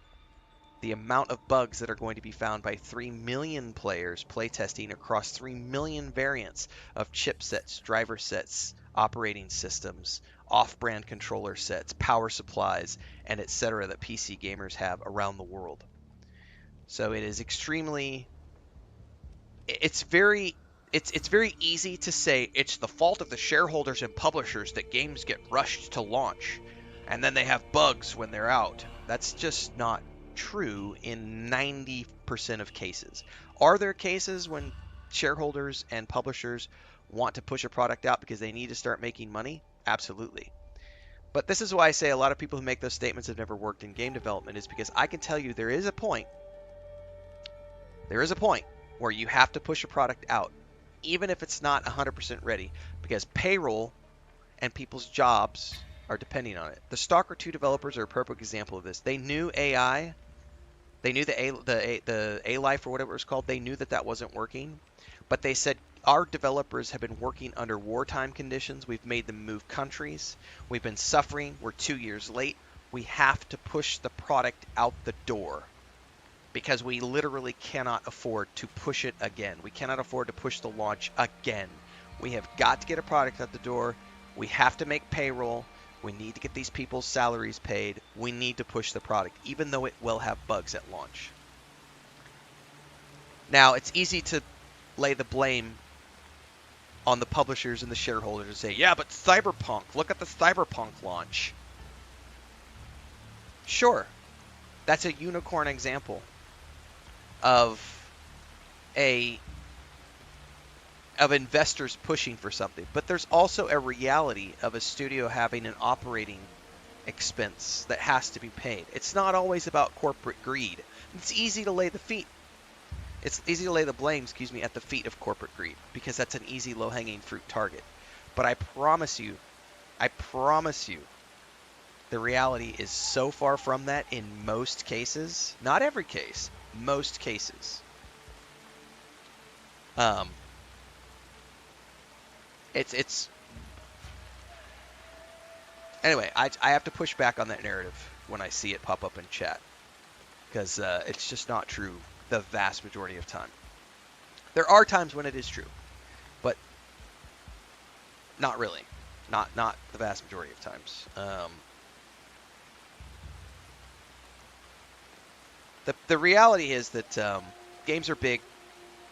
the amount of bugs that are going to be found by 3 million players playtesting across 3 million variants of chipsets, driver sets, operating systems, off-brand controller sets, power supplies, and etc. that PC gamers have around the world. So it is extremely... It's very easy to say it's the fault of the shareholders and publishers that games get rushed to launch and then they have bugs when they're out. That's just not true in 90% of cases. Are there cases when shareholders and publishers want to push a product out because they need to start making money? Absolutely. But this is why I say a lot of people who make those statements have never worked in game development, is because I can tell you there is a point where you have to push a product out, even if it's not 100% ready, because payroll and people's jobs are depending on it. The Stalker 2 developers are a perfect example of this. They knew AI, they knew the A-Life or whatever it was called, they knew that wasn't working, but they said, our developers have been working under wartime conditions, we've made them move countries, we've been suffering, we're 2 years late, we have to push the product out the door. Because we literally cannot afford to push it again. We cannot afford to push the launch again. We have got to get a product out the door. We have to make payroll. We need to get these people's salaries paid. We need to push the product, even though it will have bugs at launch. Now, it's easy to lay the blame on the publishers and the shareholders and say, yeah, but Cyberpunk, look at the Cyberpunk launch. Sure, that's a unicorn example of investors pushing for something. But there's also a reality of a studio having an operating expense that has to be paid. It's not always about corporate greed. It's easy to lay the blame, at the feet of corporate greed, because that's an easy low-hanging fruit target. But I promise you, the reality is so far from that in most cases. Not every case, most cases. It's anyway. I have to push back on that narrative when I see it pop up in chat, because it's just not true the vast majority of time. There are times when it is true, but not really. Not the vast majority of times. The reality is that games are big,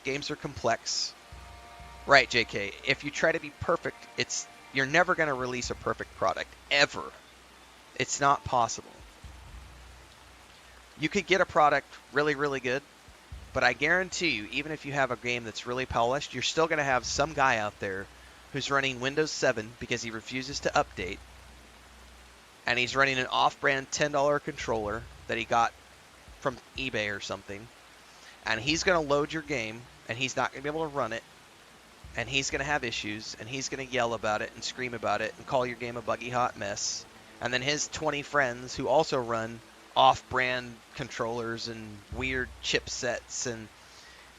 games are complex. Right, JK. If you try to be perfect, you're never going to release a perfect product, ever. It's not possible. You could get a product really, really good, but I guarantee you, even if you have a game that's really polished, you're still going to have some guy out there who's running Windows 7 because he refuses to update, and he's running an off-brand $10 controller that he got from eBay or something, and he's going to load your game, and he's not going to be able to run it, and he's going to have issues, and he's going to yell about it and scream about it and call your game a buggy hot mess. And then his 20 friends who also run off-brand controllers and weird chipsets, and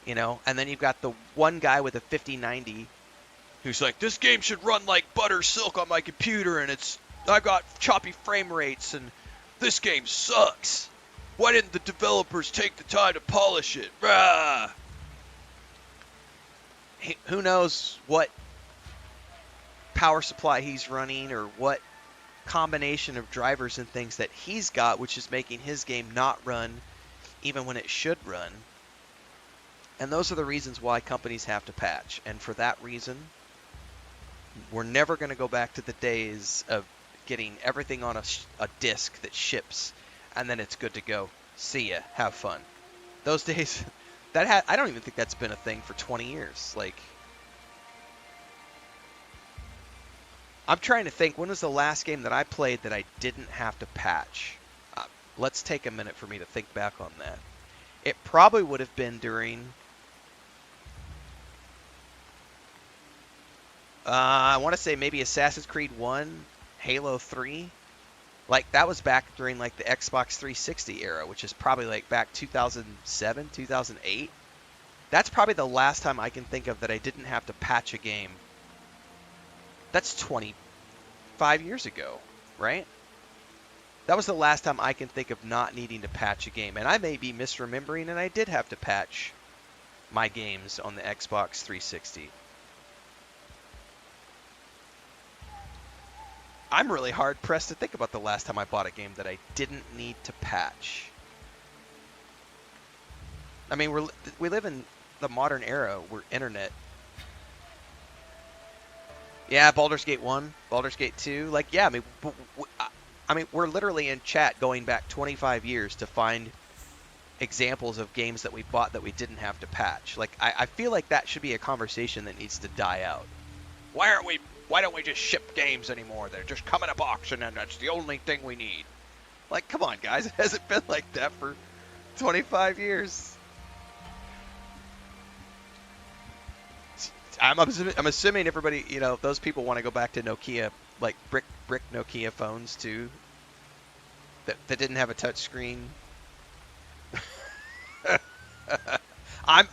and then you've got the one guy with a 5090 who's like, this game should run like butter silk on my computer, and I've got choppy frame rates, and this game sucks. Why didn't the developers take the time to polish it? Rah! Who knows what power supply he's running, or what combination of drivers and things that he's got, which is making his game not run even when it should run. And those are the reasons why companies have to patch. And for that reason, we're never going to go back to the days of getting everything on a disc that ships, and then it's good to go. See ya. Have fun. Those days... I don't even think that's been a thing for 20 years. Like, I'm trying to think, when was the last game that I played that I didn't have to patch? Let's take a minute for me to think back on that. It probably would have been during... I want to say maybe Assassin's Creed 1, Halo 3. Like, that was back during, like, the Xbox 360 era, which is probably, like, back 2007, 2008. That's probably the last time I can think of that I didn't have to patch a game. That's 25 years ago, right? That was the last time I can think of not needing to patch a game. And I may be misremembering, and I did have to patch my games on the Xbox 360. I'm really hard-pressed to think about the last time I bought a game that I didn't need to patch. I mean, we live in the modern era where internet... Yeah, Baldur's Gate 1, Baldur's Gate 2. Like, yeah, I mean, we're literally in chat going back 25 years to find examples of games that we bought that we didn't have to patch. Like, I feel like that should be a conversation that needs to die out. Why don't we just ship games anymore? They're just come in a box, and then that's the only thing we need. Like, come on, guys. It hasn't been like that for 25 years. I'm assuming everybody, those people want to go back to Nokia, like brick Nokia phones too, that didn't have a touch screen. I'm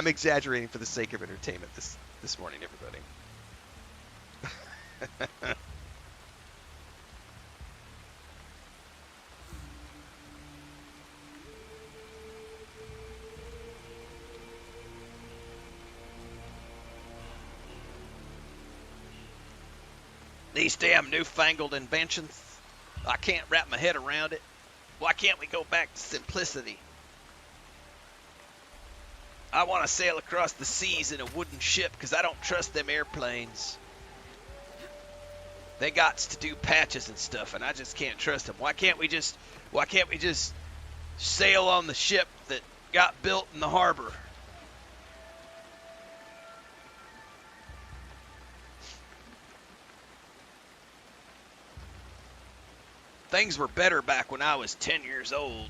exaggerating for the sake of entertainment this morning, everybody. These damn newfangled inventions. I can't wrap my head around it. Why can't we go back to simplicity? I want to sail across the seas in a wooden ship because I don't trust them airplanes. They got to do patches and stuff, and I just can't trust them. Why can't we just sail on the ship that got built in the harbor? Things were better back when I was 10 years old.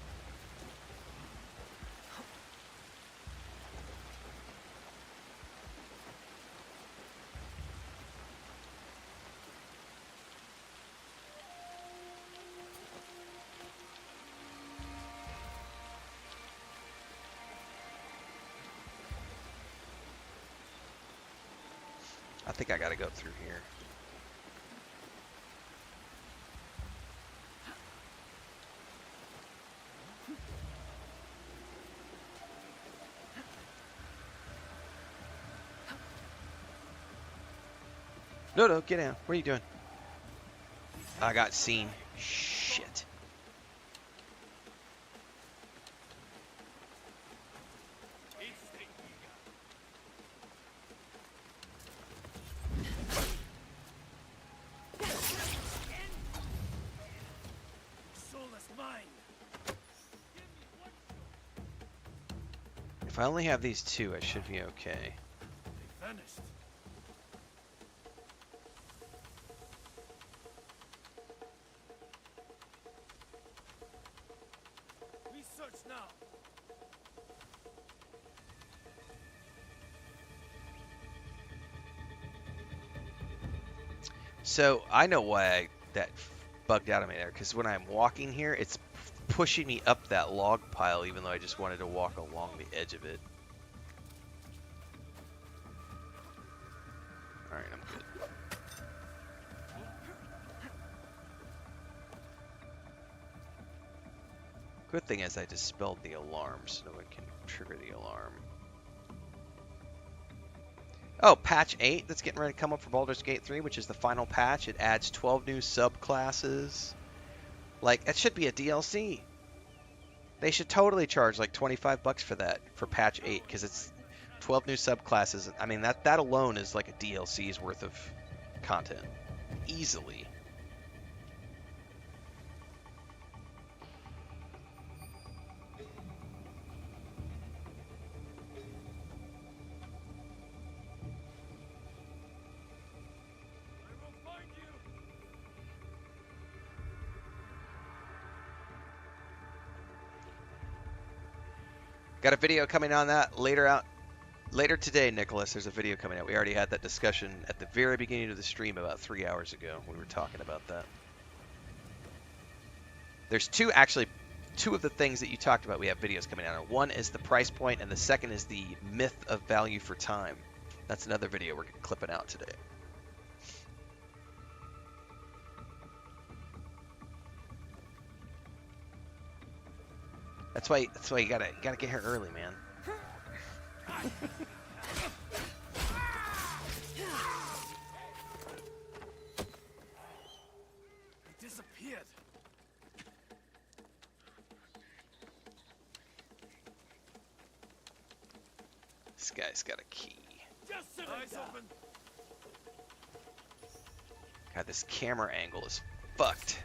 I think I gotta go through here. No, get down. What are you doing? I got seen. Shit. If I only have these two, I should be okay.
They vanished. Research now.
So I know why that bugged out of me there, because when I'm walking here, it's pushing me up that log pile, even though I just wanted to walk along the edge of it. Alright, I'm good. Good thing is I dispelled the alarm, so no one can trigger the alarm. Oh, patch 8 that's getting ready to come up for Baldur's Gate 3, which is the final patch. It adds 12 new subclasses. Like, that should be a DLC. They should totally charge like $25 for that, for patch 8, because it's 12 new subclasses. I mean, that alone is like a DLC's worth of content. Easily. Got a video coming on that later today, Nicholas. There's a video coming out. We already had that discussion at the very beginning of the stream about 3 hours ago. We were talking about that. There's two of the things that you talked about. We have videos coming out on. One is the price point, and the second is the myth of value for time. That's another video we're clipping out today. That's why you gotta get here early, man.
It disappeared.
This guy's got a key.
Eyes open.
God, this camera angle is fucked.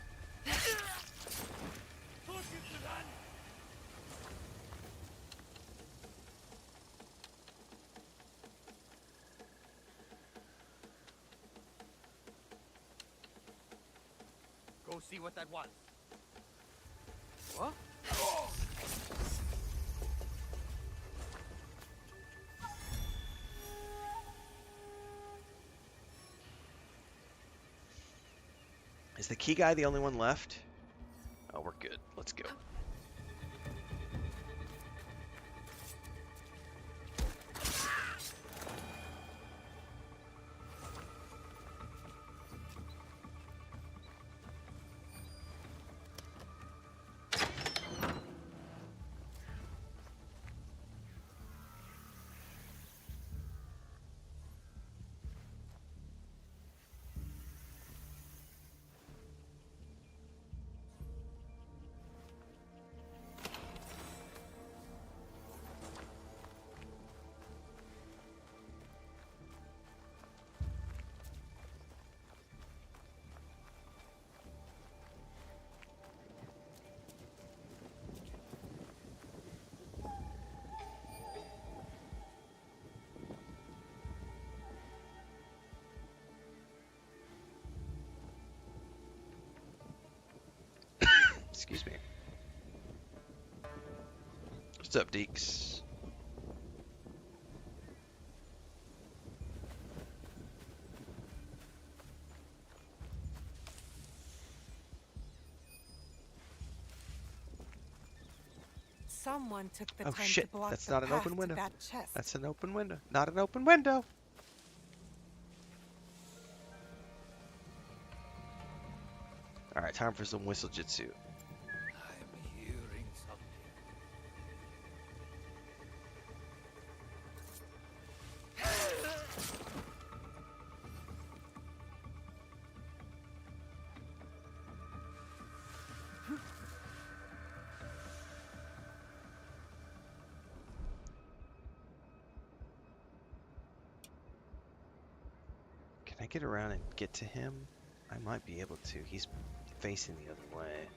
Go see what that was.
What?
Is the key guy the only one left? Oh, we're good. Let's go. Excuse me. What's up, Deeks?
Someone took the
Oh
time
shit,
to block
that's
the
not an
path
open
to
window.
that chest.
That's an open window. Not an open window. Alright, time for some whistle jitsu.
I'm hearing something.
Can I get around and get to him? I might be able to. He's facing the other way.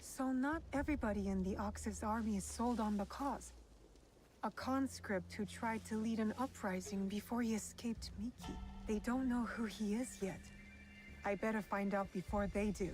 So not everybody in the Ox's army is sold on the cause. A conscript who tried to lead an uprising before he escaped Miki. They don't know who he is yet. I better find out before they do.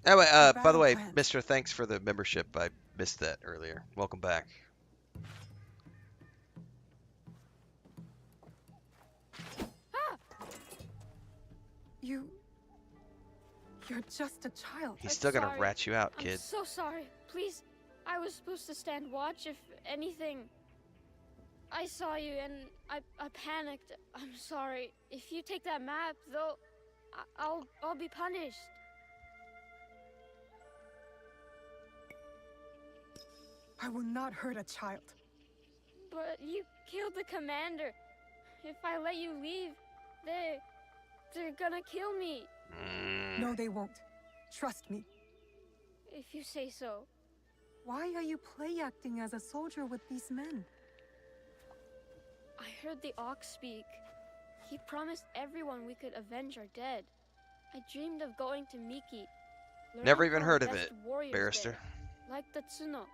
Anyway, by the
battle
way,
plans.
Mister, thanks for the membership. I missed that earlier. Welcome back.
You're just a child.
He's still gonna rat you out, kid.
I'm so sorry. Please, I was supposed to stand watch if anything. I saw you and I panicked. I'm sorry. If you take that map, though, I'll be punished.
I will not hurt a child.
But you killed the commander. If I let you leave, they're gonna kill me.
No, they won't. Trust me.
If you say so.
Why are you play acting as a soldier with these men?
I heard the Ox speak. He promised everyone we could avenge our dead. I dreamed of going to Miki.
Never
learning
even
how
heard
our
of
best
it,
warriors
barrister.
there, like the Tsuno.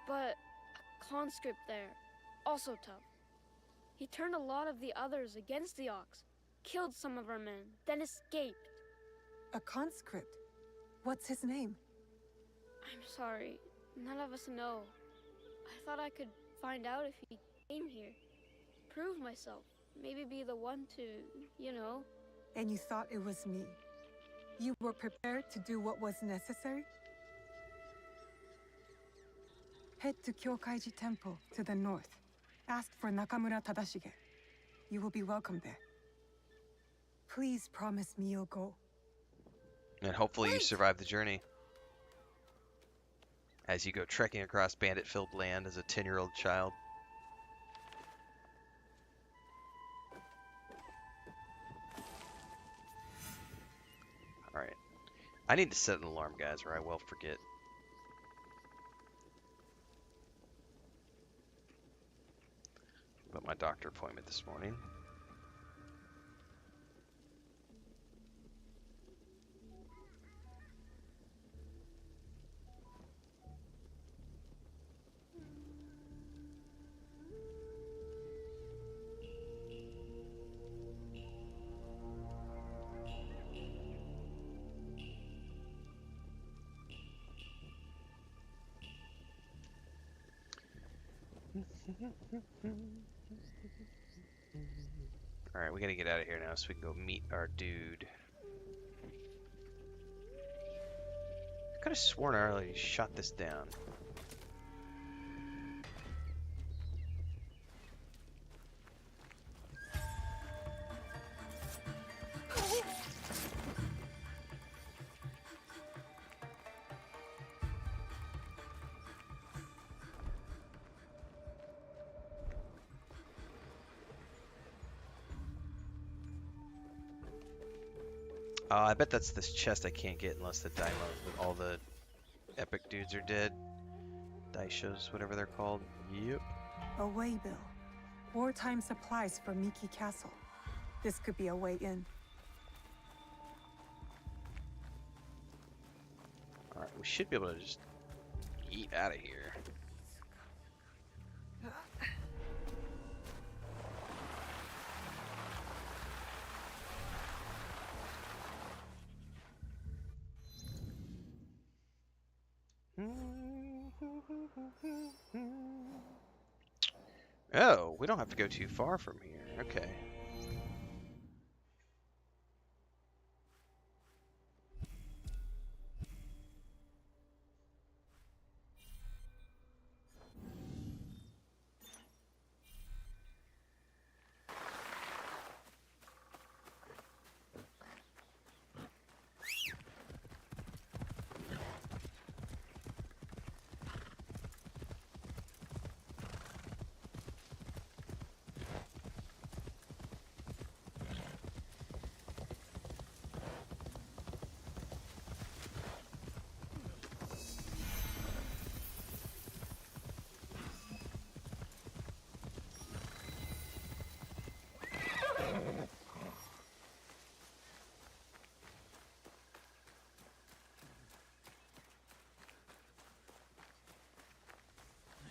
But a conscript there, also tough. He turned a lot of the others against the Ox, killed some of our men, then escaped.
A conscript? What's his name?
I'm sorry, none of us know. I thought I could find out if he came here. Prove myself, maybe be the one to, you know.
And you thought it was me? You were prepared to do what was necessary? Head to Kyokaiji Temple to the north. Ask for Nakamura Tadashi. You will be welcome there. Please promise me you'll go.
And hopefully you survive the journey. As you go trekking across bandit-filled land as a 10-year-old child. Alright. I need to set an alarm, guys, or I will forget. About my doctor appointment this morning. Alright, we gotta get out of here now so we can go meet our dude. I could have sworn I already shot this down. I bet that's this chest I can't get unless the Daimon with all the epic dudes are dead. Daishos, whatever they're called. Yep.
A waybill. Wartime supplies for Miki Castle. This could be a way in.
Alright, we should be able to just eat out of here. Oh, we don't have to go too far from here. Okay.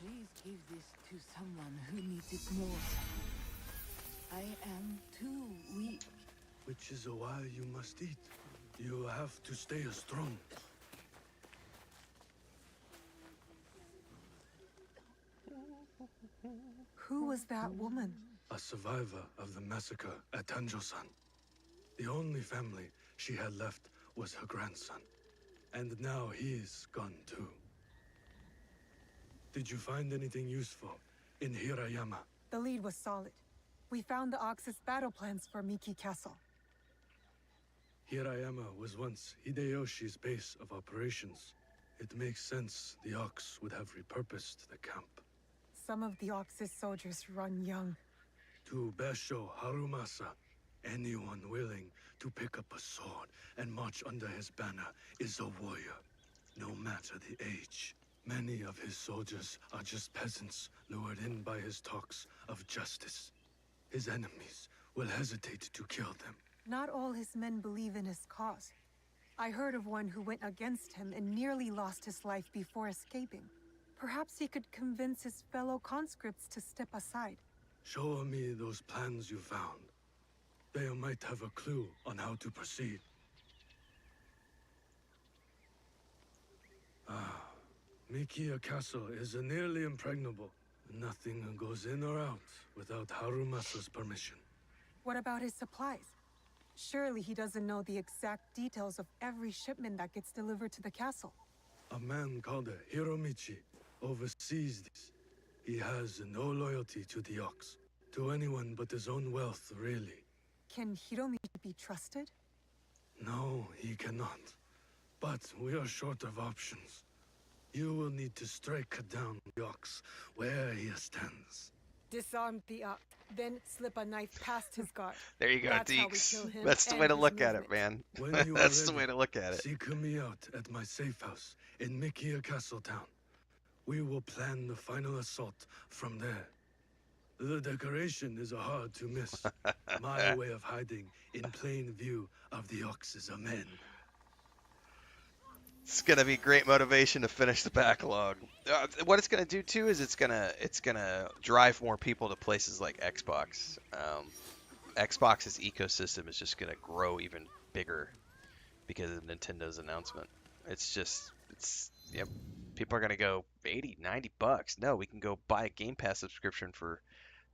Please give this to someone who needs it most. I am too weak.
Which is why you must eat. You have to stay strong.
Who was that woman?
A survivor of the massacre at Tanjo-san. The only family she had left was her grandson. And now he's gone too. Did you find anything useful in Hirayama?
The lead was solid. We found the Ox's battle plans for Miki Castle.
Hirayama was once Hideyoshi's base of operations. It makes sense the Ox would have repurposed the camp.
Some of the Ox's soldiers run young.
To Basho Harumasa, anyone willing to pick up a sword and march under his banner is a warrior, no matter the age. Many of his soldiers are just peasants lured in by his talks of justice. His enemies will hesitate to kill them.
Not all his men believe in his cause. I heard of one who went against him and nearly lost his life before escaping. Perhaps he could convince his fellow conscripts to step aside.
Show me those plans you found. They might have a clue on how to proceed. Miki Castle is nearly impregnable. Nothing goes in or out without Harumasa's permission.
What about his supplies? Surely he doesn't know the exact details of every shipment that gets delivered to the castle.
A man called Hiromichi oversees this. He has no loyalty to the Ox, to anyone but his own wealth, really.
Can Hiromichi be trusted?
No, he cannot. But we are short of options. You will need to strike down the Ox where he stands.
Disarm the Ox, then slip a knife past his guard.
There you go,
That's how we
Deeks.
kill him
That's the
and
way to
his
look at it,
movement.
man.
When you are
That's the
ready,
way to look at it.
seek me out at my safe house in Miki Castle town. We will plan the final assault from there. The decoration is hard to miss. My way of hiding in plain view of the Ox's men.
It's gonna be great motivation to finish the backlog. What it's gonna do too is it's gonna drive more people to places like Xbox. Xbox's ecosystem is just gonna grow even bigger because of Nintendo's announcement. People are gonna go 80, 90 bucks. No, we can go buy a Game Pass subscription for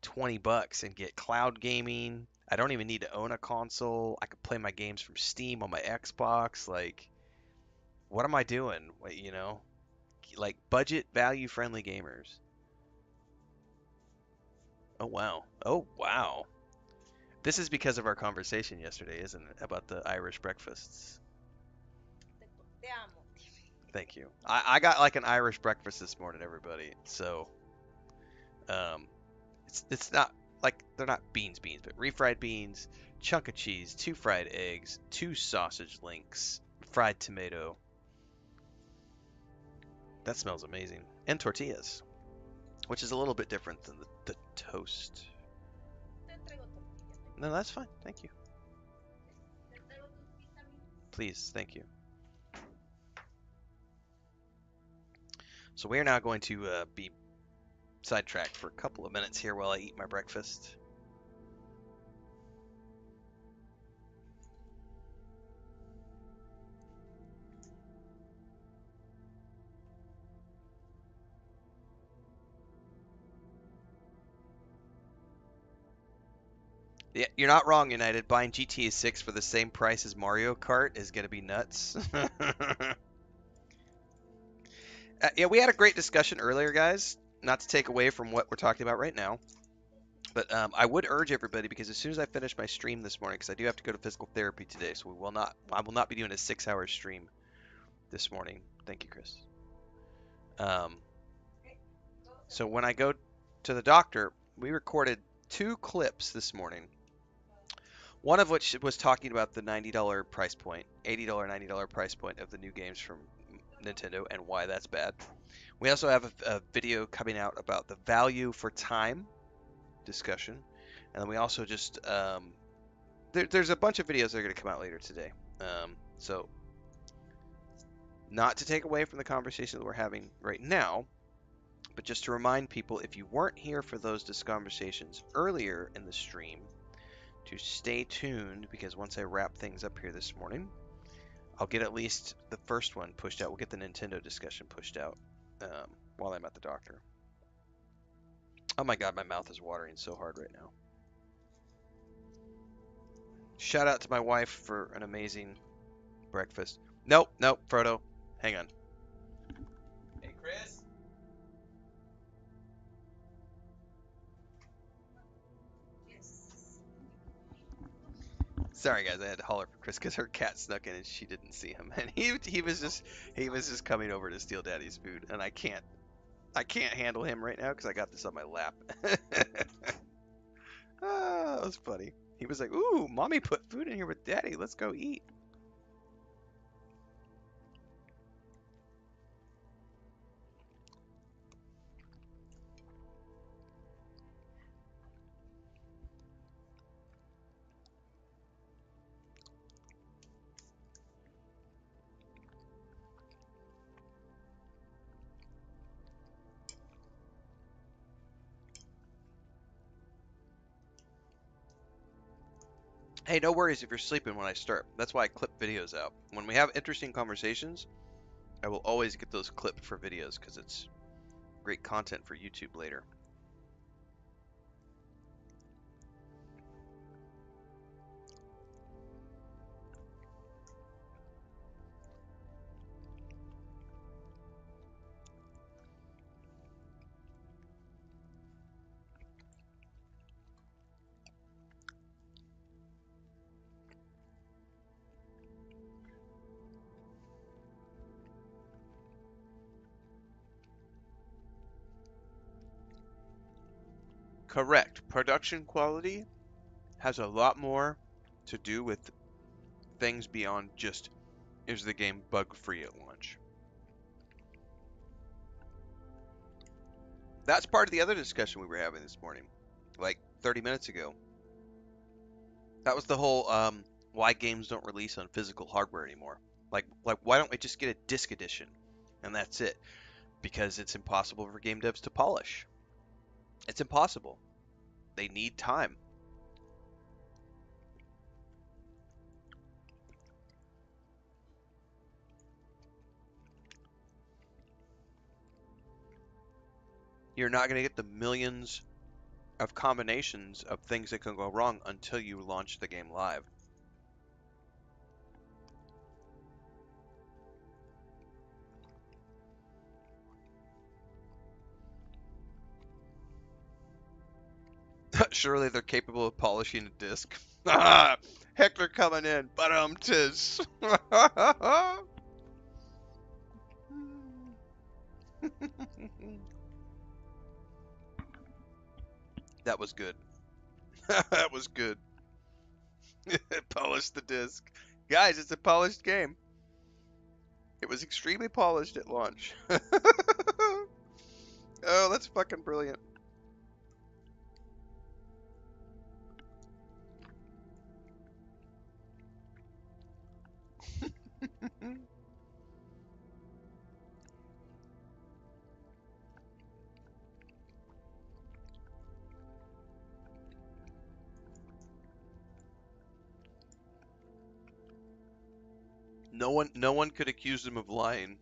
20 bucks and get cloud gaming. I don't even need to own a console. I can play my games from Steam on my Xbox. Like, What am I doing? You know, like budget, value friendly gamers. Oh wow. Oh wow. This is because of our conversation yesterday, isn't it? About the Irish breakfasts. Thank you. I got like an Irish breakfast this morning, everybody. So, um, it's not like they're not beans, but refried beans, chunk of cheese, 2 fried eggs, 2 sausage links, fried tomato. That smells amazing. And tortillas, which is a little bit different than the toast. No, that's fine. Thank you. Please, thank you. So we are now going to be sidetracked for a couple of minutes here while I eat my breakfast. Yeah, you're not wrong, United. Buying GTA 6 for the same price as Mario Kart is going to be nuts. Yeah, we had a great discussion earlier, guys. Not to take away from what we're talking about right now, but I would urge everybody, because as soon as I finish my stream this morning, because I do have to go to physical therapy today, so I will not be doing a 6-hour stream this morning. Thank you, Chris. So when I go to the doctor, we recorded 2 clips this morning. One of which was talking about the $90 price point, $80, $90 price point of the new games from Nintendo and why that's bad. We also have a video coming out about the value for time discussion. And then we also just, there's a bunch of videos that are going to come out later today. So, not to take away from the conversation that we're having right now, but just to remind people, if you weren't here for those conversations earlier in the stream, to stay tuned, because once I wrap things up here this morning, I'll get at least the first one pushed out. We'll get the Nintendo discussion pushed out while I'm at the doctor. Oh my god, my mouth is watering so hard right now. Shout out to my wife for an amazing breakfast. Nope, Frodo. Hang on. Hey, Chris. Sorry guys, I had to holler for Chris because her cat snuck in and she didn't see him, and he was just coming over to steal Daddy's food, and I can't handle him right now because I got this on my lap. Ah, that was funny. He was like, "Ooh, mommy put food in here with Daddy. Let's go eat." Hey, no worries if you're sleeping when I start. That's why I clip videos out. When we have interesting conversations, I will always get those clipped for videos because it's great content for YouTube later. Correct. Production quality has a lot more to do with things beyond just, is the game bug-free at launch? That's part of the other discussion we were having this morning, like 30 minutes ago. That was the whole why games don't release on physical hardware anymore. Like why don't we just get a disc edition and that's it? Because it's impossible for game devs to polish. It's impossible. They need time. You're not going to get the millions of combinations of things that can go wrong until you launch the game live. Surely they're capable of polishing a disc. Heckler coming in, but tis. That was good. That was good. Polish the disc. Guys, it's a polished game. It was extremely polished at launch. Oh, that's fucking brilliant. No one could accuse him of lying.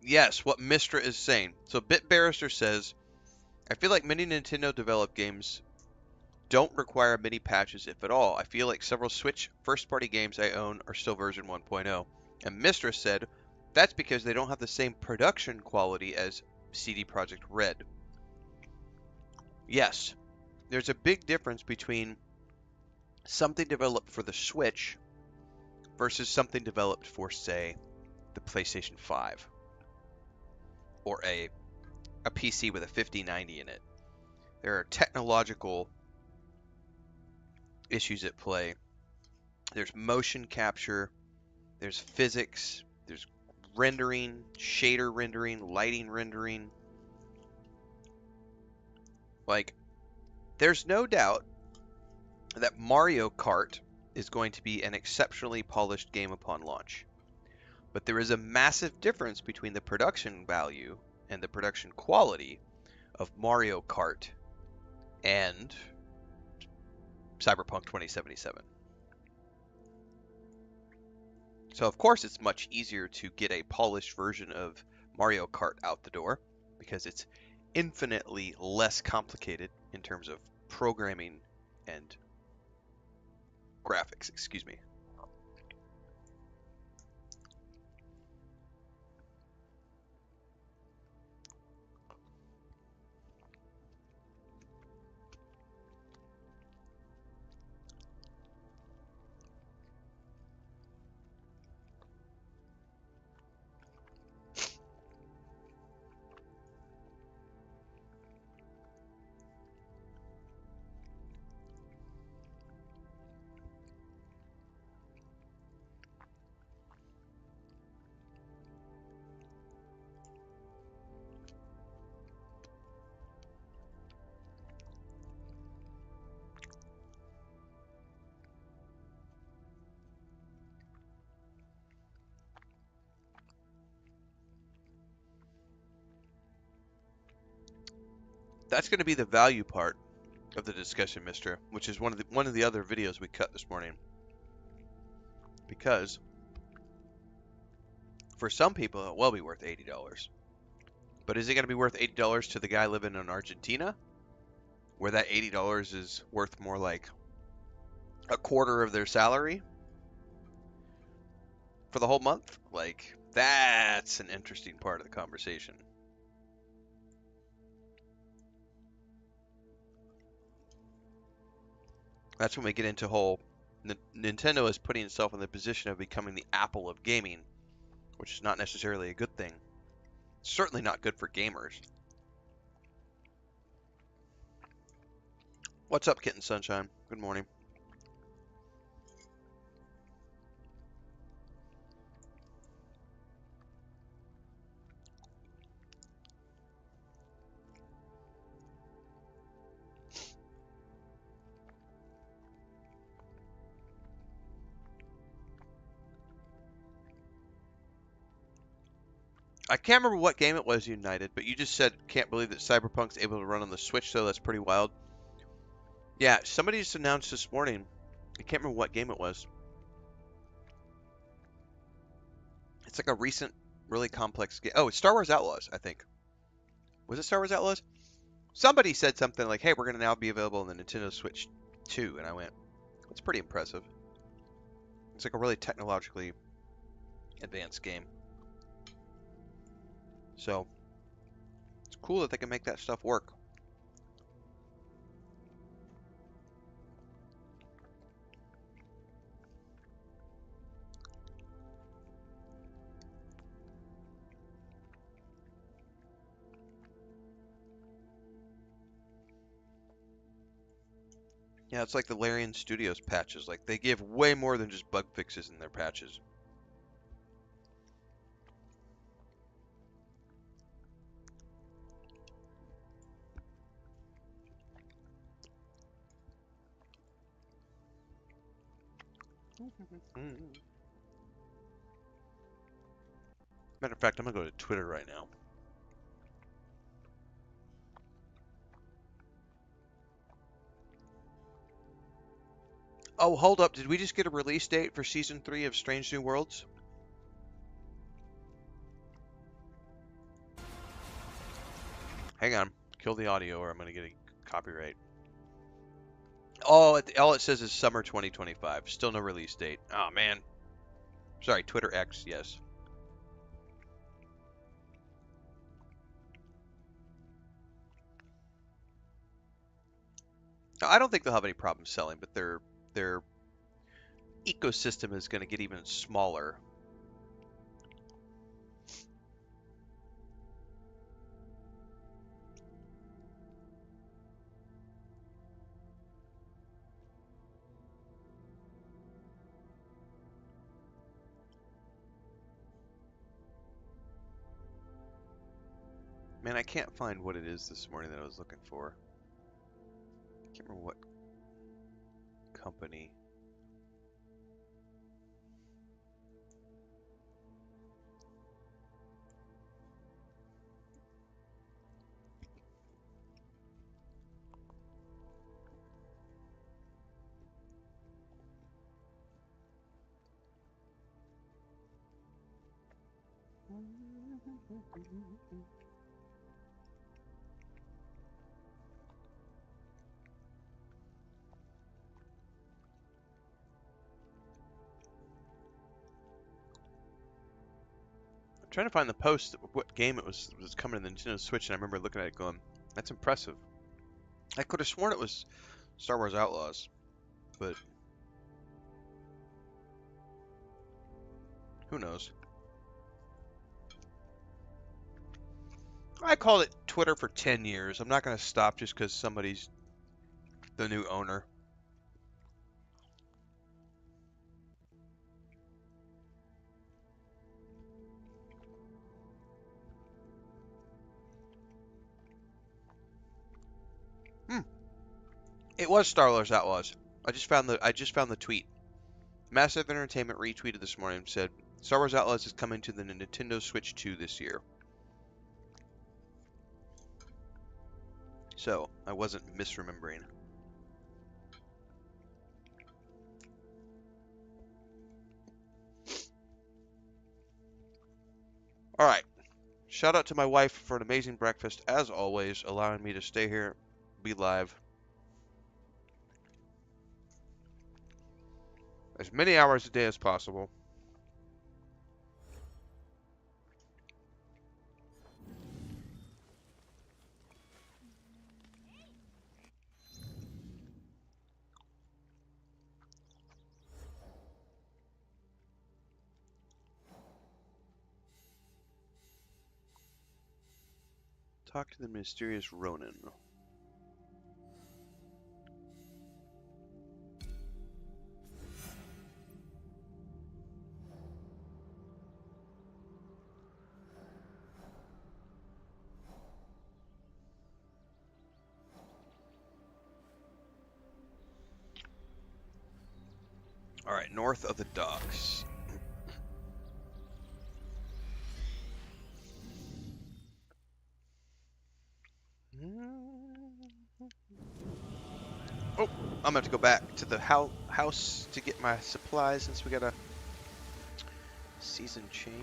Yes, what Mistra is saying. So Bit Barrister says, I feel like many Nintendo developed games don't require many patches, if at all. I feel like several Switch first-party games I own are still version 1.0. And Mistress said, that's because they don't have the same production quality as CD Projekt Red. Yes, there's a big difference between something developed for the Switch versus something developed for, say, the PlayStation 5 or a PC with a 5090 in it. There are technological issues at play. There's motion capture, there's physics, there's rendering, shader rendering, lighting rendering. Like, there's no doubt that Mario Kart is going to be an exceptionally polished game upon launch. But there is a massive difference between the production value and the production quality of Mario Kart and Cyberpunk 2077. So of course it's much easier to get a polished version of Mario Kart out the door because it's infinitely less complicated in terms of programming and graphics, excuse me. That's going to be the value part of the discussion, Mister, which is one of the other videos we cut this morning. Because for some people it will be worth $80. But is it going to be worth $80 to the guy living in Argentina, where that $80 is worth more like a quarter of their salary for the whole month? Like, that's an interesting part of the conversation. That's when we get into whole Nintendo is putting itself in the position of becoming the Apple of gaming, which is not necessarily a good thing. It's certainly not good for gamers. What's up, Kitten Sunshine? Good morning. I can't remember what game it was, United, but you just said can't believe that Cyberpunk's able to run on the Switch, though. That's pretty wild. Yeah, somebody just announced this morning. I can't remember what game it was. It's like a recent, really complex game. Oh, it's Star Wars Outlaws, I think. Was it Star Wars Outlaws? Somebody said something like, hey, we're going to now be available on the Nintendo Switch 2. And I went, that's pretty impressive. It's like a really technologically advanced game. So, it's cool that they can make that stuff work. Yeah, it's like the Larian Studios patches. Like, they give way more than just bug fixes in their patches. Matter of fact, I'm going to go to Twitter right now. Oh, hold up. Did we just get a release date for Season 3 of Strange New Worlds? Hang on. Kill the audio or I'm going to get a copyright. Oh, all it says is summer 2025. Still no release date. Oh, man. Sorry, Twitter X, yes. Now, I don't think they'll have any problem selling, but their ecosystem is going to get even smaller. Man, I can't find what it is this morning that I was looking for. I can't remember what company. I'm trying to find the post of what game it was coming to the Nintendo Switch, and I remember looking at it going, that's impressive. I could have sworn it was Star Wars Outlaws, but who knows? I called it Twitter for 10 years. I'm not going to stop just because somebody's the new owner. It was Star Wars Outlaws. I just found the tweet. Massive Entertainment retweeted this morning and said, Star Wars Outlaws is coming to the Nintendo Switch 2 this year. So, I wasn't misremembering. Alright. Shout out to my wife for an amazing breakfast, as always, allowing me to stay here, be live. As many hours a day as possible. Talk to the mysterious Ronin. Alright, north of the docks. Oh, I'm gonna have to go back to the house to get my supplies since we got a season change.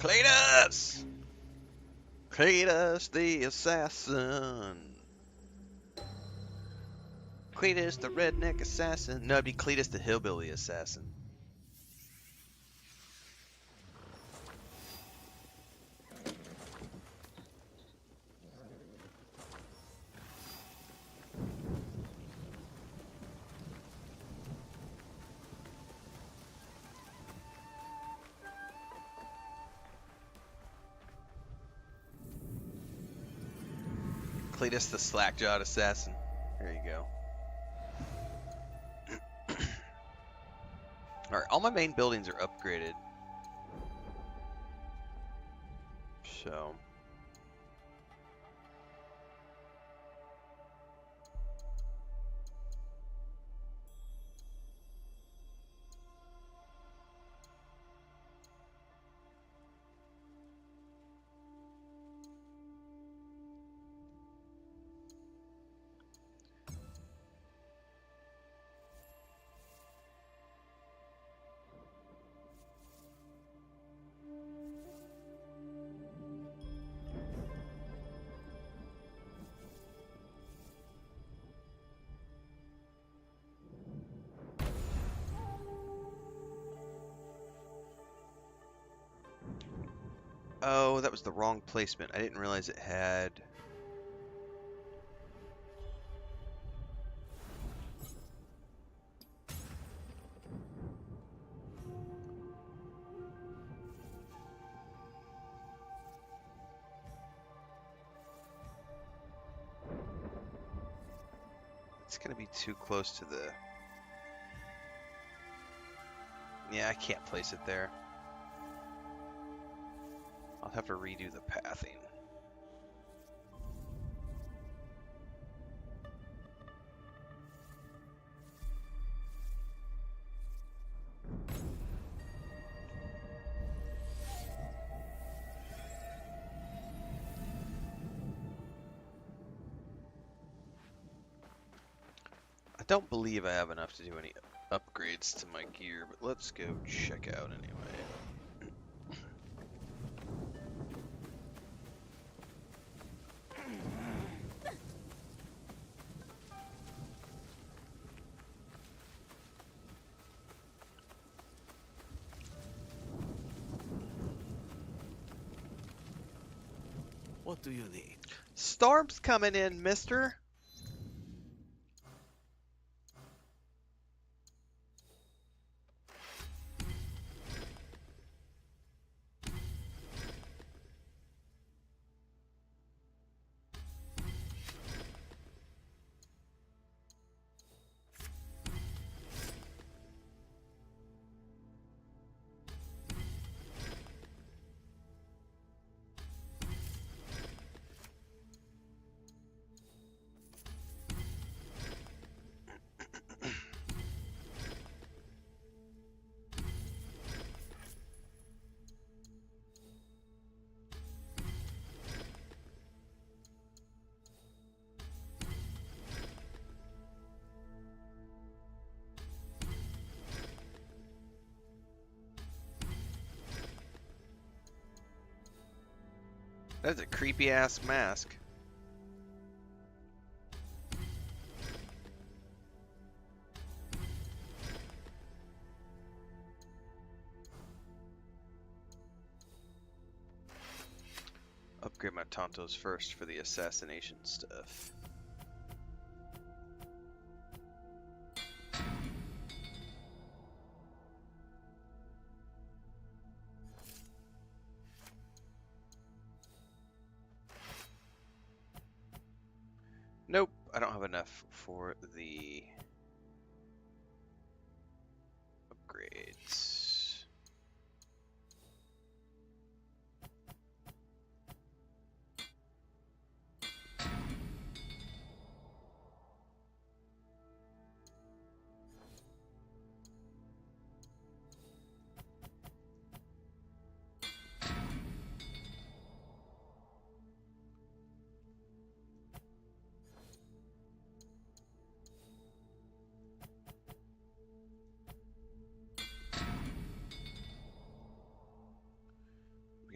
Cletus! Cletus the assassin. Cletus the redneck assassin. No, it'd be Cletus the hillbilly assassin. Cletus the slack-jawed assassin. There you go. Alright, all my main buildings are upgraded. So... Oh, that was the wrong placement. I didn't realize it had... It's gonna be too close to the... Yeah, I can't place it there. I'll have to redo the pathing. I don't believe I have enough to do any upgrades to my gear, but let's go check out anyway.
What do you need?
Storm's coming in, mister. That's a creepy ass mask. Upgrade my Tontos first for the assassination stuff. Nope, I don't have enough for the upgrades.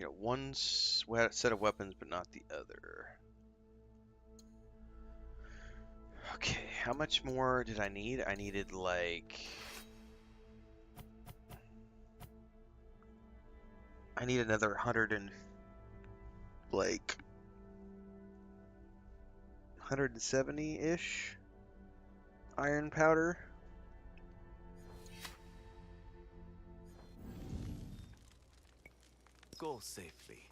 You know, one set of weapons, but not the other. Okay, how much more did I need? I needed like... I need another 100 and... like... 170-ish iron powder.
Go safely.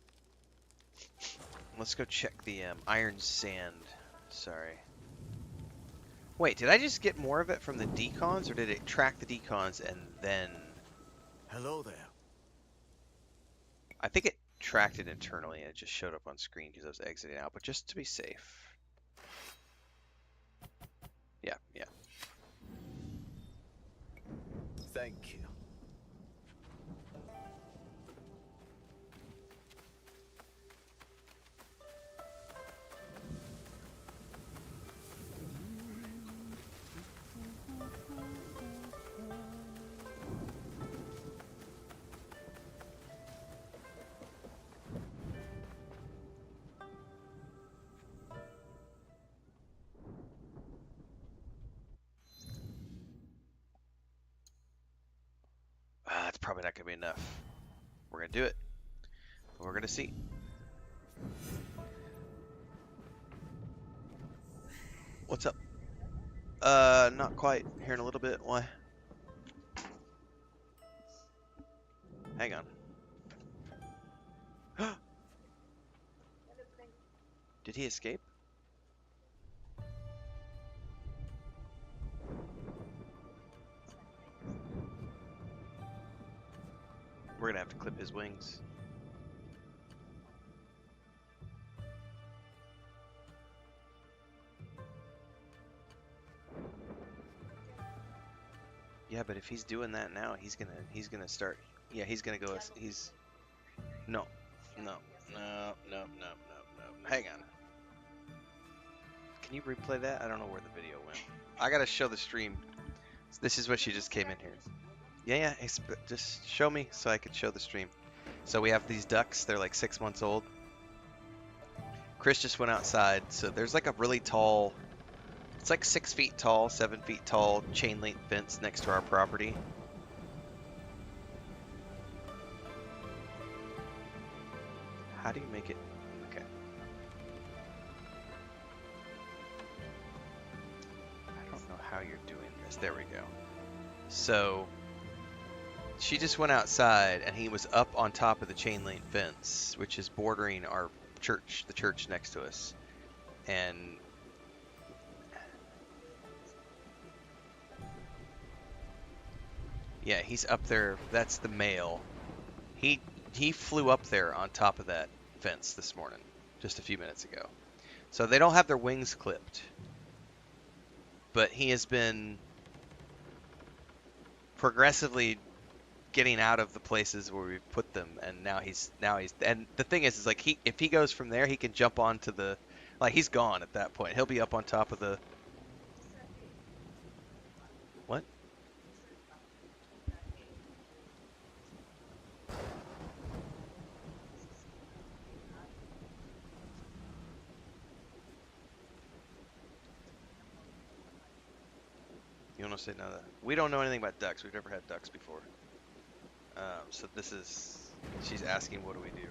Let's go check the iron sand. Sorry. Wait, did I just get more of it from the decons, or did it track the decons and then...
Hello there.
I think it tracked it internally and it just showed up on screen because I was exiting out, but just to be safe. Yeah, yeah.
Thank you.
That's probably not going to be enough. We're going to do it. We're going to see. What's up? Not quite. Here in a little bit. Why? Hang on. Did he escape? We're gonna have to clip his wings. Yeah, but if he's doing that now, he's gonna start. Yeah, he's gonna go. He's no. Hang on. Can you replay that? I don't know where the video went. I gotta show the stream. This is what she just came in here. Yeah, just show me so I can show the stream. So we have these ducks. They're like 6 months old. Chris just went outside. So there's like a really tall, it's like 6 feet tall, 7 feet tall chain link fence next to our property. How do you make it? Okay. I don't know how you're doing this. There we go. So she just went outside and he was up on top of the chain link fence, which is bordering our church, the church next to us. And yeah, he's up there. That's the male. He flew up there on top of that fence this morning, just a few minutes ago. So they don't have their wings clipped, but he has been progressively getting out of the places where we put them, and now he's and the thing is like if he goes from there, he can jump onto the, like, he's gone at that point. He'll be up on top of the what? You want to say nada? We don't know anything about ducks. We've never had ducks before. So this is, she's asking, what do we do?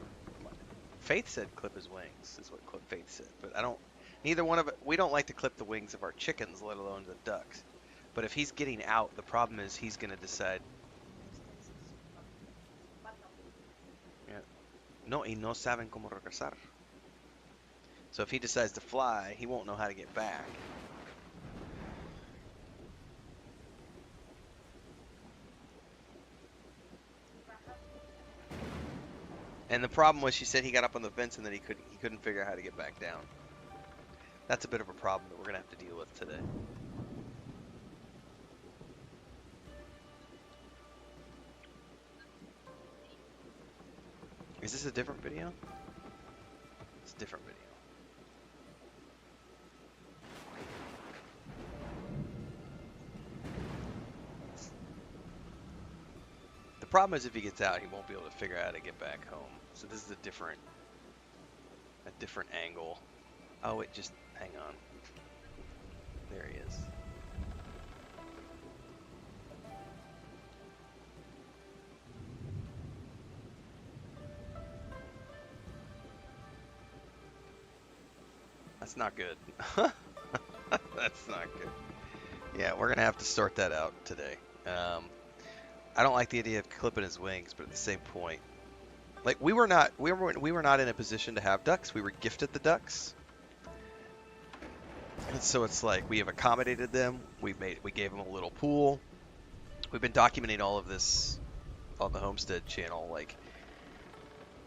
Faith said clip his wings, is what Faith said. But I don't, neither one of it, we don't like to clip the wings of our chickens, let alone the ducks. But if he's getting out, the problem is he's going to decide. Yeah. No, y no saben cómo regresar. So if he decides to fly, he won't know how to get back. And the problem was, she said he got up on the fence and then he couldn't figure out how to get back down. That's a bit of a problem that we're gonna have to deal with today. Is this a different video? It's a different video. The problem is if he gets out, he won't be able to figure out how to get back home. So this is a different angle. Oh wait, just hang on. There he is. That's not good. That's not good. Yeah, we're gonna have to sort that out today. I don't like the idea of clipping his wings, but at the same point, like we were not in a position to have ducks. We were gifted the ducks, and so it's like we have accommodated them. We gave them a little pool. We've been documenting all of this on the Homestead channel. Like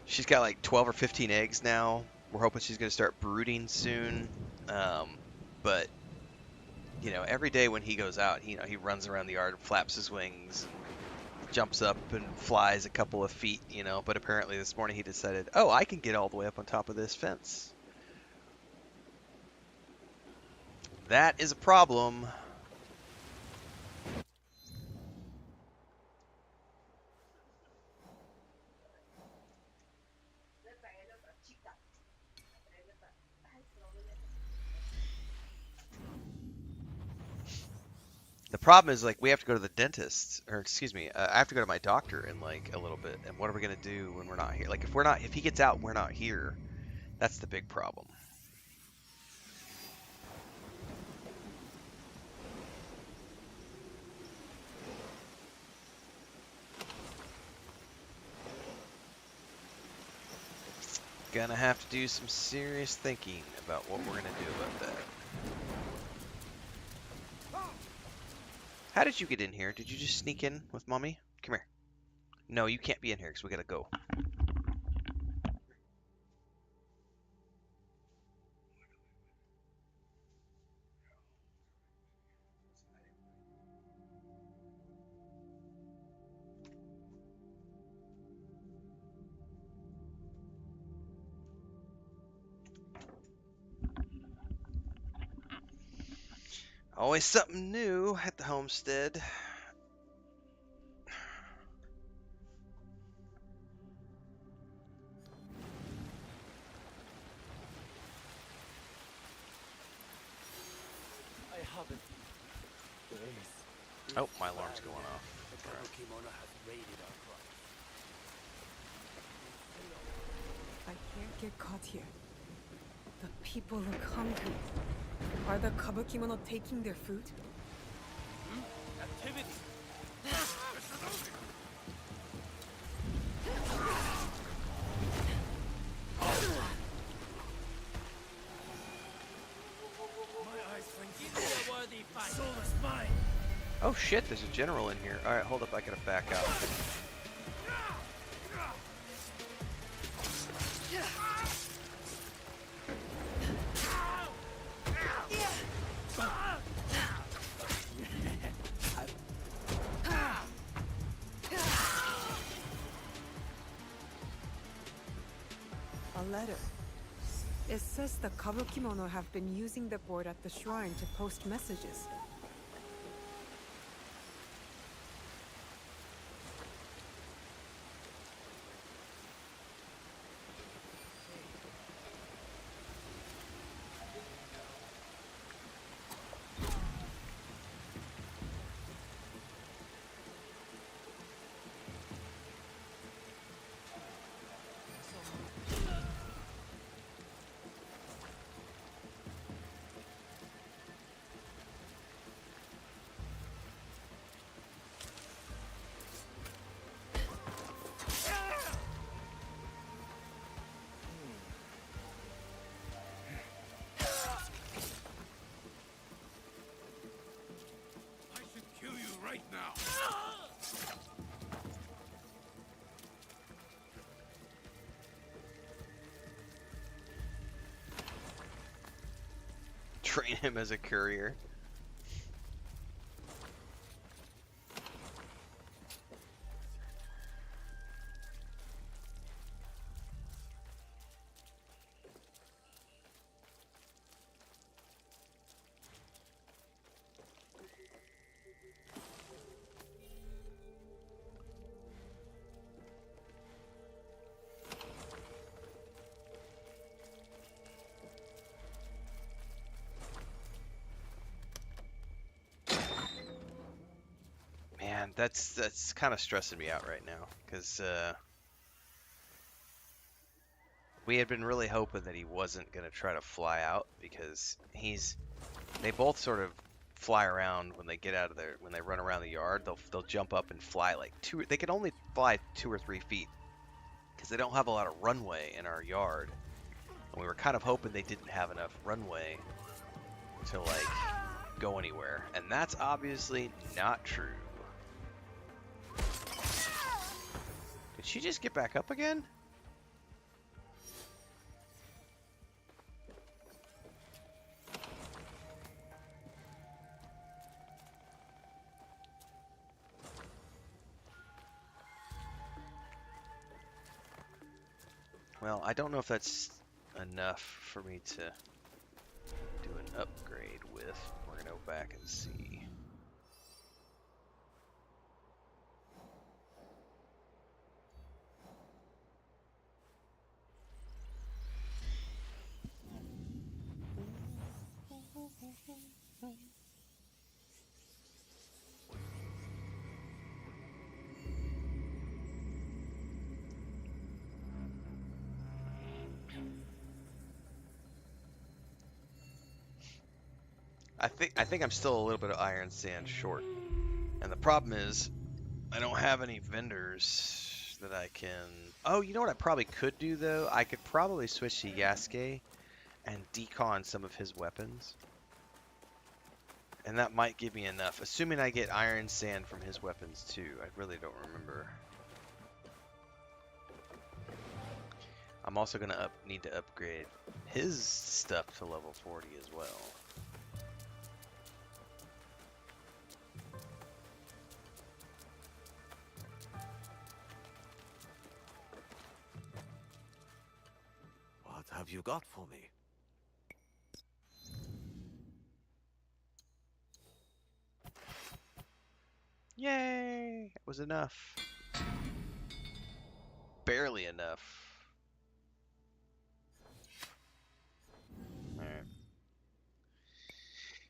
she's got like 12 or 15 eggs now. We're hoping she's gonna start brooding soon. But you know, every day when he goes out, he runs around the yard, flaps his wings, and jumps up and flies a couple of feet, but apparently this morning he decided, oh, I can get all the way up on top of this fence. That is a problem. The problem is, like, we have to go to the dentist, or excuse me, I have to go to my doctor in like a little bit. And what are we gonna do when we're not here? Like, if he gets out, and we're not here. That's the big problem. Gonna have to do some serious thinking about what we're gonna do about that. How did you get in here? Did you just sneak in with Mommy? Come here. No, you can't be in here because we gotta go. Always something new at the homestead.
I haven't.
Oh, my alarm's going off.
The Pokemon has raided our crops.
I can't get caught here. The people look hungry. Are the Kabukimono taking their food?
Activity!
Oh shit, there's a general in here. Alright, hold up, I gotta back out.
A letter. It says the Kabukimono have been using the board at the shrine to post messages.
Right now.
Train him as a courier. that's kind of stressing me out right now because we had been really hoping that he wasn't gonna try to fly out because they both sort of fly around when they get out of when they run around the yard. They'll jump up and fly like they can only fly 2 or 3 feet because they don't have a lot of runway in our yard, and we were kind of hoping they didn't have enough runway to like go anywhere, and that's obviously not true. Did she just get back up again? Well, I don't know if that's enough for me to do an upgrade with. We're gonna go back and see. I think I'm still a little bit of iron sand short. And the problem is I don't have any vendors that I can... Oh, you know what I probably could do though? I could probably switch to Yasuke and decon some of his weapons. And that might give me enough, assuming I get iron sand from his weapons too. I really don't remember. I'm also gonna need to upgrade his stuff to level 40 as well.
What have you got for me?
Yay! It was enough. Barely enough. Alright.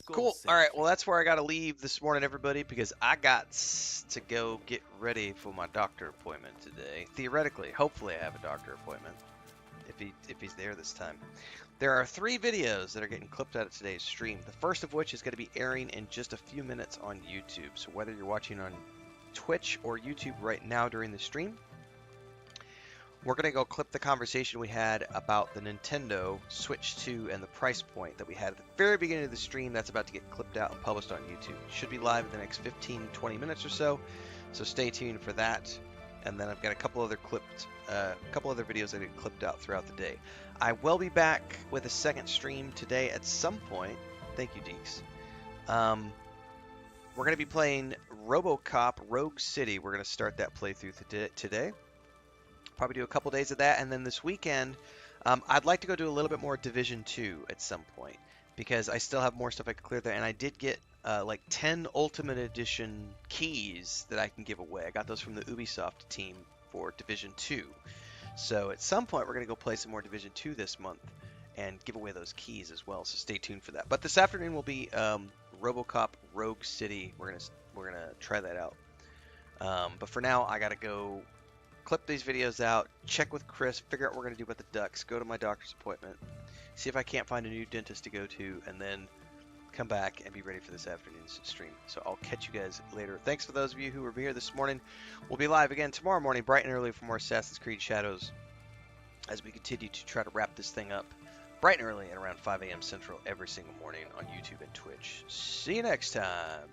Cool. Alright, well that's where I gotta leave this morning, everybody, because I got to go get ready for my doctor appointment today. Theoretically, hopefully I have a doctor appointment. If he's there this time. There are 3 videos that are getting clipped out of today's stream. The first of which is going to be airing in just a few minutes on YouTube. So whether you're watching on Twitch or YouTube right now during the stream, we're going to go clip the conversation we had about the Nintendo Switch 2 and the price point that we had at the very beginning of the stream. That's about to get clipped out and published on YouTube. It should be live in the next 15-20 minutes or so. So stay tuned for that. And then I've got a couple other videos that get clipped out throughout the day. I will be back with a second stream today at some point. Thank you, Deeks. We're going to be playing RoboCop Rogue City. We're going to start that playthrough today. Probably do a couple days of that, and then this weekend, I'd like to go do a little bit more Division 2 at some point, because I still have more stuff I can clear there, and I did get like 10 Ultimate Edition keys that I can give away. I got those from the Ubisoft team for Division 2. So at some point we're going to go play some more Division 2 this month and give away those keys as well. So stay tuned for that. But this afternoon will be RoboCop Rogue City. We're gonna try that out. But for now I got to go clip these videos out, check with Chris, figure out what we're going to do about the ducks, go to my doctor's appointment, see if I can't find a new dentist to go to, and then come back and be ready for this afternoon's stream. So I'll catch you guys later. Thanks for those of you who were here this morning. We'll be live again tomorrow morning, bright and early, for more Assassin's Creed Shadows as we continue to try to wrap this thing up bright and early at around 5 a.m. Central every single morning on YouTube and Twitch. See you next time.